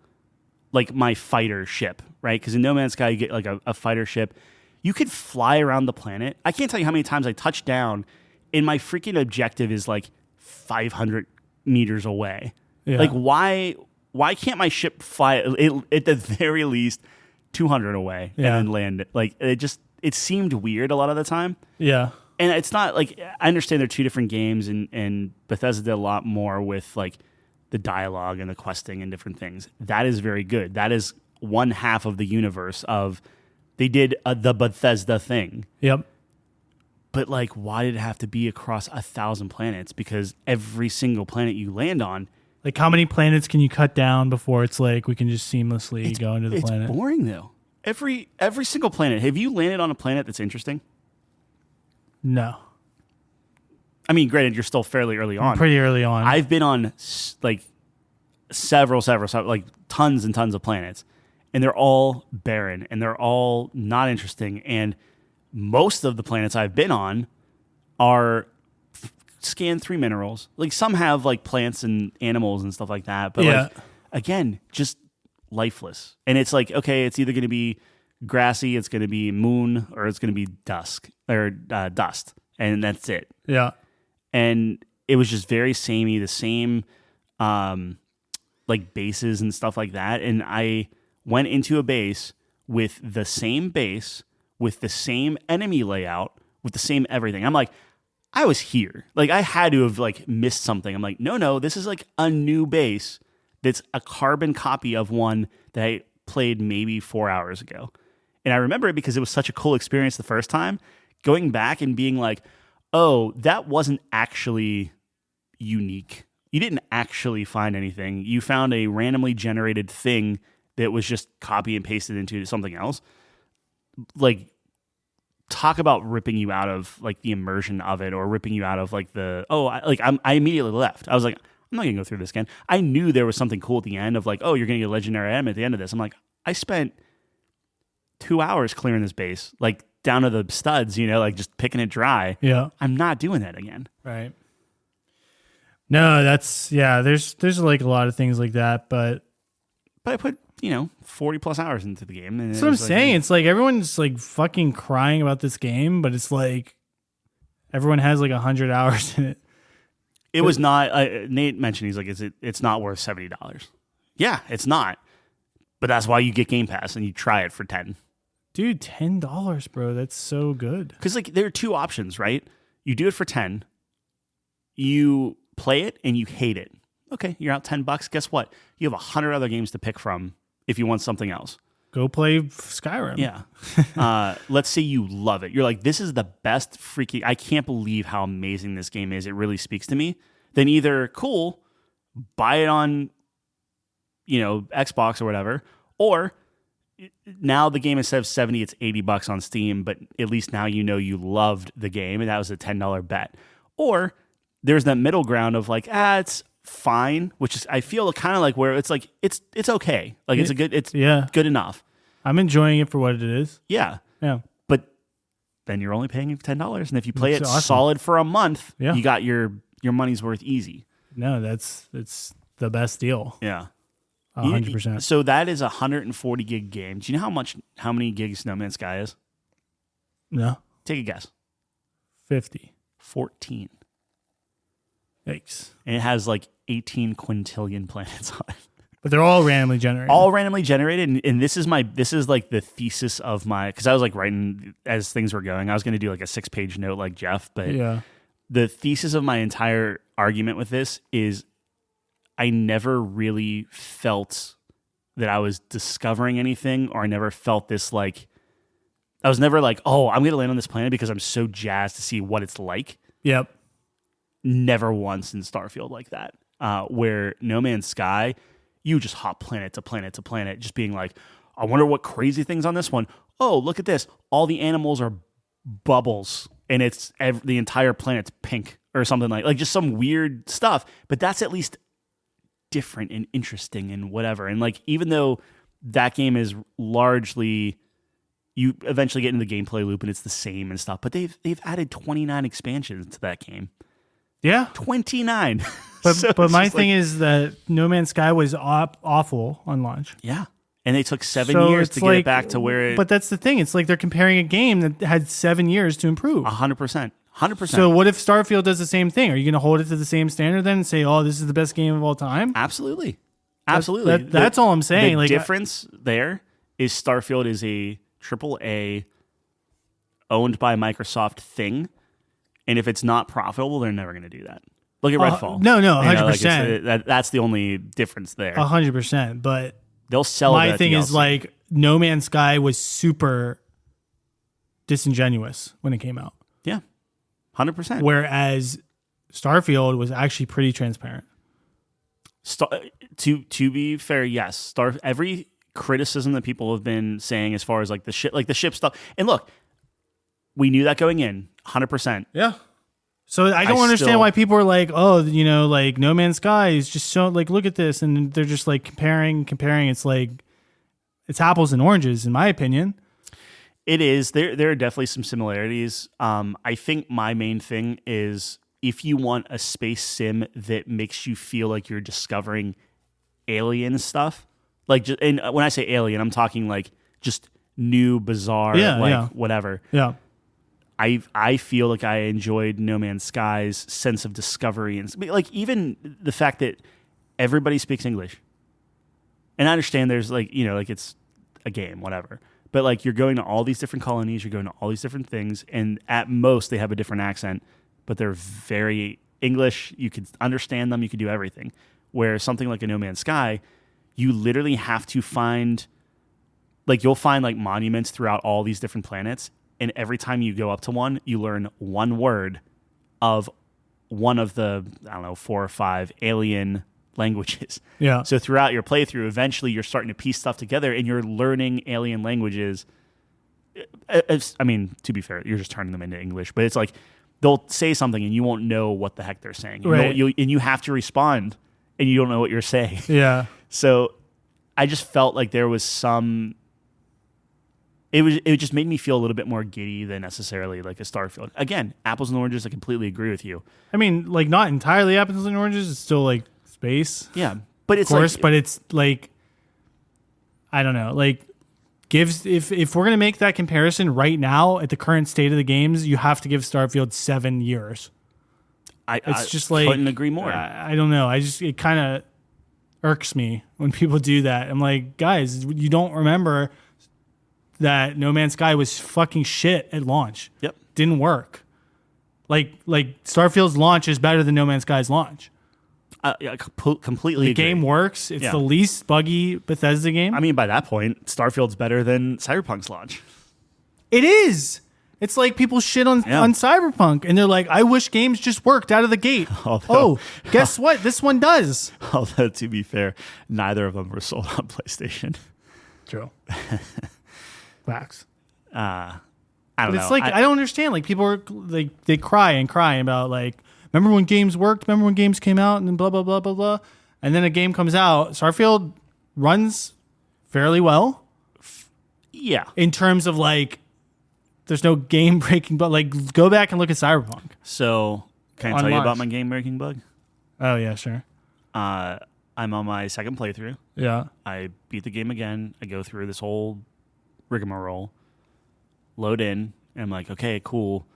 like my fighter ship, right? Because in No Man's Sky, you get like a fighter ship. You could fly around the planet. I can't tell you how many times I touched down, and my freaking objective is like 500 meters away. Yeah. Like, why why can't my ship fly at the very least 200 away and then land it? Like, it seemed weird a lot of the time. Yeah. And it's not like, I understand they're two different games, and Bethesda did a lot more with like the dialogue and the questing and different things. That is very good. That is one half of the universe of, they did the Bethesda thing. Yep. But like, why did it have to be across 1,000 planets? Because every single planet you land on, like, how many planets can you cut down before it's like we can just seamlessly go into the planet? It's boring though. Every single planet. Have you landed on a planet that's interesting? No. I mean, granted, you're still fairly early on. Pretty early on. I've been on like several, like tons and tons of planets, and they're all barren and they're all not interesting. And most of the planets I've been on are scan 3 minerals. Like, some have like plants and animals and stuff like that, but like, again, just lifeless. And it's like, okay, it's either going to be grassy, it's going to be moon, or it's going to be dust, and that's it. Yeah. And it was just very samey, the same like bases and stuff like that. And I went into a base with the same base, with the same enemy layout, with the same everything. I'm like, I was here. Like, I had to have like missed something. I'm like, no, this is like a new base that's a carbon copy of one that I played maybe 4 hours ago. And I remember it because it was such a cool experience the first time, going back and being like, oh, that wasn't actually unique. You didn't actually find anything. You found a randomly generated thing that was just copy and pasted into something else. Like, talk about ripping you out of like the immersion of it, or ripping you out of like I immediately left. I was like, I'm not gonna go through this again. I knew there was something cool at the end of like, oh, you're gonna get a legendary item at the end of this. I'm like, I spent 2 hours clearing this base, like down to the studs, like just picking it dry. Yeah. I'm not doing that again. Right. No, there's like a lot of things like that, but I put 40 plus hours into the game. And that's what I'm saying. It's like everyone's like fucking crying about this game, but it's like everyone has like 100 hours in it. It was not. Nate mentioned, he's like, it's not worth $70. Yeah, it's not. But that's why you get Game Pass and you try it for 10. Dude, $10, bro. That's so good. Because like there are two options, right? You do it for 10. You play it and you hate it. Okay, you're out $10. Guess what? You have 100 other games to pick from if you want something else. Go play Skyrim. Yeah. Let's say you love it. You're like, this is the best freaking... I can't believe how amazing this game is. It really speaks to me. Then either, cool, buy it on, Xbox or whatever, or now the game, instead of 70, it's $80 on Steam, but at least now you loved the game, and that was a $10 bet. Or there's that middle ground of like, it's fine, which is, I feel kind of like where it's like it's okay, like it's good enough. I'm enjoying it for what it is. Yeah. But then you're only paying $10, and if you play it awesome. solid for a month, Yeah. you got your money's worth easy. No, it's the best deal. Yeah. 100%. So that is a 140 gig game. Do you know how many gigs No Man's Sky is? No. Take a guess. 50. 14. Yikes. And it has like 18 quintillion planets on it. But they're all randomly generated. All randomly generated, and this is like the thesis of my, because I was like writing as things were going. I was going to do like a 6-page note like Jeff, but the thesis of my entire argument with this is I never really felt that I was discovering anything, or I never felt this like, I was never like, oh, I'm going to land on this planet because I'm so jazzed to see what it's like. Yep. Never once in Starfield like that, where No Man's Sky, you just hop planet to planet to planet, just being like, I wonder what crazy things on this one. Oh, look at this. All the animals are bubbles, and it's the entire planet's pink or something like just some weird stuff. But that's at least different and interesting and whatever. And like, even though that game is largely, you eventually get into the gameplay loop and it's the same and stuff, but they've added 29 expansions to that game. Yeah. 29. But my thing is that No Man's Sky was awful on launch. Yeah. And they took 7 years to get it back to where it... But that's the thing. It's like they're comparing a game that had 7 years to improve. 100%. 100%. So what if Starfield does the same thing? Are you going to hold it to the same standard then and say, oh, this is the best game of all time? Absolutely. Absolutely. That's all I'm saying. The Like difference there is Starfield is a AAA owned by Microsoft thing, and if it's not profitable, they're never going to do that. Look at Redfall. No, 100%. That's the only difference there. 100%. But they'll sell. My thing DLC. is like No Man's Sky was super disingenuous when it came out. Yeah, 100%. Whereas Starfield was actually pretty transparent. To be fair, yes. Every criticism that people have been saying as far as like the ship stuff, and look, we knew that going in, 100%. Yeah. So I don't understand why people are like, oh, like No Man's Sky is just so like, look at this, and they're just like comparing. It's like it's apples and oranges, in my opinion. It is. There are definitely some similarities. I think my main thing is if you want a space sim that makes you feel like you're discovering alien stuff, like, and when I say alien, I'm talking like just new, bizarre, whatever. Yeah. I feel like I enjoyed No Man's Sky's sense of discovery, and like even the fact that everybody speaks English. And I understand there's like, like it's a game, whatever. But like you're going to all these different colonies, you're going to all these different things, and at most they have a different accent, but they're very English. You could understand them, you could do everything. Where something like a No Man's Sky, you literally have to find, like you'll find like monuments throughout all these different planets, and every time you go up to one, you learn one word of one of the, 4 or 5 alien languages. Yeah. So throughout your playthrough, eventually you're starting to piece stuff together and you're learning alien languages. I mean, to be fair, you're just turning them into English, but it's like they'll say something and you won't know what the heck they're saying. Right. And you have to respond and you don't know what you're saying. Yeah. So I just felt like there was it just made me feel a little bit more giddy than necessarily like a Starfield. Again, apples and oranges, I completely agree with you. I mean, like not entirely apples and oranges, it's still like space. Yeah. But it's of course, like, but it's like I don't know, like if we're gonna make that comparison right now at the current state of the games, you have to give Starfield 7 years. It's just like couldn't agree more. I don't know. It kind of irks me when people do that. I'm like, guys, you don't remember that No Man's Sky was fucking shit at launch. Yep. Didn't work. Like Starfield's launch is better than No Man's Sky's launch. Completely The agree. game works. It's the least buggy Bethesda game. I mean, by that point, Starfield's better than Cyberpunk's launch. It is. It's like people shit on Cyberpunk, and they're like, I wish games just worked out of the gate. Guess what? This one does. Although, to be fair, neither of them were sold on PlayStation. True. Facts. I don't know. It's like I don't understand. Like people are like they cry about like, remember when games worked? Remember when games came out and then blah blah blah blah blah. And then a game comes out. Starfield runs fairly well. Yeah. In terms of like, there's no game breaking, but like go back and look at Cyberpunk. So can I tell you about my game breaking bug? Oh yeah, sure. I'm on my second playthrough. Yeah. I beat the game again. I go through this whole rigmarole, load in, and I'm like, okay, cool.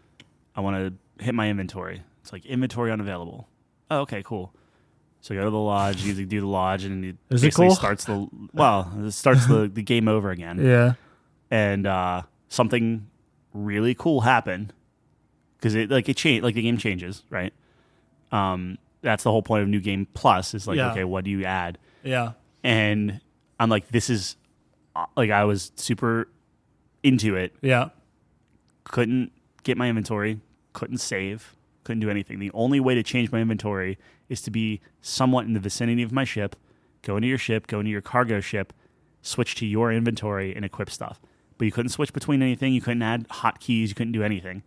I want to hit my inventory. It's like inventory unavailable. Oh, okay, cool. So I go to the lodge, you do the lodge, and it basically starts the game over again. Yeah. And something really cool happened because the game changes, right? That's the whole point of New Game Plus is like, okay, what do you add? Yeah. And I'm like, this is like, I was super into it. Yeah. Couldn't get my inventory, couldn't save, couldn't do anything. The only way to change my inventory is to be somewhat in the vicinity of my ship, go into your ship, go into your cargo ship, switch to your inventory and equip stuff. But you couldn't switch between anything. You couldn't add hotkeys. You couldn't do anything.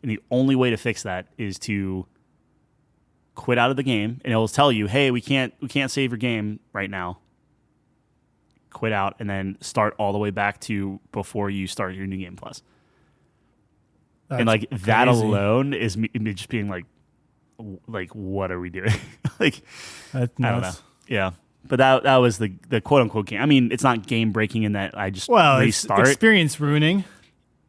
And the only way to fix that is to quit out of the game, and it will tell you, "Hey, we can't save your game right now. Quit out, and then start all the way back to before you start your New Game Plus." And like crazy. That alone is me just being like, what are we doing? Like, that's I don't know. Yeah. But that was the quote unquote game. I mean, it's not game breaking in that I just restart. It's experience ruining.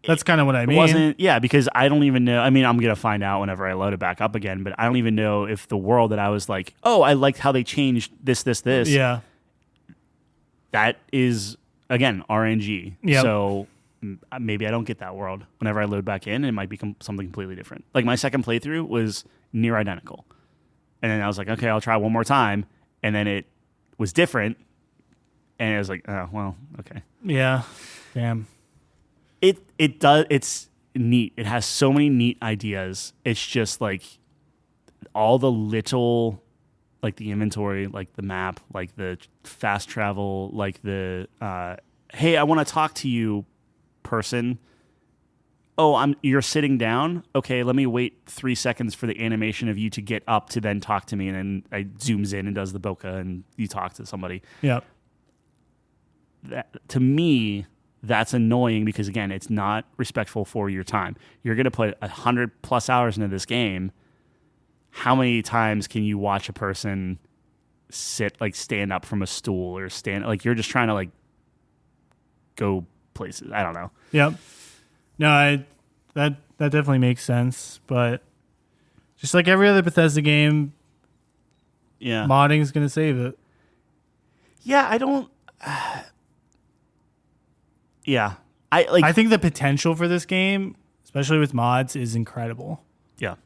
That's kind of what I mean. It wasn't, because I don't even know. I mean, I'm gonna find out whenever I load it back up again. But I don't even know if the world that I was like, oh, I liked how they changed this. Yeah. that is, again, RNG. Yep. So maybe I don't get that world. Whenever I load back in, it might become something completely different. Like my second playthrough was near identical. And then I was like, okay, I'll try one more time. And then it was different. And it was like, oh, well, okay. Yeah. Damn. It does. It's neat. It has so many neat ideas. It's just like all the little, like the inventory, like the map, like the fast travel, like the, hey, I want to talk to you person. Oh, you're sitting down. Okay, let me wait 3 seconds for the animation of you to get up to then talk to me. And then I zooms in and does the bokeh and you talk to somebody. Yep. That, to me, that's annoying because, again, it's not respectful for your time. You're going to put 100+ hours into this game. How many times can you watch a person stand up from a stool or like you're just trying to like go places? I don't know. Yep. No, that definitely makes sense. But just like every other Bethesda game, modding is going to save it. Yeah, I don't. Yeah. I think the potential for this game, especially with mods, is incredible. Yeah.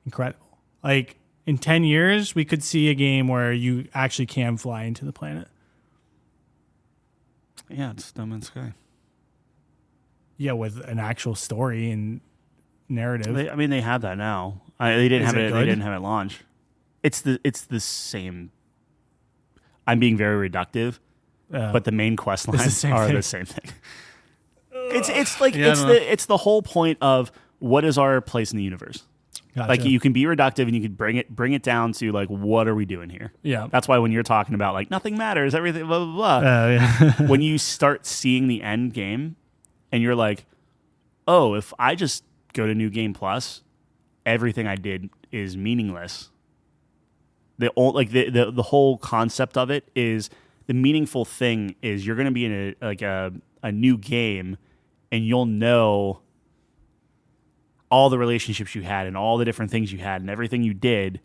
Incredible. Like, in 10 years, we could see a game where you actually can fly into the planet. Yeah, it's No Man's Sky. Yeah, with an actual story and narrative. They have that now. They didn't have it. Good? They didn't have it launch. It's the same. I'm being very reductive, but the main quest lines are the same thing. It's the whole point of what is our place in the universe. Gotcha. Like you can be reductive and you can bring it down to like what are we doing here? Yeah, that's why when you're talking about like nothing matters, everything blah blah blah. Yeah. When you start seeing the end game, and you're like, oh, if I just go to New Game Plus, everything I did is meaningless. The whole concept of it is the meaningful thing is you're going to be in a new game, and you'll know all the relationships you had and all the different things you had and everything you did,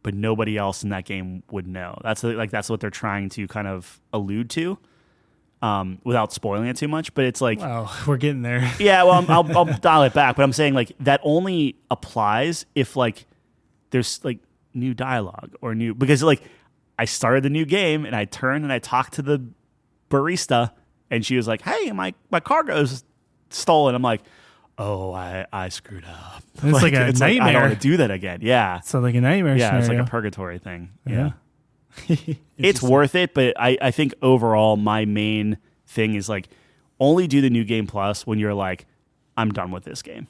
but nobody else in that game would know. That's what they're trying to kind of allude to, without spoiling it too much. But it's like, wow, we're getting there. Yeah, well, I'll dial it back, but I'm saying like that only applies if like there's like new dialogue or new, because like I started the new game and I turned and I talked to the barista and she was like, "Hey, my cargo's stolen." I'm like, oh, I screwed up. It's like a nightmare. Like, I don't want to do that again. Yeah. So like a nightmare scenario. It's like a purgatory thing. Yeah. It's worth it, but I think overall my main thing is like only do the New Game Plus when you're like, I'm done with this game.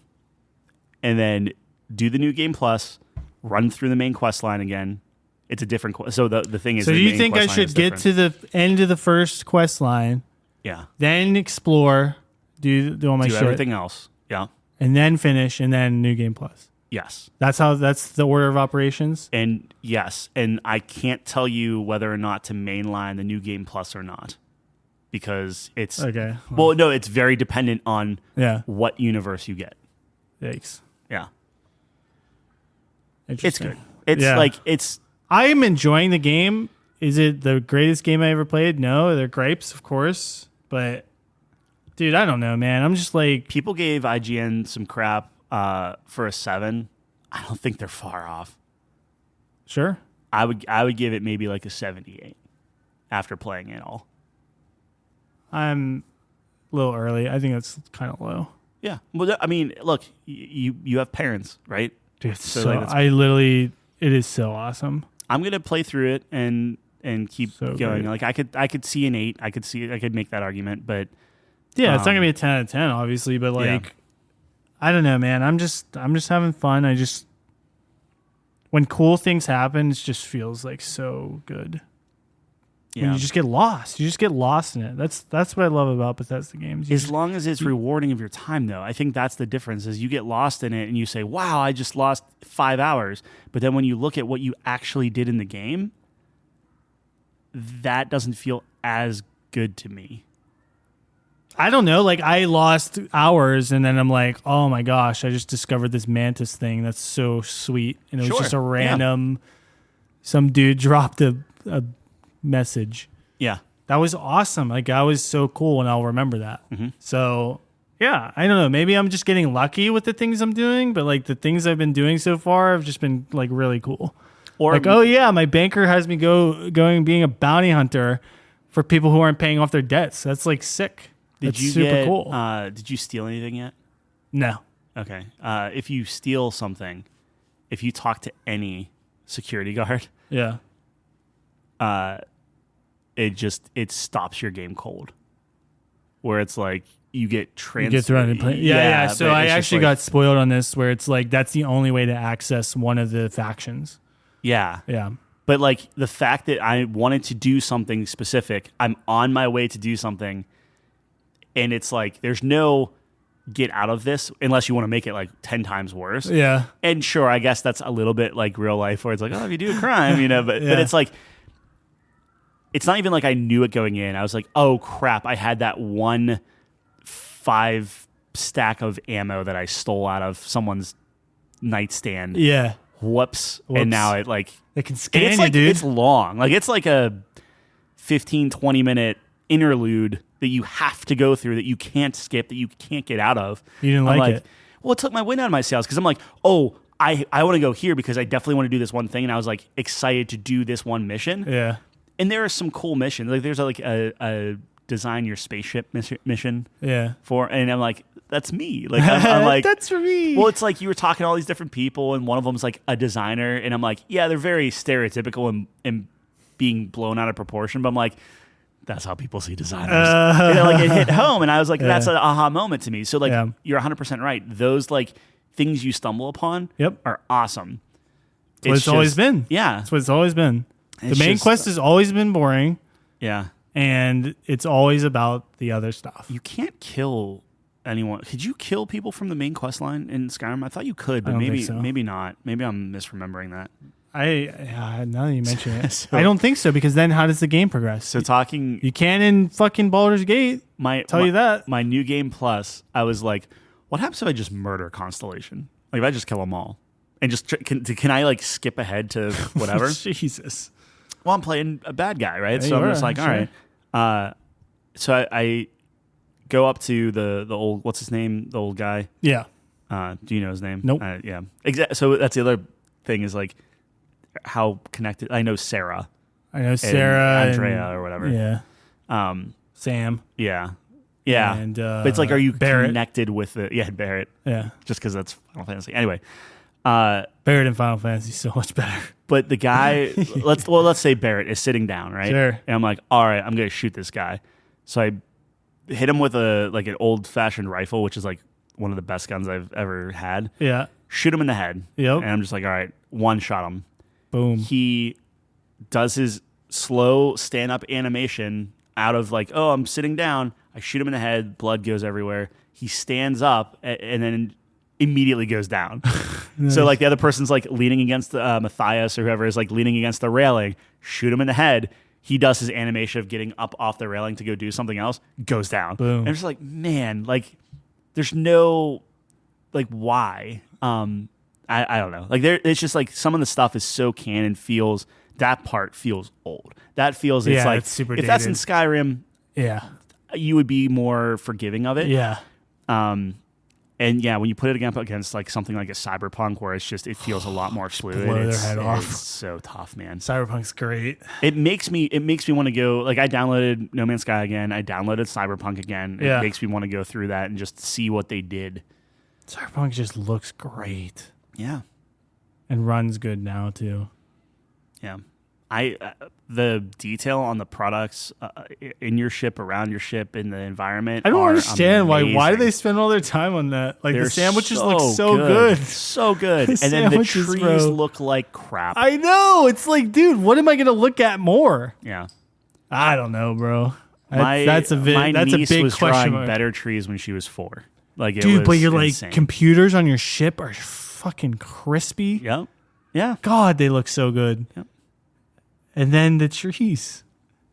And then do the New Game Plus, run through the main quest line again. It's a different quest. So the thing is, so do you think I should get to the end of the first quest line? Yeah. Then explore, do all my shit. Everything else. Yeah. And then finish, and then New Game Plus. Yes. That's the order of operations? And yes. And I can't tell you whether or not to mainline the New Game Plus or not. Because it's... Okay. Well, no, it's very dependent on what universe you get. Yikes. Yeah. Interesting. It's good. It's like... it's. I am enjoying the game. Is it the greatest game I ever played? No. They're gripes, of course. But... dude, I don't know, man. I'm just like... people gave IGN some crap for a 7. I don't think they're far off. Sure. I would give it maybe like a 78 after playing it all. I'm a little early. I think that's kind of low. Yeah. Well, I mean, look, you have parents, right? Dude, it is so awesome. I'm going to play through it and keep going. Great. Like I could see an 8. I could make that argument, but... yeah, it's not gonna be a 10 out of 10, obviously, but like, I don't know, man. I'm just having fun. When cool things happen, it just feels like so good. Yeah. When you just get lost. You just get lost in it. That's what I love about Bethesda games. As long as it's rewarding of your time, though, I think that's the difference. Is you get lost in it and you say, "Wow, I just lost 5 hours," but then when you look at what you actually did in the game, that doesn't feel as good to me. I don't know. Like, I lost hours, and then I'm like, oh my gosh, I just discovered this mantis thing that's so sweet, and it was just a random. Some dude dropped a message. Yeah, That was awesome. Like, that was so cool, and I'll remember that. So, yeah, I don't know. Maybe I'm just getting lucky with the things I'm doing, but like the things I've been doing so far have just been like really cool. Or like, oh yeah, my banker has me going being a bounty hunter for people who aren't paying off their debts. That's like sick. That's super cool. Did you steal anything yet? No. Okay. If you steal something, if you talk to any security guard, Yeah. it stops your game cold. Where it's like you get You get thrown in play. Yeah. So I actually got spoiled on this, where it's like that's the only way to access one of the factions. Yeah. Yeah. But like the fact that I wanted to do something specific, I'm on my way to do something, and it's like there's no get out of this unless you want to make it like 10 times worse. Yeah. And sure, I guess that's a little bit like real life where it's like, oh, if you do a crime, but Yeah. but it's like it's not even like I knew it going in. I was like, oh crap, I had that 5 stack of ammo that I stole out of someone's nightstand. Yeah. Whoops. And now it like they can scan it's you, like, dude. It's long. Like it's like a 15-20 minute interlude that you have to go through, that you can't skip, that you can't get out of. You didn't like it. Well, it took my wind out of my sails because I'm like, oh, I want to go here because I definitely want to do this one thing, and I was like excited to do this one mission. Yeah. And there are some cool missions. Like there's like a design your spaceship mission. Yeah. And I'm like, that's me. Like I'm like, that's for me. Well, it's like you were talking to all these different people, and one of them's like a designer, and I'm like, yeah, they're very stereotypical and being blown out of proportion. But I'm like, that's how people see designers. And like it hit home, and I was like, that's an aha moment to me. So like, you're 100% right. Those like things you stumble upon are awesome. That's what it's always been. Yeah, that's what it's always been. The main quest has always been boring. Yeah, and it's always about the other stuff. You can't kill anyone. Could you kill people from the main quest line in Skyrim? I thought you could, but maybe not. Maybe I'm misremembering that. Now that you mention it, I don't think so, because then how does the game progress? So you can in fucking Baldur's Gate. Tell you that. My new game plus, I was like, what happens if I just murder Constellation? Like if I just kill them all and just can I like skip ahead to whatever? Jesus. Well, I'm playing a bad guy, right? Yeah, so I'm just like, all right. So I go up to the old, what's his name? The old guy. Yeah. Do you know his name? Nope. Yeah. So that's the other thing is like how connected. I know Sarah. And Andrea or whatever. Yeah. Sam. Yeah. Yeah. And but it's like, are you Barrett. connected with the Barrett? Yeah. Just because that's Final Fantasy. Anyway. Barrett in Final Fantasy is so much better. But the guy, let's say Barrett is sitting down, right? Sure. And I'm like, all right, I'm gonna shoot this guy. So I hit him with an old fashioned rifle, which is like one of the best guns I've ever had. Yeah. Shoot him in the head. Yep. And I'm just like, all right, one shot him. Boom. He does his slow stand up animation out of like, oh, I'm sitting down. I shoot him in the head. Blood goes everywhere. He stands up and then immediately goes down. Nice. So like the other person's like leaning against Matthias or whoever is like leaning against the railing. Shoot him in the head. He does his animation of getting up off the railing to go do something else. Goes down. Boom. And I'm just like, man, like there's no like why. I don't know. Like it's just like some of the stuff is so canon, feels that part feels old. That feels it's like it's super if dated. that's in Skyrim, you would be more forgiving of it. Yeah. And yeah, when you put it against like something like a Cyberpunk, where it feels a lot more fluid. Blow their head off. It's so tough, man. Cyberpunk's great. It makes me want to go. Like I downloaded No Man's Sky again. I downloaded Cyberpunk again. It makes me want to go through that and just see what they did. Cyberpunk just looks great. Yeah, and runs good now too. Yeah, the detail on the products in your ship, around your ship, in the environment. I don't understand amazing. why do they spend all their time on that? Like the sandwiches look so good. good. So good. And then the trees look like crap. I know. It's like, dude, what am I going to look at more? Yeah. I don't know, bro. My niece was question drawing better trees when she was 4. Like it dude, was but you're insane. like, computers on your ship are fucking crispy. Yep. Yeah. God, they look so good. Yep. And then the trees.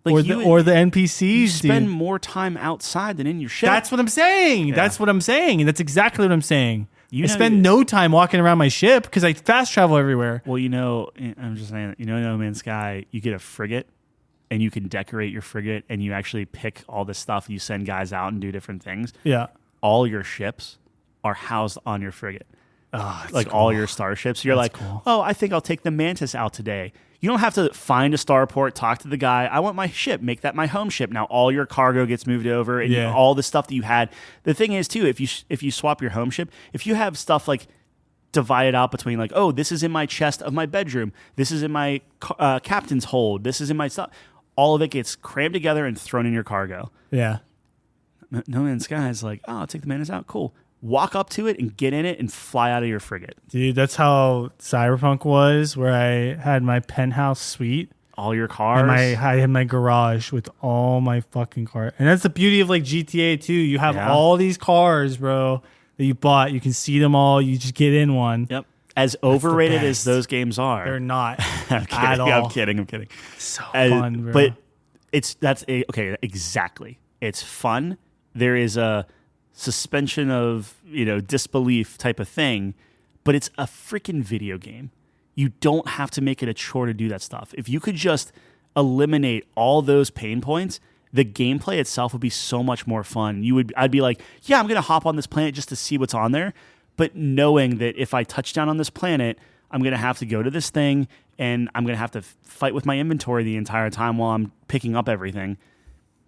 Like or the NPCs. You spend more time outside than in your ship. That's what I'm saying. Yeah. That's what I'm saying. And that's exactly what I'm saying. I spend no time walking around my ship because I fast travel everywhere. Well, I'm just saying, No Man's Sky, you get a frigate and you can decorate your frigate and you actually pick all this stuff. You send guys out and do different things. Yeah. All your ships are housed on your frigate. Oh, like cool. all your starships. You're That's like, cool. oh, I think I'll take the Mantis out today. You don't have to find a starport, talk to the guy. I want my ship, make that my home ship. Now all your cargo gets moved over, and all the stuff that you had. The thing is too, if you swap your home ship, if you have stuff like divided out between like, oh, this is in my chest of my bedroom, this is in my captain's hold, this is in my stuff. All of it gets crammed together and thrown in your cargo. Yeah. No Man's Sky is like, oh, I'll take the Mantis out. Cool. Walk up to it and get in it and fly out of your frigate. Dude, that's how Cyberpunk was, where I had my penthouse suite. All your cars. And I had my garage with all my fucking cars. And that's the beauty of like GTA 2. You have all these cars, bro, that you bought. You can see them all. You just get in one. Yep. As overrated as those games are. They're not at all. I'm kidding. So fun, bro. But okay, exactly. It's fun. There is a suspension of, disbelief type of thing, but it's a freaking video game. You don't have to make it a chore to do that stuff. If you could just eliminate all those pain points, the gameplay itself would be so much more fun. I'd be like, yeah, I'm going to hop on this planet just to see what's on there, but knowing that if I touch down on this planet, I'm going to have to go to this thing and I'm going to have to fight with my inventory the entire time while I'm picking up everything.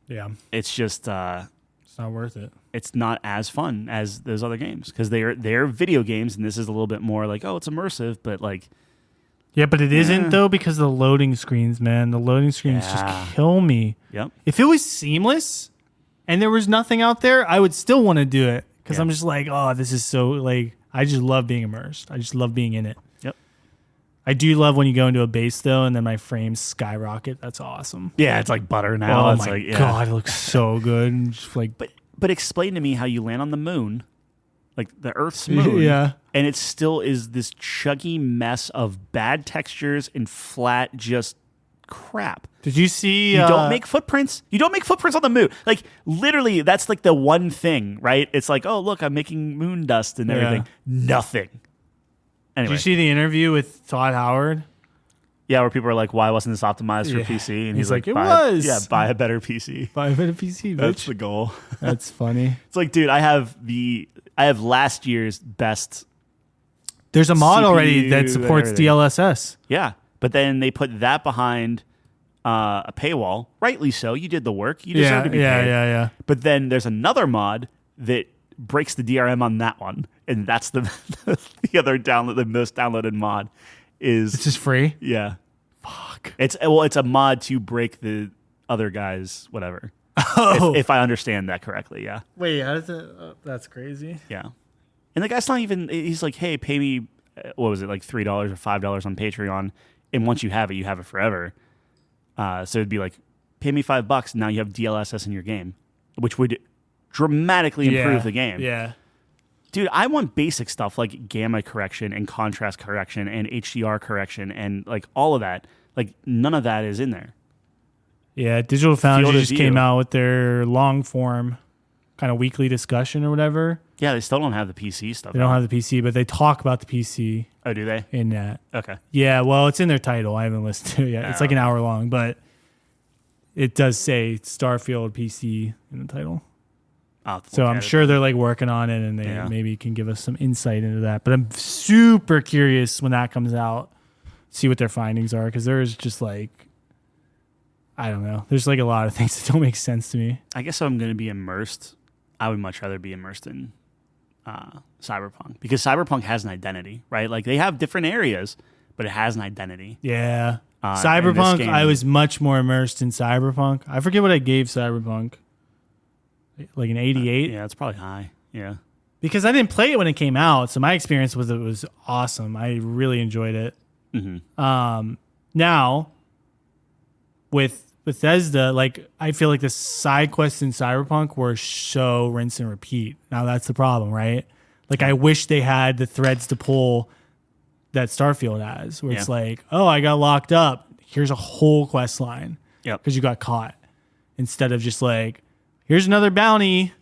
Yeah. It's just it's not worth it. It's not as fun as those other games because they're video games, and this is a little bit more like, oh, it's immersive, but like, yeah, but it isn't though, because of the loading screens, man. The loading screens just kill me. Yep. If it was seamless and there was nothing out there, I would still want to do it because I'm just like, oh, this is so like, I just love being immersed. I just love being in it. Yep. I do love when you go into a base though, and then my frames skyrocket. That's awesome. Yeah, it's like butter now. Oh it's my god, it looks so good. Just like, but explain to me how you land on the moon, like the Earth's moon, and it still is this chuggy mess of bad textures and flat just crap. Did you see? You don't make footprints. You don't make footprints on the moon. Like literally, that's like the one thing, right? It's like, oh look, I'm making moon dust and everything. Nothing. Anyway. Did you see the interview with Todd Howard? Yeah, where people are like, why wasn't this optimized for PC? And he's like, it was. Yeah, buy a better PC. Buy a better PC, bitch. That's the goal. That's funny. It's like, dude, I have last year's best. There's a mod CPU already that supports DLSS. Yeah, but then they put that behind a paywall. Rightly so. You did the work. You deserve to be paid. Yeah. But then there's another mod that breaks the DRM on that one, and that's the other the most downloaded mod. It's just free? Yeah. Fuck. It's a mod to break the other guy's whatever. Oh. If I understand that correctly, yeah. Wait, how does it? That's crazy. Yeah. And the guy's not even, he's like, hey, pay me, what was it, like $3 or $5 on Patreon, and once you have it forever. So it'd be like, pay me $5, now you have DLSS in your game, which would dramatically improve the game. Yeah. Dude, I want basic stuff like gamma correction and contrast correction and HDR correction and like all of that. Like none of that is in there. Yeah, Digital Foundry just came out with their long form kind of weekly discussion or whatever. Yeah, they still don't have the PC stuff. They don't have the PC, but they talk about the PC. Oh, do they? In that. Okay. Yeah, well, it's in their title. I haven't listened to it yet. It's like an hour long, but it does say Starfield PC in the title. So I'm sure they're like working on it, and they maybe can give us some insight into that. But I'm super curious when that comes out, see what their findings are, because there's just like, I don't know. There's like a lot of things that don't make sense to me. I guess if I'm going to be immersed, I would much rather be immersed in Cyberpunk, because Cyberpunk has an identity, right? Like they have different areas, but it has an identity. Yeah. Cyberpunk, I was much more immersed in Cyberpunk. I forget what I gave Cyberpunk. Like an 88? Yeah, it's probably high. Yeah. Because I didn't play it when it came out, so my experience with it was awesome. I really enjoyed it. Mm-hmm. Now, with Bethesda, like I feel like the side quests in Cyberpunk were so rinse and repeat. Now that's the problem, right? Like I wish they had the threads to pull that Starfield has, where it's like, oh, I got locked up. Here's a whole quest line. Yep. Because you got caught. Instead of just like, here's another bounty.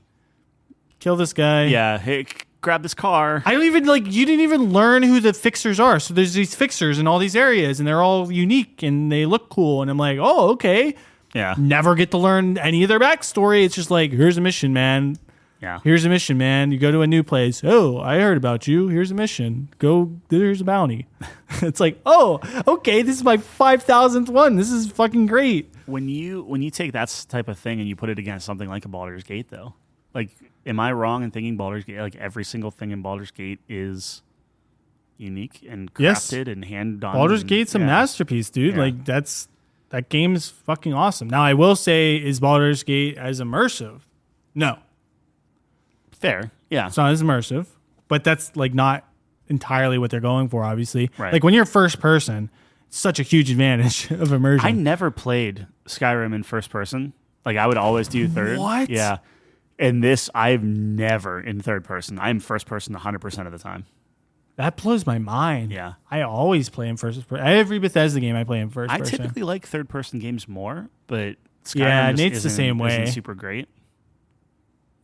Kill this guy. Yeah. Hey, grab this car. I don't even you didn't even learn who the fixers are. So there's these fixers in all these areas and they're all unique and they look cool. And I'm like, oh, okay. Yeah. Never get to learn any of their backstory. It's just like, here's a mission, man. Yeah. Here's a mission, man. You go to a new place. Oh, I heard about you. Here's a mission. Go. There's a bounty. It's like, oh, okay. This is my 5,000th one. This is fucking great. When you take that type of thing and you put it against something like a Baldur's Gate, though, like, am I wrong in thinking Baldur's Gate, like every single thing in Baldur's Gate is unique and crafted and hand done? Baldur's Gate's a masterpiece, dude. Yeah. Like that game is fucking awesome. Now I will say, is Baldur's Gate as immersive? No. Fair, yeah. It's not as immersive, but that's like not entirely what they're going for, obviously. Right. Like when you're first person, it's such a huge advantage of immersion. I never played Skyrim in first person. Like I would always do third. What? Yeah. And this, I've never in third person. I'm first person 100% of the time. That blows my mind. Yeah. I always play in first person. Every Bethesda game I play in first I person. typically like third person games more, but Skyrim Yeah, just Nate's the same way. isn't super great.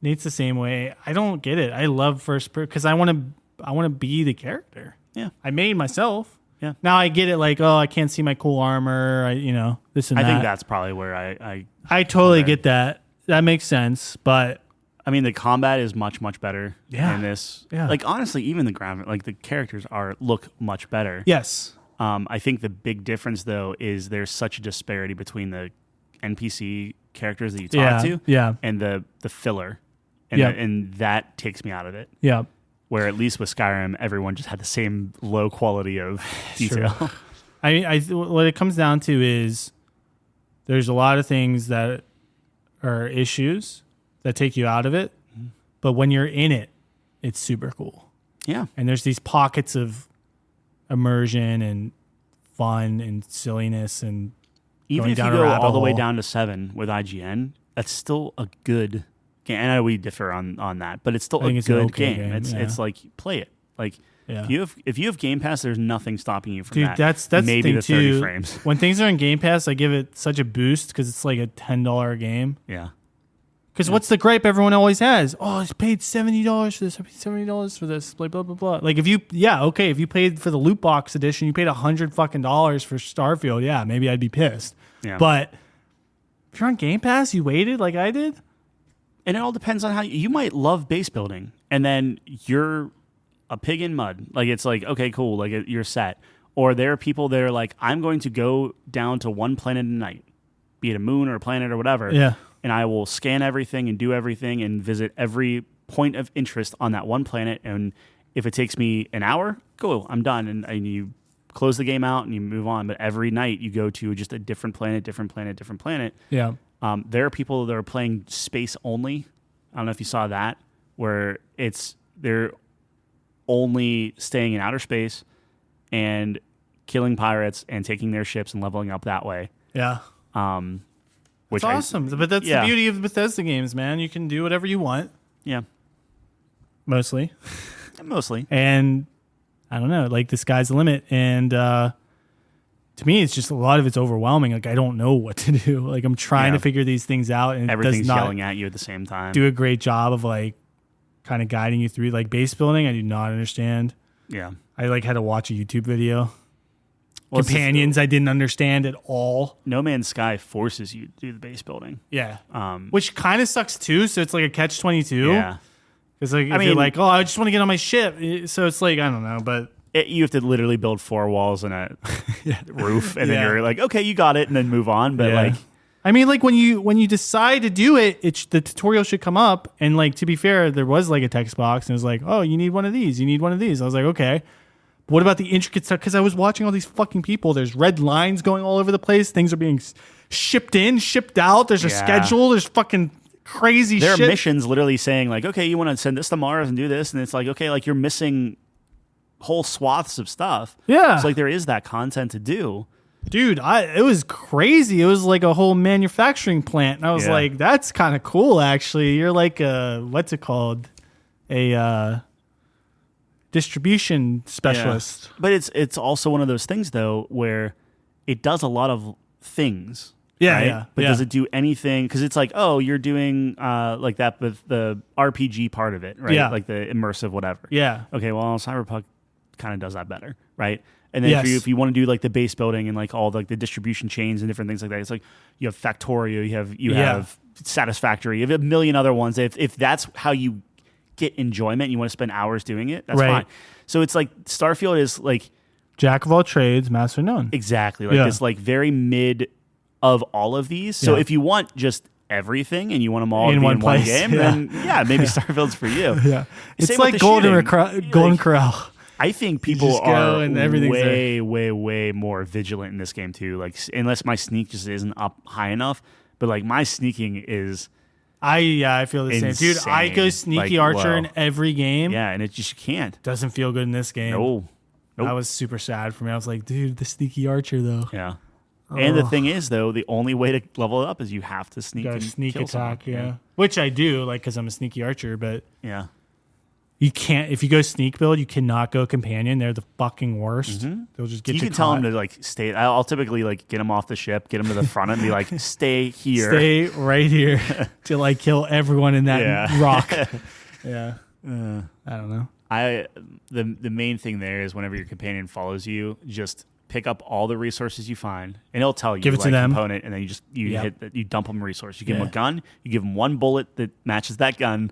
Nate's the same way. I don't get it. I love first person because I want to be the character. Yeah. I made myself. Yeah. Now I get it. Like, oh, I can't see my cool armor. This and that. I think that's probably where I totally get that. That makes sense. But I mean, the combat is much, much better Yeah. in this. Yeah. Like, honestly, even the graphic, like the characters look much better. yes, I think the big difference, though, is there's such a disparity between the NPC characters that you talk to and the filler. And, Yeah. and that takes me out of it. yeah. Where at least with Skyrim, everyone just had the same low quality of detail. What it comes down to is there's a lot of things that are issues that take you out of it, but when you're in it, it's super cool. Yeah. And there's these pockets of immersion and fun and silliness and Even going if you down a go rabbit all the way hole. down to 7 with IGN, that's still a good game. And I know we differ on that, but it's still I think a it's an good okay game. game, It's like, play it. Like, Yeah. if you have Game Pass, there's nothing stopping you from Dude, that. that's Maybe the thing the 30 too. frames. When things are in Game Pass, I give it such a boost because it's like a $10 game. Yeah. Because what's the gripe everyone always has? Oh, I paid $70 for this. I paid $70 for this. Blah blah blah blah. Like if you paid for the loot box edition, you paid $100 fucking for Starfield. Yeah, maybe I'd be pissed. Yeah. But if you're on Game Pass, you waited like I did. And it all depends on how you might love base building, and then you're a pig in mud. Like it's like, okay, cool, like you're set. Or there are people that are like, I'm going to go down to one planet a night, be it a moon or a planet or whatever. Yeah. And I will scan everything and do everything and visit every point of interest on that one planet. And if it takes me an hour, cool, I'm done. And you close the game out and you move on. But every night you go to just a different planet. Yeah. There are people that are playing space only. I don't know if you saw that, where they're only staying in outer space and killing pirates and taking their ships and leveling up that way. Yeah. Which It's awesome. But that's the beauty of Bethesda games, man. You can do whatever you want. Yeah. Mostly. And I don't know, like the sky's the limit. And to me, it's just a lot of it's overwhelming. Like I don't know what to do. Like I'm trying to figure these things out, and everything's it does not yelling at you at the same time. do a great job of like kind of guiding you through like base building. I do not understand. Yeah. I like had to watch a YouTube video. Well, Companions I didn't understand at all. No Man's Sky forces you to do the base building. Yeah. Which kind of sucks too. So it's like a catch-22. Yeah. It's like, you're like, oh, I just want to get on my ship. So it's like, I don't know, but You have to literally build 4 walls and a roof, and then you're like, okay, you got it, and then move on. But like, I mean, like when you decide to do it, the tutorial should come up. And like, to be fair, there was like a text box and it was like, oh, you need one of these. You need one of these. I was like, okay. But what about the intricate stuff? Because I was watching all these fucking people. There's red lines going all over the place. Things are being shipped in, shipped out. There's a schedule. There's fucking crazy shit. There are missions literally saying like, okay, you want to send this to Mars and do this. And it's like, okay, like you're missing whole swaths of stuff. Yeah. It's like there is that content to do. Dude, it was crazy. It was like a whole manufacturing plant. And I was like, that's kind of cool, actually. You're like what's it called? A distribution specialist. Yeah. But it's also one of those things, though, where it does a lot of things. Yeah, right? yeah. But yeah. does it do anything? Because it's like, oh, you're doing like that with the RPG part of it, right? Yeah. Like the immersive whatever. Yeah. Okay, well, Cyberpunk kind of does that better, right? And then Yes. if you want to do like the base building and like all like the distribution chains and different things like that, it's like you have Factorio, you have Satisfactory, you have a million other ones. If that's how you get enjoyment, and you want to spend hours doing it, that's fine. So it's like Starfield is like Jack of all trades, master of none. exactly like this like very mid of all of these. So if you want just everything and you want them all In to be one in one place, game, then maybe Starfield's for you. Yeah, it's Same like with the Golden shooting. Golden Corral. I think people just go are and everything's way more vigilant in this game too. Like unless my sneak just isn't up high enough, but like my sneaking is I feel the same, dude. I go sneaky Like, archer whoa. in every game. yeah, and it just you can't. Doesn't feel good in this game. No, nope. That was super sad for me. I was like, dude, the sneaky archer though. Yeah. And the thing is, though, the only way to level it up is you have to sneak. Got a and sneak kill attack, someone. yeah. Which I do, like, because I'm a sneaky archer. But Yeah. you can't. If you go sneak build, you cannot go companion. They're the fucking worst. They'll just get you. You can tell them to like stay. I'll typically like get them off the ship, get them to the front, and be like, "Stay here, Stay right here till I kill everyone in that rock. Yeah. I don't know. The main thing there is whenever your companion follows you, just pick up all the resources you find, and it'll tell you Give it like to them. component, and then you dump them resource. You give them a gun, you give them one bullet that matches that gun,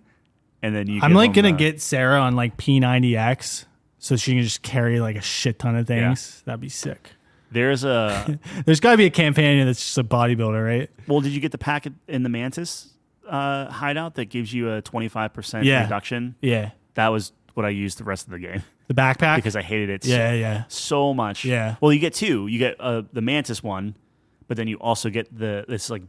and then you. I'm like give gonna them, get Sarah on like P90X so she can just carry like a shit ton of things. That'd be sick. There's a There's got to be a companion that's just a bodybuilder, right? well. Did you get the packet in the Mantis hideout that gives you a 25% Yeah. reduction? Yeah. That was what I used the rest of the game The backpack. because I hated it. yeah. so much. Yeah. Well, you get two. You get the Mantis one, but then you also get this like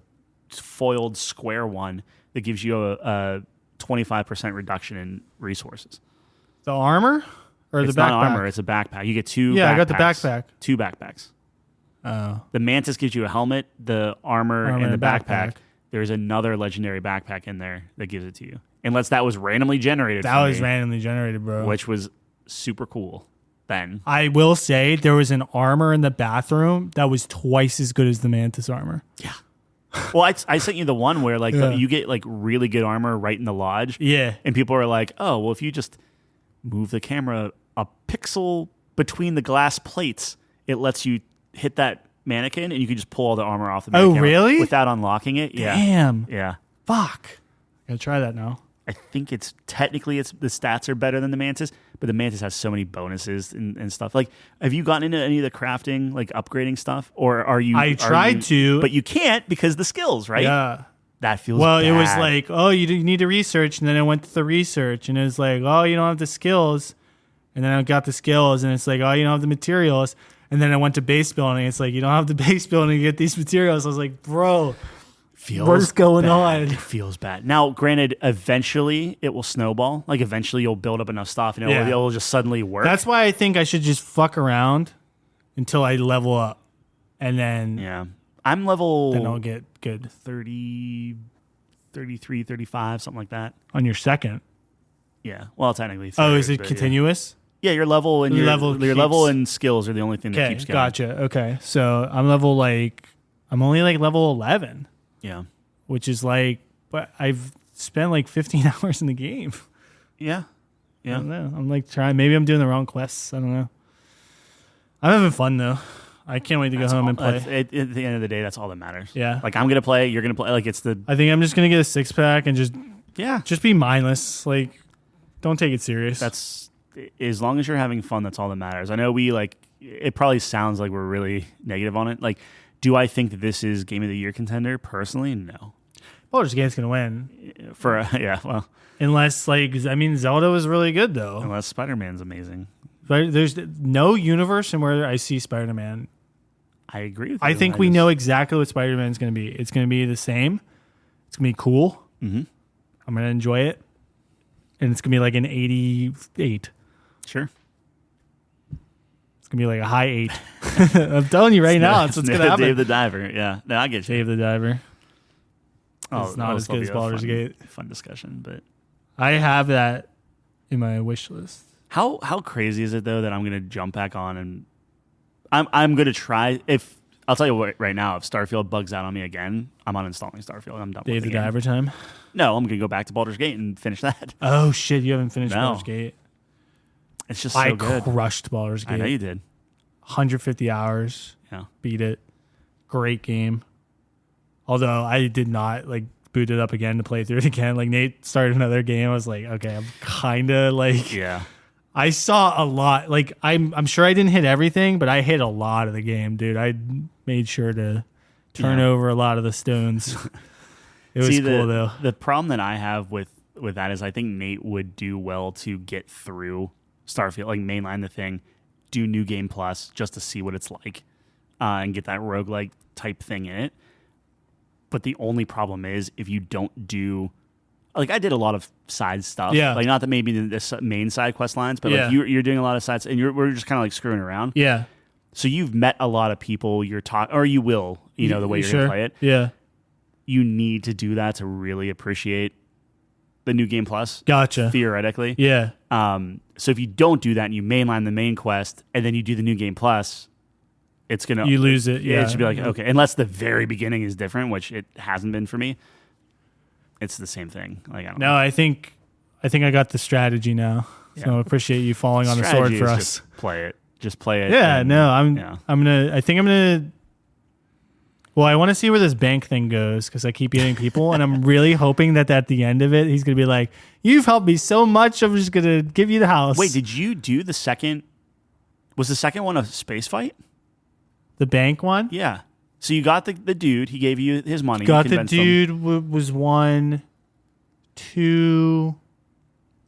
foiled square one that gives you a 25% reduction in resources. The armor or It's the backpack? not armor. It's a backpack. You get two. Yeah, backpacks, I got the backpack. Two backpacks. Oh. The Mantis gives you a helmet, the armor and the backpack. There's another legendary backpack in there that gives it to you, unless that was randomly generated. That for was me, randomly generated, bro. which was super cool. Then I will say there was an armor in the bathroom that was twice as good as the Mantis armor. yeah. Well, I sent you the one where like Yeah. you get like really good armor right in the lodge. Yeah. And people are like, oh, well, if you just move the camera a pixel between the glass plates, it lets you hit that mannequin and you can just pull all the armor off the Oh, mannequin really? without unlocking it. Yeah. Damn. Yeah. Fuck. Gotta try that now. I think it's technically the stats are better than the Mantis, but the Mantis has so many bonuses and stuff. Like, have you gotten into any of the crafting, like upgrading stuff, or are you? I tried to, but you can't because the skills, right? Yeah. That feels Well, it was bad. like, oh, you need to research, and then I went to the research, and it was like, oh, you don't have the skills, and then I got the skills, and it's like, oh, you don't have the materials, and then I went to base building. It's like, you don't have the base building to get these materials. I was like, bro, feels what's going bad. on? It feels bad. Now, granted, eventually it will snowball. Like eventually you'll build up enough stuff and it'll just suddenly work. That's why I think I should just fuck around until I level up, and then yeah. I'm level then I'll get good 30, 33, 35, something like that. on your second. Yeah. Well, technically. Oh, third, is it but continuous? Yeah, your level and Your your level level keeps- and skills are the only thing that Okay, keeps going. gotcha. Okay, so I'm only like level 11. Yeah. Which is like, but I've spent like 15 hours in the game. Yeah. I Yeah. don't know. I'm like trying. Maybe I'm doing the wrong quests. I don't know. I'm having fun though. I can't wait to go home and play. At the end of the day, that's all that matters. Yeah. Like I'm gonna play, you're gonna play. Like it's the I think I'm just gonna get a 6-pack and yeah. just be mindless. Like, don't take it serious. That's as long as you're having fun, that's all that matters. I know we like it probably sounds like we're really negative on it. Like, do I think that this is game of the year contender? Personally, no. Baldur's Gate's gonna win Well, unless Zelda was really good though. unless Spider-Man's amazing. But there's no universe in where I see Spider-Man. I agree with you. I think we know exactly what Spider-Man's gonna be. It's gonna be the same. It's gonna be cool. Mm-hmm. I'm gonna enjoy it, and it's gonna be like an 88. Sure. It's gonna be like a high 8. I'm telling you right now, it's what's gonna happen. Dave the Diver. Yeah. No, I get you. Dave the Diver. Oh, It's not that'll as still good be as a Baldur's fun- Gate. Fun discussion, but I have that in my wish list. how crazy is it though that I'm gonna jump back on and I'm gonna try if I'll tell you what. Right now, if Starfield bugs out on me again, I'm uninstalling Starfield. I'm done. Dave with the the game. Diver time. No, I'm gonna go back to Baldur's Gate and finish that. Oh shit! You haven't finished No. Baldur's Gate. It's just so I good. crushed Baldur's Gate. I know you did. 150 hours. Yeah. Beat it. Great game. Although I did not like boot it up again to play through it again. Like Nate started another game. I was like, okay, I'm kind of like. Yeah. I saw a lot. Like I'm sure I didn't hit everything, but I hit a lot of the game, dude. I made sure to turn over a lot of the stones. It was cool though. The problem that I have with that is I think Nate would do well to get through Starfield, like mainline the thing, do New Game Plus just to see what it's like, and get that roguelike type thing in it. But the only problem is if you don't do, like I did a lot of side stuff. Yeah. Like not that maybe the main side quest lines, but Yeah. like you're doing a lot of sides and we're just kind of like screwing around. Yeah. So you've met a lot of people you're talking, or you will, the way you're going to play it. Yeah. You need to do that to really appreciate the New Game Plus. Gotcha. Theoretically. Yeah. So if you don't do that and you mainline the main quest and then you do the New Game Plus, it's going to... You lose it. Yeah. It should be like, okay, unless the very beginning is different, which it hasn't been for me. It's the same thing. Like I don't know. I think I got the strategy now. Yeah. So I appreciate you falling on the sword Strategy for is us. Just play it. Just play it. Yeah, and, no, I'm yeah. gonna. Well, I want to see where this bank thing goes because I keep getting people, and I'm really hoping that at the end of it, he's gonna be like, "You've helped me so much. I'm just gonna give you the house." Wait, did you do the second? Was the second one a space fight? the bank one? Yeah. So you got the dude. He gave you his money. Got you the convinced him. dude was 1, 2.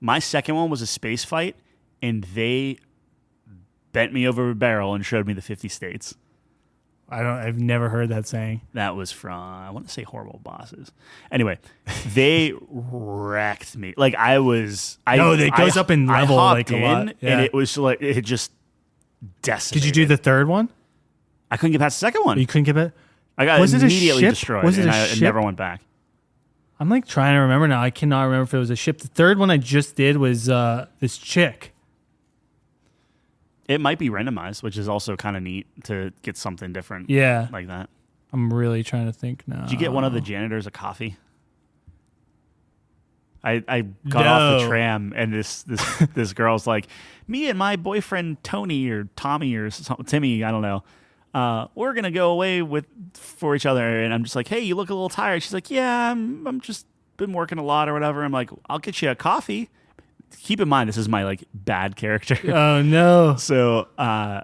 My second one was a space fight, and they bent me over a barrel and showed me the 50 states. I've never heard that saying. That was from, I want to say Horrible Bosses. Anyway, they wrecked me. Like I was, it goes up in level I like hopped a lot. in, Yeah. and it was like, it just decimated. Did you do the third one? I couldn't get past the second one. You couldn't get it. I got Was it a immediately ship? destroyed, Was it and a I ship? never went back. I'm like trying to remember now. I cannot remember if it was a ship. The third one I just did was this chick. It might be randomized, which is also kind of neat to get something different. Yeah. Like that. I'm really trying to think now. Did you get one of the janitors a coffee? I got off the No. tram and this girl's like, me and my boyfriend Tony or Tommy or Timmy, I don't know. We're gonna go away for each other, and I'm just like, hey, you look a little tired. She's like, yeah, I'm just been working a lot or whatever. I'm like, I'll get you a coffee. Keep in mind, this is my like bad character. Oh no. So, I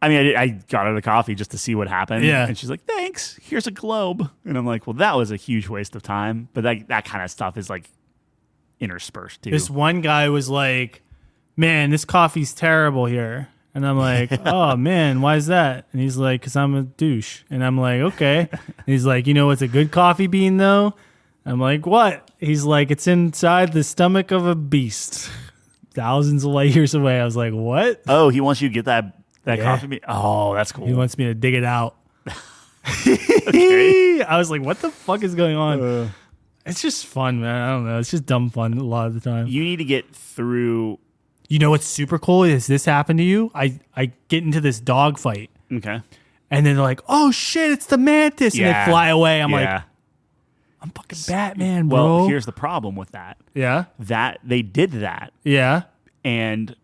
mean, I got her the coffee just to see what happened. Yeah. And she's like, thanks. Here's a globe. And I'm like, well, that was a huge waste of time. But that kind of stuff is like interspersed too. This one guy was like, man, this coffee's terrible here. And I'm like, oh man, why is that? And he's like, because I'm a douche. And I'm like, okay. And he's like, you know what's a good coffee bean though? I'm like, what? He's like, it's inside the stomach of a beast, thousands of light years away. I was like, what? Oh, he wants you to get that Yeah. coffee bean? Oh, that's cool. He wants me to dig it out. Okay. I was like, what the fuck is going on? It's just fun, man. I don't know. It's just dumb fun a lot of the time. You need to get through. You know what's super cool is this happened to you? I get into this dog fight, Okay. and then they're like, oh shit, it's the mantis. And they fly away. I'm like, Yeah. I'm fucking Batman, bro. Well, here's the problem with that. Yeah. That they did that, Yeah. and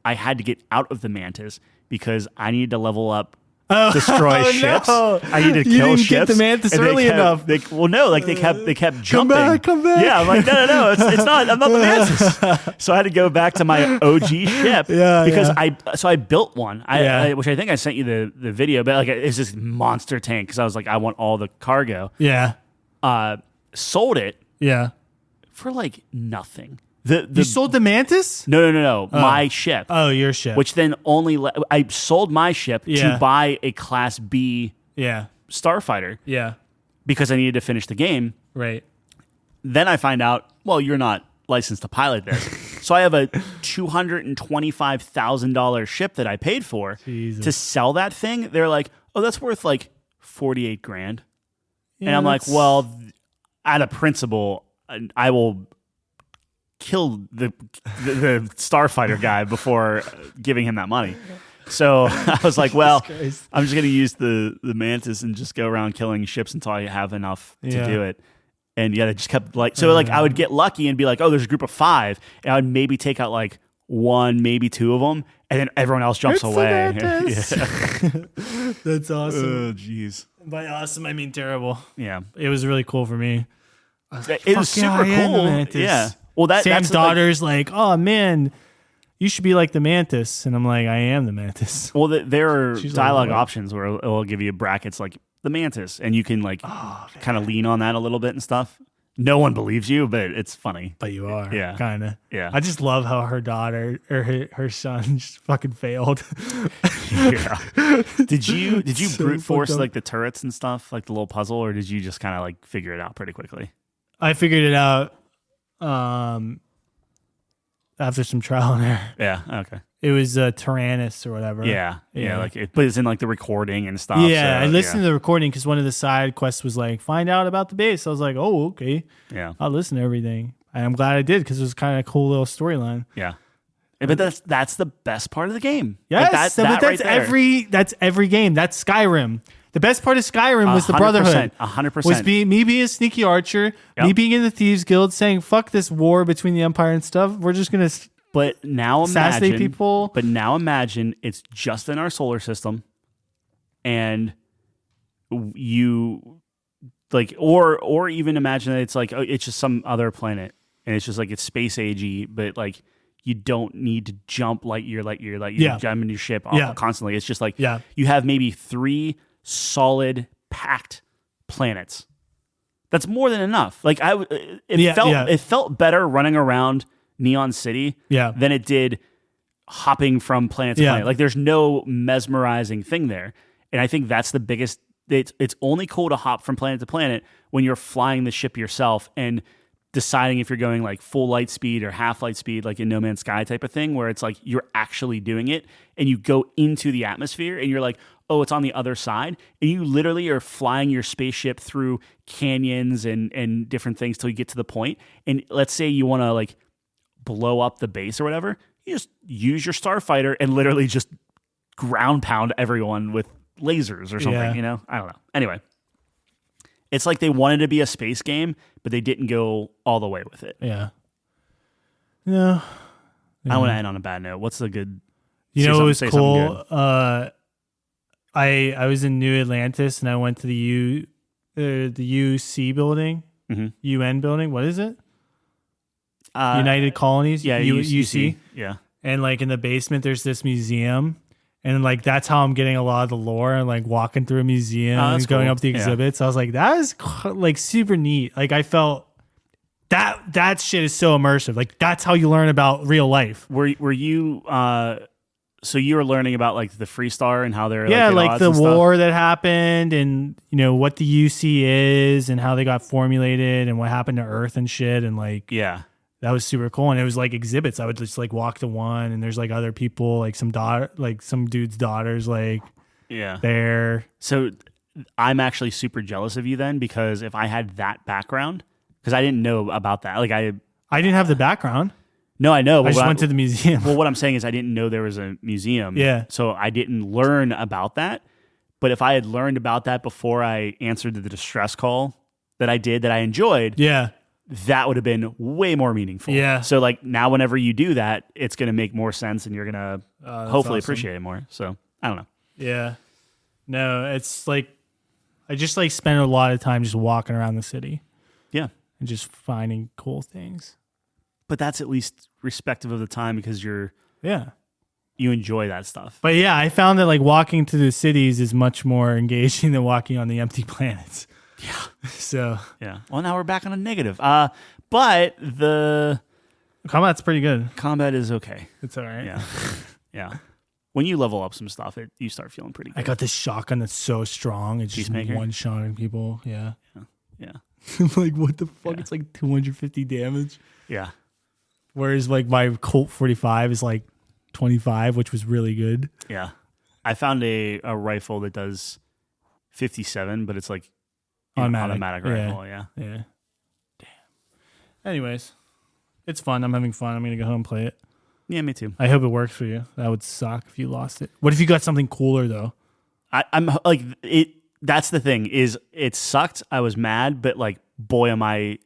I had to get out of the mantis because I needed to level up, Oh, destroy oh, ships. no. I needed to You kill didn't ships. get the mantis and they early kept- enough. They kept jumping. Come back. Yeah, I'm like, no, it's not. I'm not the mantis. So I had to go back to my OG ship. Yeah, because yeah. I built one. Yeah. Which I think I sent you the video, but like it's this monster tank because I was like, I want all the cargo. Yeah. Sold it Yeah. for like nothing. The You sold the mantis? no, my ship. Oh, your ship. Which then I sold my ship Yeah. to buy a Class B Yeah. starfighter Yeah. because I needed to finish the game. Right. Then I find out, well, you're not licensed to pilot this. So I have a $225,000 ship that I paid for Jesus. to sell that thing. They're like, oh, that's worth like 48 grand. Yeah, And I'm like, that's- well, out of principle, I will kill the starfighter guy before giving him that money. So I was like, well, Christ. I'm just going to use the mantis and just go around killing ships until I have enough to do it. And yeah, they just kept like, so like I would get lucky and be like, oh, there's a group of 5. And I would maybe take out like 1, maybe 2 of them. And then everyone else jumps away. That's awesome. Oh, jeez. By awesome, I mean terrible. Yeah. It was really cool for me. It was super cool. Yeah. Well, Sam's daughter's like, oh man, you should be like the mantis. And I'm like, I am the mantis. Well, there are She's dialogue like, options where it'll give you brackets like the mantis, and you can like kind of lean on that a little bit and stuff. No one believes you, but it's funny. But you are. Yeah. Kind of. Yeah. I just love how her daughter or her son just fucking failed. Yeah. Did you So brute force fucked up. like the turrets and stuff, like the little puzzle, or did you just kind of like figure it out pretty quickly? I figured it out after some trial and error. Yeah. Okay. It was Tyrannus or whatever. Yeah. Yeah. Like but it's in like the recording and stuff. Yeah, so, I listened to the recording because one of the side quests was like, find out about the base. I was like, oh, okay. Yeah. I'll listen to everything. And I'm glad I did because it was kind of a cool little storyline. Yeah. But that's the best part of the game. Yes, Like but that's right there. every game. That's Skyrim. The best part of Skyrim was the 100%, Brotherhood. 100%. Was me being a sneaky archer, me being in the Thieves Guild, saying fuck this war between the Empire and stuff. We're just gonna But now assassinate imagine people. But now imagine it's just in our solar system, and you like, or even imagine that it's like it's just some other planet, and it's just like it's space agey, but like you don't need to jump light year, jump in your ship constantly. It's just like you have maybe 3 solid packed planets. That's more than enough. Like it felt better running around Neon City than it did hopping from planet to planet. Like there's no mesmerizing thing there. And I think that's the biggest, it's only cool to hop from planet to planet when you're flying the ship yourself and deciding if you're going like full light speed or half light speed, like in No Man's Sky type of thing, where it's like you're actually doing it and you go into the atmosphere and you're like, oh, it's on the other side. And you literally are flying your spaceship through canyons and different things till you get to the point. And let's say you want to like blow up the base or whatever, you just use your starfighter and literally just ground pound everyone with lasers or something, you know? I don't know. Anyway, it's like they wanted to be a space game, but they didn't go all the way with it. Yeah. No. I want to end on a bad note. What's the good... You know what was cool? I was in New Atlantis and I went to the UC building, UN building. What is it? United Colonies. Yeah, UC. Yeah. And like in the basement, there's this museum. And like that's how I'm getting a lot of the lore and like walking through a museum and going up the exhibits. I was like, that is like super neat. Like I felt that shit is so immersive. Like that's how you learn about real life. Were you so you were learning about like the Freestar and how they're like the war that happened and you know what the UC is and how they got formulated and what happened to Earth and shit and like that was super cool. And it was like exhibits. I would just like walk to one and there's like other people, like some dude's daughters, like there. So I'm actually super jealous of you then, because if I had that background, because I didn't know about that. Like I didn't have the background. No, I know. I just went to the museum. Well, what I'm saying is I didn't know there was a museum. Yeah. So I didn't learn about that. But if I had learned about that before I answered the distress call that I did, that I enjoyed, that would have been way more meaningful. Yeah. So like now whenever you do that, it's going to make more sense and you're going to hopefully appreciate it more. So I don't know. Yeah. No, it's like I just like spend a lot of time just walking around the city. Yeah. And just finding cool things. But that's at least respective of the time because you enjoy that stuff. But yeah, I found that like walking to the cities is much more engaging than walking on the empty planets. Yeah. So yeah. Well, now we're back on a negative. But the combat's pretty good. Combat is okay. It's all right. Yeah. Yeah. When you level up some stuff, you start feeling pretty good. I got this shotgun that's so strong. It's just one-shotting people. Yeah. Yeah. I'm like, what the fuck? Yeah. It's like 250 damage. Yeah. Whereas like my Colt 45 is like 25, which was really good. Yeah. I found a rifle that does 57, but it's like automatic rifle. Yeah. Yeah. Damn. Anyways, it's fun. I'm having fun. I'm going to go home and play it. Yeah, me too. I hope it works for you. That would suck if you lost it. What if you got something cooler though? I'm like it. That's the thing is it sucked. I was mad, but like, boy, am I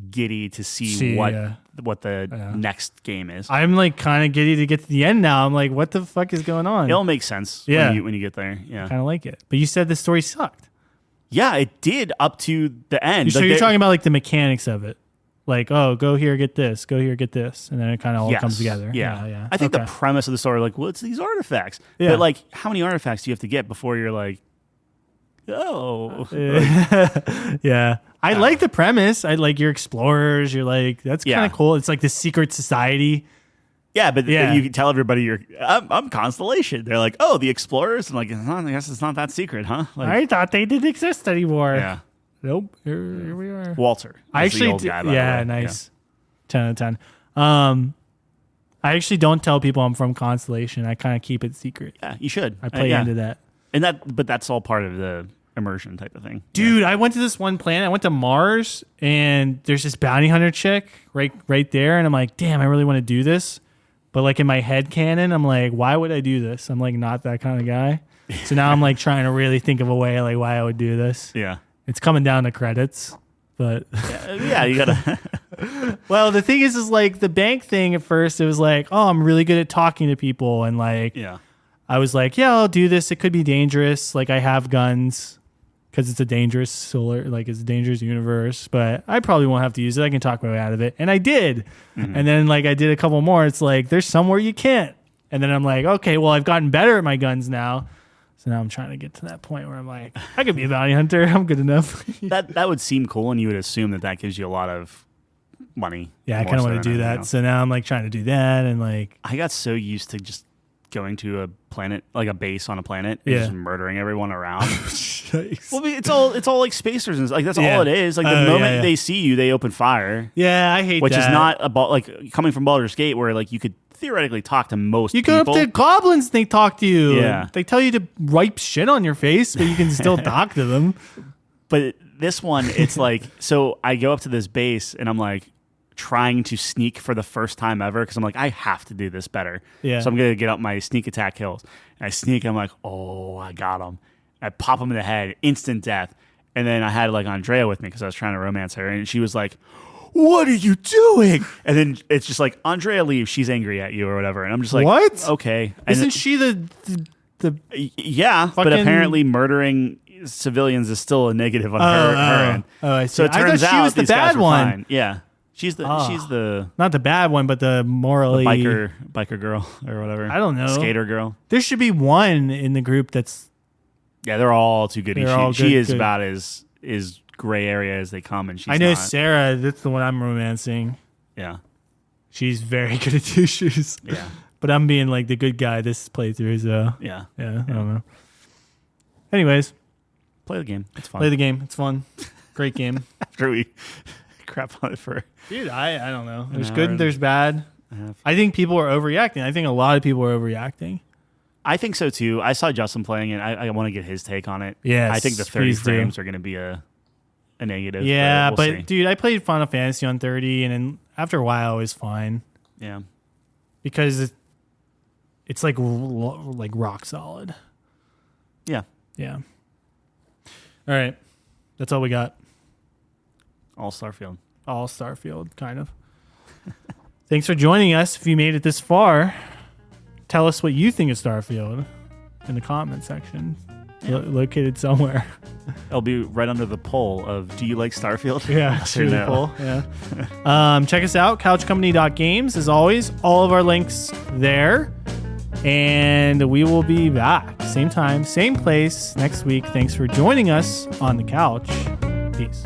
giddy to see what the next game is. I'm like kind of giddy to get to the end now. I'm like, what the fuck is going on? It'll make sense when you get there. Yeah, kind of like it. But you said the story sucked. Yeah, it did up to the end. So you're talking about like the mechanics of it. Like, oh, go here, get this. Go here, get this. And then it kind of all comes together. Yeah. I think the premise of the story, like, well, it's these artifacts. Yeah. But, like, how many artifacts do you have to get before you're like, oh. Yeah. I like the premise. I like your explorers. You're like, that's kind of cool. It's like the secret society. Yeah, but you can tell everybody I'm Constellation. They're like, oh, the explorers? I'm like, I guess it's not that secret, huh? Like, I thought they didn't exist anymore. Yeah. Nope. Here we are. Walter. I actually, the old guy, by the way. Nice. 10 out of 10. I actually don't tell people I'm from Constellation. I kind of keep it secret. Yeah, you should. I play into that. But that's all part of the immersion type of thing. Dude, I went to this one planet. I went to Mars, and there's this bounty hunter chick right there, and I'm like, damn, I really want to do this. But like in my head canon, I'm like, why would I do this? I'm like not that kind of guy. So now I'm like trying to really think of a way like why I would do this. Yeah. It's coming down to credits, but yeah, you gotta. Well, the thing is like the bank thing at first, it was like, oh, I'm really good at talking to people. And like, I was like, yeah, I'll do this. It could be dangerous. Like I have guns because it's a dangerous it's a dangerous universe, but I probably won't have to use it. I can talk my way out of it. And I did. Mm-hmm. And then like I did a couple more. It's like, there's somewhere you can't. And then I'm like, okay, well, I've gotten better at my guns now. So now I'm trying to get to that point where I'm like, I could be a bounty hunter. I'm good enough. that would seem cool, and you would assume that gives you a lot of money. Yeah, I kind of want to do that. So now I'm like trying to do that, and like I got so used to just going to a planet, like a base on a planet, and just murdering everyone around. Well, it's all like spacers and like that's all it is. Like the moment they see you, they open fire. Yeah, I hate which that. Which is not about like coming from Baldur's Gate, where like you could theoretically talk to most people. You go up to goblins and they talk to you. Yeah. They tell you to wipe shit on your face, but you can still talk to them. But this one, it's like, so I go up to this base and I'm like trying to sneak for the first time ever because I'm like, I have to do this better. Yeah. So I'm going to get up my sneak attack kills. And I sneak and I'm like, oh, I got him. I pop him in the head, instant death. And then I had like Andrea with me because I was trying to romance her. And she was like, what are you doing? And then it's just like, Andrea leaves. She's angry at you or whatever. And I'm just like, what? Okay. Isn't she the yeah, but apparently murdering civilians is still a negative on her end. Oh, I see. So it turns out she was the bad one. Fine. Yeah. She's the not the bad one, but the morally biker girl or whatever. I don't know. Skater girl. There should be one in the group that's they're all too good. She is good. About as gray area as they come, and she's I know not. Sarah, that's the one I'm romancing. Yeah. She's very good at issues. Yeah. But I'm being like the good guy this playthrough, so yeah. I don't know. Anyways. Play the game. It's fun. Play the game. It's fun. Great game. After we crap on it for dude, I don't know. There's good and there's bad. I think people are overreacting. I think a lot of people are overreacting. I think so too. I saw Justin playing it. I want to get his take on it. Yes, I think the 30 frames are going to be a negative. Yeah, we'll see. Dude, I played Final Fantasy on 30, and then after a while, it was fine. Yeah, because it's like rock solid. Yeah. All right, that's all we got. All Starfield, kind of. Thanks for joining us. If you made it this far, tell us what you think of Starfield in the comment section. Located somewhere. It'll be right under the poll of do you like Starfield? Yeah, sure. The poll. Yeah. Check us out, couchcompany.games. As always, all of our links there. And we will be back. Same time, same place next week. Thanks for joining us on the couch. Peace.